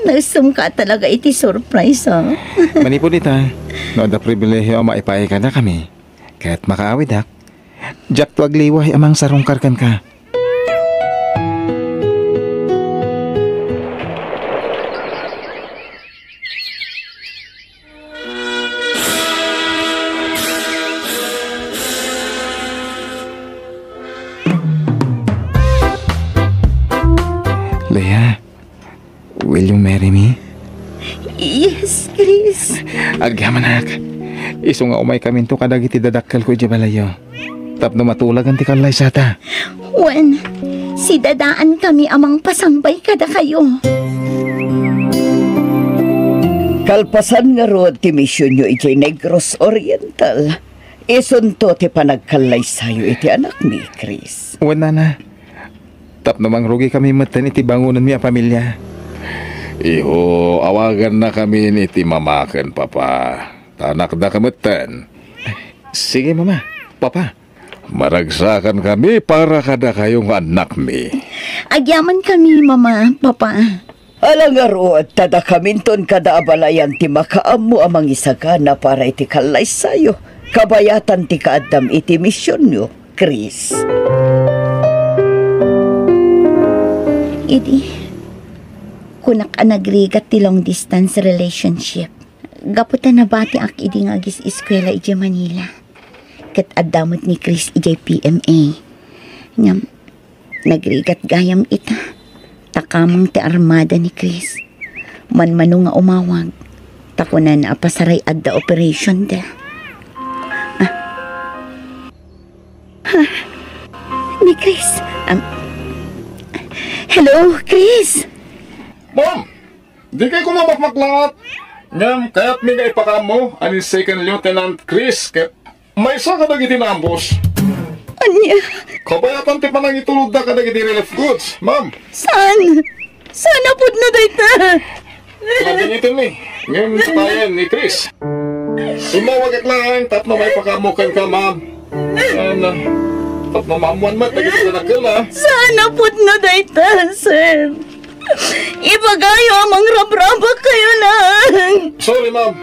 Nasum ka talaga iti surprise, ha? Manipod ita. No, da pribilehyo maipay ka na kami. Kaya't makaawid hak. Jack tuag liway amang sarungkarkan ka. Leah, will you marry me? Yes, Chris. Agyamanak. Iso nga umay kamin to kadagiti dadakkel ko balayo. Tapno matulagan ti kalay sata. Wen, si dadaan kami amang pasambay kada kayo. Kalpasan nga rod ti misyon nyo iti Negros Oriental. Isunto ti panagkalay sayo iti anak ni Chris. Wala na. Tapno mang rugi kami matan iti bangunan mi a pamilya. Iho, awagan na kami ni iti mamaken, papa. Tanak da kamatan. Sige, mama. Papa. Maragsakan kami para kada kayong anak mi. Agyaman kami, mama, papa. Alang nga rod, tada kaminton kada abalayan ti makaammo amang isagana para iti kalay sayo. Kabayatan ti kaadam iti misyon nyo, Chris. Idi, kunak anagrigat ti long distance relationship. Gaputan na bati ak idi nga agis eskwela iti Manila. Kat adamot ni Chris iti PMA. Ngam, nagrigat gayam ita. Takamang ti armada ni Chris. Manmano nga umawag. Takunan apasaray adda operation da. Ni Chris. Hello, Chris. Mom! Di kayo kumamakmaklat. Ngam, kaya't mi nga ipakamo, anin Second Lieutenant Chris, kaya may isa ka nagiti na ambos. Anya, Kabayatan ti pa nang itulog na ka nagiti relief goods, ma'am. saan? Saan na pud na dayta? Lagyan ito ni, ngayon tayan ni Chris. Imawag at lang, tap na may pakamukan ka, ma'am. Yan, tap na mamuan mat, nagiti na nakil na. Saan na pud na dayta, sir? Ibagayo amang rabraba kayo lang. Sorry, ma'am.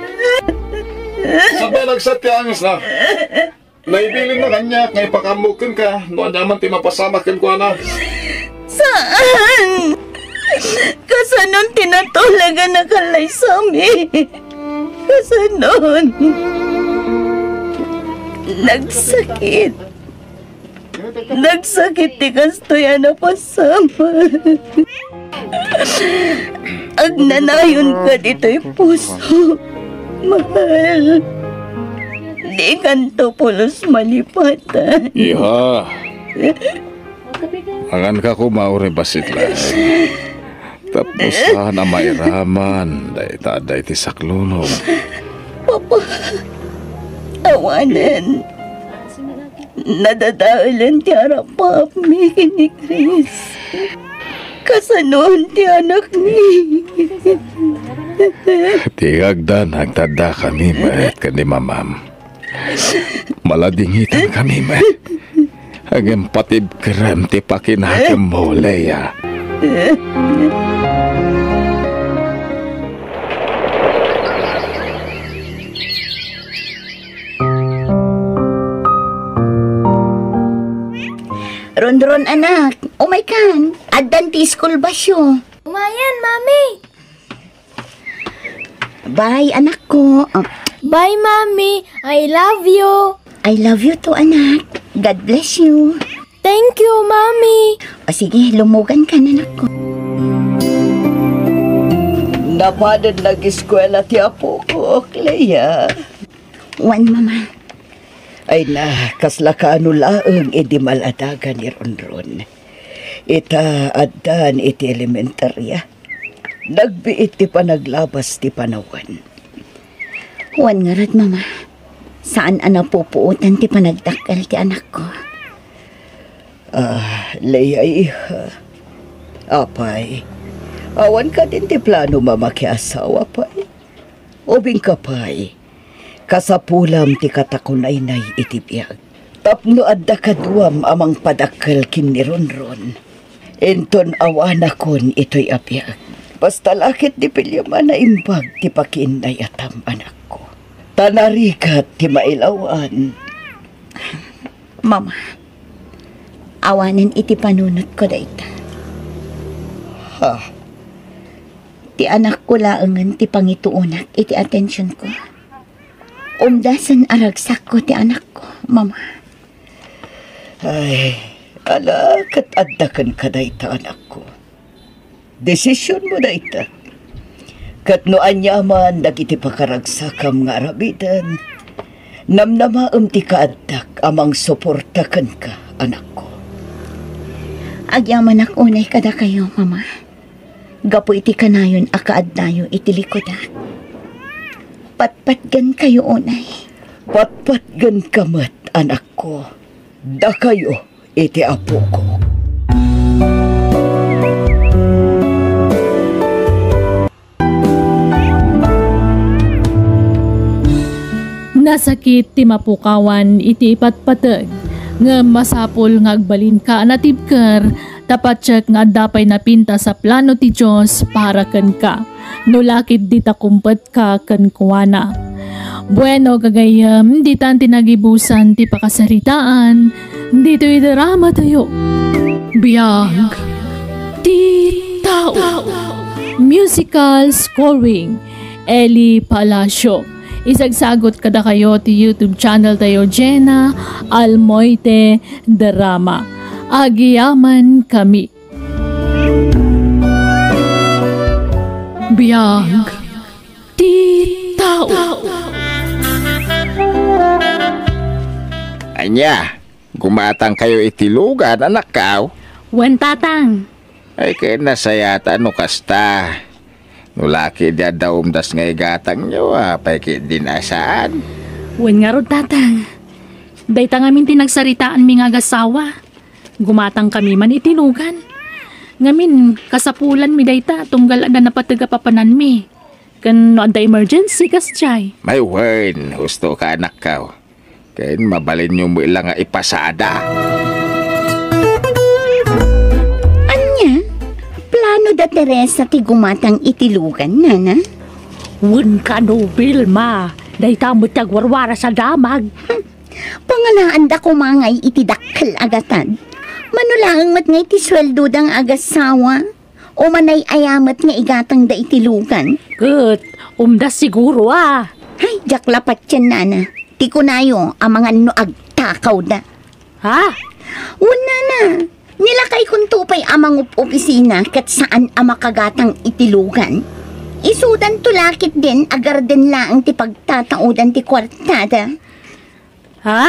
Sabay nagsatyangas na. Naibilin na kanya, ngay pakamukan ka, noon naman ti mapasamakin ko na. Saan? Kasanon tinatulagan na kalay sami. Kasanon. Nagsakit. Nagsakit ti kastoya na pasama. Agnanayon ka dito'y puso. Mahal. Di kanto pulos malipatan. Iha. Angan ka kumauri basit lang. Tapos sana mairaman. Dahi ti saklunong. Papa, awanan. Nadadaulan ti harapap mi ni Chris. Kasanon ti anak ni. Tigagdan, nagtada kami, met, kani mamam. Maladingitan kami, met. Hagem patib krem ti pakinahagem mo, Leia. Ron-ron anak, umay kan. Addan ti school basyo. Umayan, Mami! Bye, anak ko. Bye, Mami! I love you! I love you too, anak. God bless you. Thank you, Mami! O sige, lumugan ka na, anak ko. Napadan nag-eskwela ti apo ko, Clea. Wan, mama. Ay na, kaslakano laeng edi maladaga ni Ronron. Ita addan iti elementarya. Nagbiit ti panaglabas ti panawan. Wan nga rad, mama. Saan ana pupuutan ti panagdakkel ti anak ko? Leia iha. Apay, awan ka din ti plano mamakiasawa pay. Ubing ka pay, kasapulam ti katakunay-nay iti biyag. Tapno adda kaduam amang padakkel kin ni Ronron. Enton awanakon ito'y abiyag. Basta lakit di pilyaman na imbag ti pakinay atam anak ko. Tanarikat ti mailawan. Mama, awanan iti panunot ko dayta. Ha? Ti anak ko laengan ti pangituunak iti atensyon ko. Umdasan aragsak ko ti anak ko, mama. Ay, ala kat addakan ka dayta anak ko. Desisyon mo dayta. Kat no anyaman dagiti pakaragsakam nga arabidan. Namnamaam ti kaaddak amang suportakan ka, anak ko. Agyaman ak unay kada kayo, mama. Gapo iti kanayon akaadnayo iti likoda. Patpatgan kayo unay. Patpatgan kamat, anak ko. Da kayo iti apo ko. Nasakit ti mapukawan iti ipatpateg nga masapol nga agbalin ka natibker tapatsyek nga dapay napinta sa plano ti Diyos para ken ka nulakit di takumpet ka ken kuana. Bueno gagayam di tan tinagibusan ti pakasaritaan dito drama tayo. Biyag ti tao. Musical scoring Eli Palacio. Isagsagot kada kayo ti YouTube channel tayo Jenna Almoite Drama. Agiyaman kami. Biyag ti tao. Anya, gumatang kayo itilugan, anak kaw. Wan tatang. Ay kaya nasayata ano kasta. Nulaki dia daw umdas nga igatang nyo paikit din asaan. Wen nga rod tatang. Dayta ngamin tinagsaritaan mi nga agasawa. Gumatang kami man itilugan. Ngamin kasapulan mi dayta tunggal na napataga papanan mi. Kan no ada emergency kas jay. May word, husto ka anak ka. Kain mabalin nyo mo ilang nga ipasada. Anya? Plano da Teresa ti gumatang itilugan, nana? Wen ka no, Vilma. Dayta mo tagwarwara sa damag. Pangalaan da kumangay iti dakkel agatan. Manulang mat nga iti sweldo dang agasawa. O manay ayamat nga igatang da itilugan. Good. Umdas siguro Ay, jaklapat yan, nana. Ti kunayo ang mga agtakaw da. Ha? Una na. Nilakay kong tupay amang opisina kat saan ang makagatang itilugan. Isudan tulakit din agar din laang ti pagtataudan ti kwartada. Ha?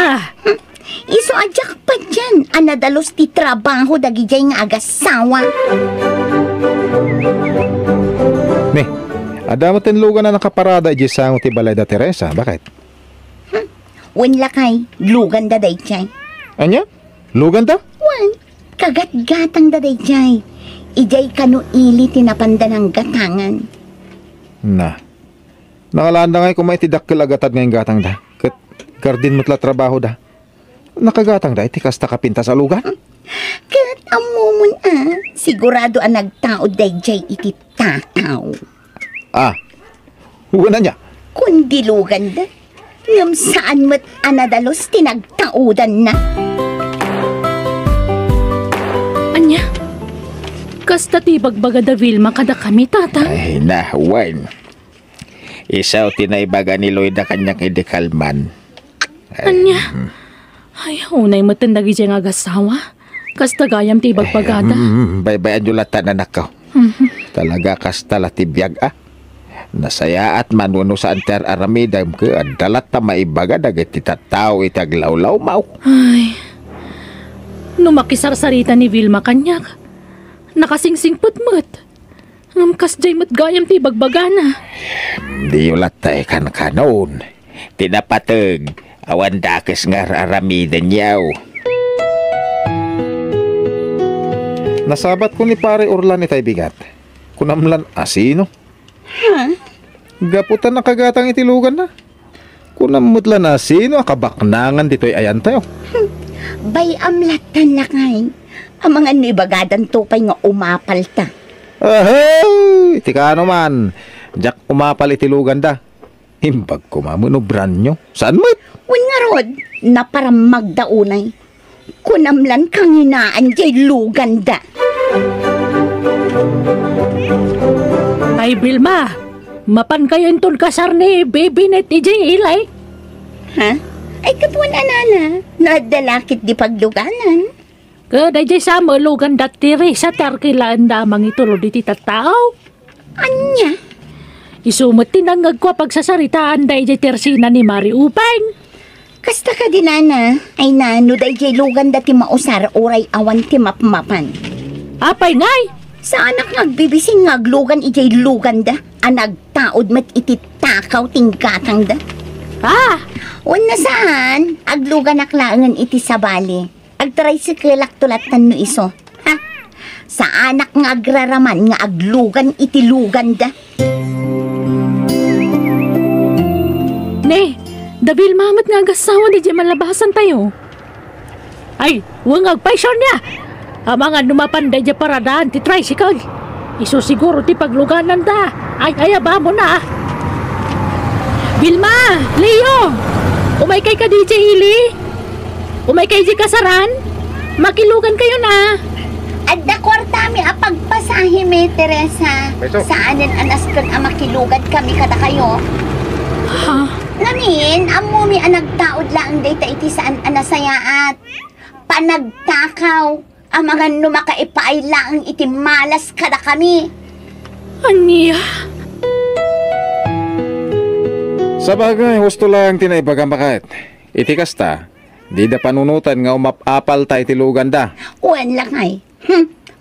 Iso adyak pa dyan, anadalos ti trabaho dagijay nga agasawa. Ni, ada mo tinlugan na nakaparada ijisang ti balay da Teresa. Bakit? Wen lakay, lugan da dayjay. Anya? Lugan da? Wen, kagat-gatang da dayjay. Ijay kanu ili tinapanda ng gatangan. Na. Nakalanda nga kung may tidakkel agatad ngayong gatang da. Kat gardin mo't trabaho da. Nakagatang da, iti kasta kapinta sa lugan. Kat amumun sigurado ang nagtaod dayjay iti takaw. Huwag na niya. Kundi lugan da, ngam saan mo't anadalos tinagtaudan na. Anya? Kasta ti bagbaga da Vilma kada kami, tatang. Ay na, Juan. Isaw tinaibaga ni Lloyd na kanyang idikalman. Anya? Ay, unay matandagi dyan nga agasawa. Kasta gayam ti bagbagada. Baybayan nyo latan anak ko. Talaga kasta latibiyag Nasaya at manuno sa anter aramidam ke adalat ta maibaga dagiti tattao itaglawlaw mau. Ay, numakisarsarita ni Vilma kanyak. Nakasingsingput mo't. Ngamkas jay mo't gayam ti bagbagana. Di ulat tayo kan-kanon. Tinapatag. Awan dakes nga aramidan yaw. Nasabat ko ni pare Orlan itay bigat. Kunamlan asino. Ha? Gaputan na kagatang itilugan na. Kunamutlan asino akabaknangan dito'y ayan tayo. Bay amlatan lakay. Ang mga nibagadan tupay nga umapal ta. Ahay! Tika ano man. Jak umapal itilugan da. Himbag ko mamunobran nyo. Saan mo? Wen nga rod, na para magdaunay. Kunamlan kang hinaan jay lugan da. Ay, Vilma, mapan kayo intol kasar ni baby net ijay ilay. Ha? Ay kapuan anana, nadalakit di pagluganan. Kada jay sa malugan datiri sa tarkilaan damang itulo di titatao. Anya? Isumot tinangag ko pagsasaritaan day jay tersina ni Mari Upang. Kasta ka dinana, ay nano day jay lugan dati mausar oray awan ti mapmapan. Apay ngay! Sa anak nagbibising ngaglugan ijay lugan da, anagtaod mat ititakaw tingkatang da. Una saan, aglugan aklangan iti sabali, agtricycle tulatan no iso. Ha? Sa anak nga agraraman nga aglugan iti lugan da. Ne, Dabil mamat nga agasawa di dyan malabasan tayo. Ay, huwag agpaisyon niya. Ang mga numapanday dyan paradaan ti tricycle. Iso siguro ti pagluganan da. Ay, ayaba mo na. Vilma, Leo, umay kay ka DJ Ili. Umay kay di kasaran. Makilugan kayo na. Adda kwarta mi apagpasahi mi, Teresa. Saanin anaskan ang makilugan kami kada kayo? Ha? Ngamin, amo mi anagtaod lang data iti saan anasayaat. Panagtakaw, ang mga numakaipaay lang iti malas kada kami. Aniya? Sa bagay, gusto lang tinaibagan bakit. Iti kasta, di da panunutan nga umapapal ta itilugan da. Uwan lang ay.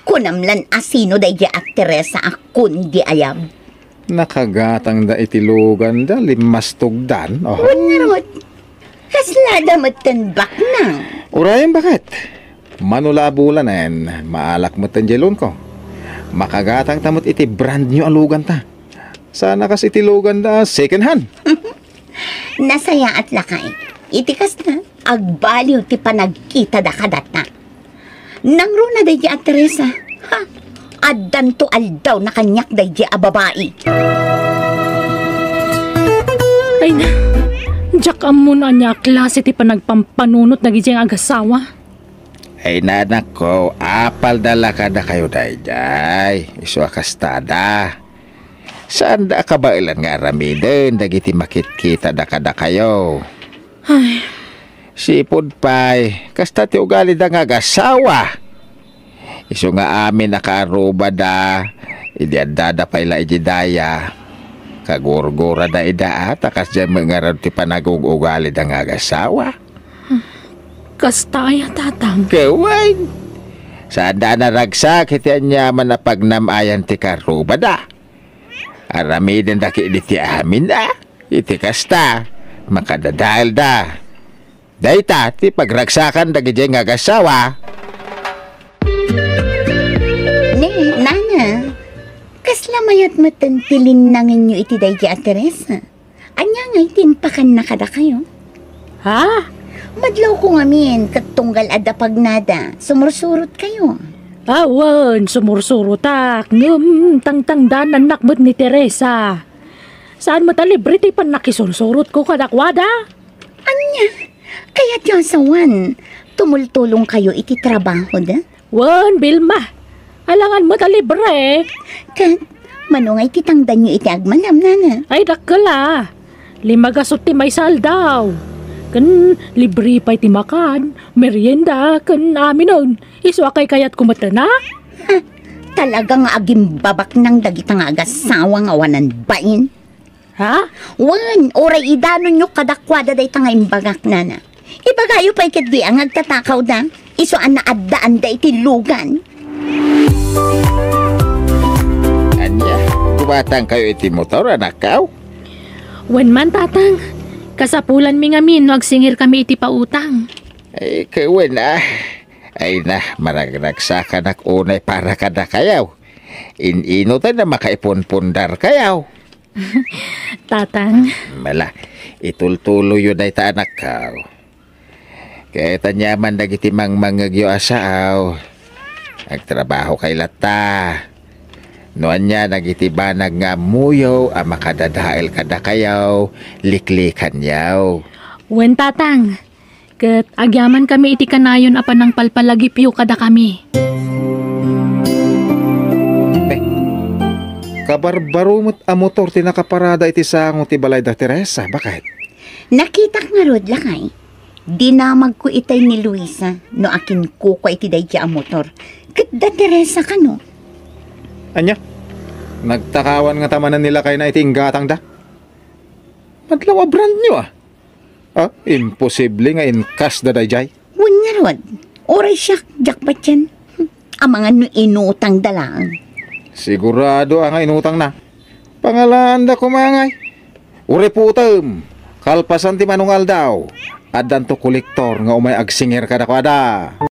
Kunamlan asino day at Teresa akun di ayab. Nakagatang da itilugan da limas tugdan. Oh. Wan nga rod. Kasla damat tanbak na. Urayan bakit? Manulabulan maalak mo tanjelon ko. Makagatang tamot iti brand new alugan ta. Sana kas itilugan da second hand. Nasaya at lakay. Itikas na. Agbaliw ti panagkita da kadata. Nangro na day at Teresa. Ha? Addan to aldaw na kanyak day a babae. Ay na, Jack amuna niya klase ti panagpampanunot na gijeng agasawa. Ay nanak ko, apal dala ka na kayo dayjay. Isu akastada. Saan da ka ba ilan nga aramiden? Dagiti makit-kita da ka kayo. Ay, Sipod pay, kasta ti ugali da nga agasawa. Isu nga amin nakaaruba da. Idi adada pay la ijidaya. Kagurgura da ida takas dyan mangarad ti panagug-ugali da nga agasawa. kastaya tatang. Kawan. Sada na ragsak iti anyaman na pagnamayan ti karuba da. Aramidin da ki iti amin da. Iti kasta. Makadadahil da. Dayta ti pagragsakan da gijay nga gasawa. Ne, nana. Kasla mayat matantilin na nganyo iti day a Teresa. Anya nga itimpakan na kada kayo. Ha? Madlaw ko ngamin, katunggal adapag nada. Sumursurot kayo. Awan, sumursurutak. Tangtangdan anak mo't ni Teresa. Saan mo talibre ti pan nakisursurot ko kadakwada? Anya, kaya tiyan sawan. Tumultulong kayo iti trabaho da. Wan, Bilma. Alangan mo talibre. Kat, manungay titangdan nyo iti agmanam nana. Ay, dakala. 5 gasot ti may saldaw. Kan libre pa'y ti makan, merienda, kan amin nun. Iswakay kayat kumatana? Talagang agimbabak ng dagitang agasawa nga wanan bain. Ha? Wan, oray idano nyo kadakwada day tanga imbagak nana. Ibagayo pa'y kadwi ang agtatakaw da. Iso an naadaan da iti lugan. Anya, kumatang kayo iti motor anak kaw. Wan man tatang. Kasapulan mi ngamin, agsingir kami iti pautang. Ay, kawan Ay na, maragragsakan ak unay para kada kayaw. Inutan na makaipunpundar kayaw. Tatang, Mala, itultulo yun ay ta anak kaw. Kaya tanyaman dagiti mangmangagyo asaw. Agtrabaho kay lata. Noan niya nagitibanag nga muyo ang makadadail kada kayaw, liklikan yaw. wen tatang. Kat agyaman kami iti kanayon apan ng palpalagipyo kada kami. Kabarbarumot a motor ti nakaparada iti sango ti balay da Teresa. Bakit? Nakita nga rod lakay. Dinamag ko itay ni Luisa no akin ko iti day a motor. Kat da Teresa ka no. Anya? Nagtakawan nga tamanan nila kay na iting gatang da? Madlaw a brand nyo ah. Ah, imposible nga inkas da dayjay. Wan nga rod. Oray siya, jakpat yan. Ang mga no inutang dalang. Sigurado ang inutang na. Pangalan da kumangay. Uri putem. Kalpasan ti manungal daw. Adan to kolektor nga umay agsingir kada kwada.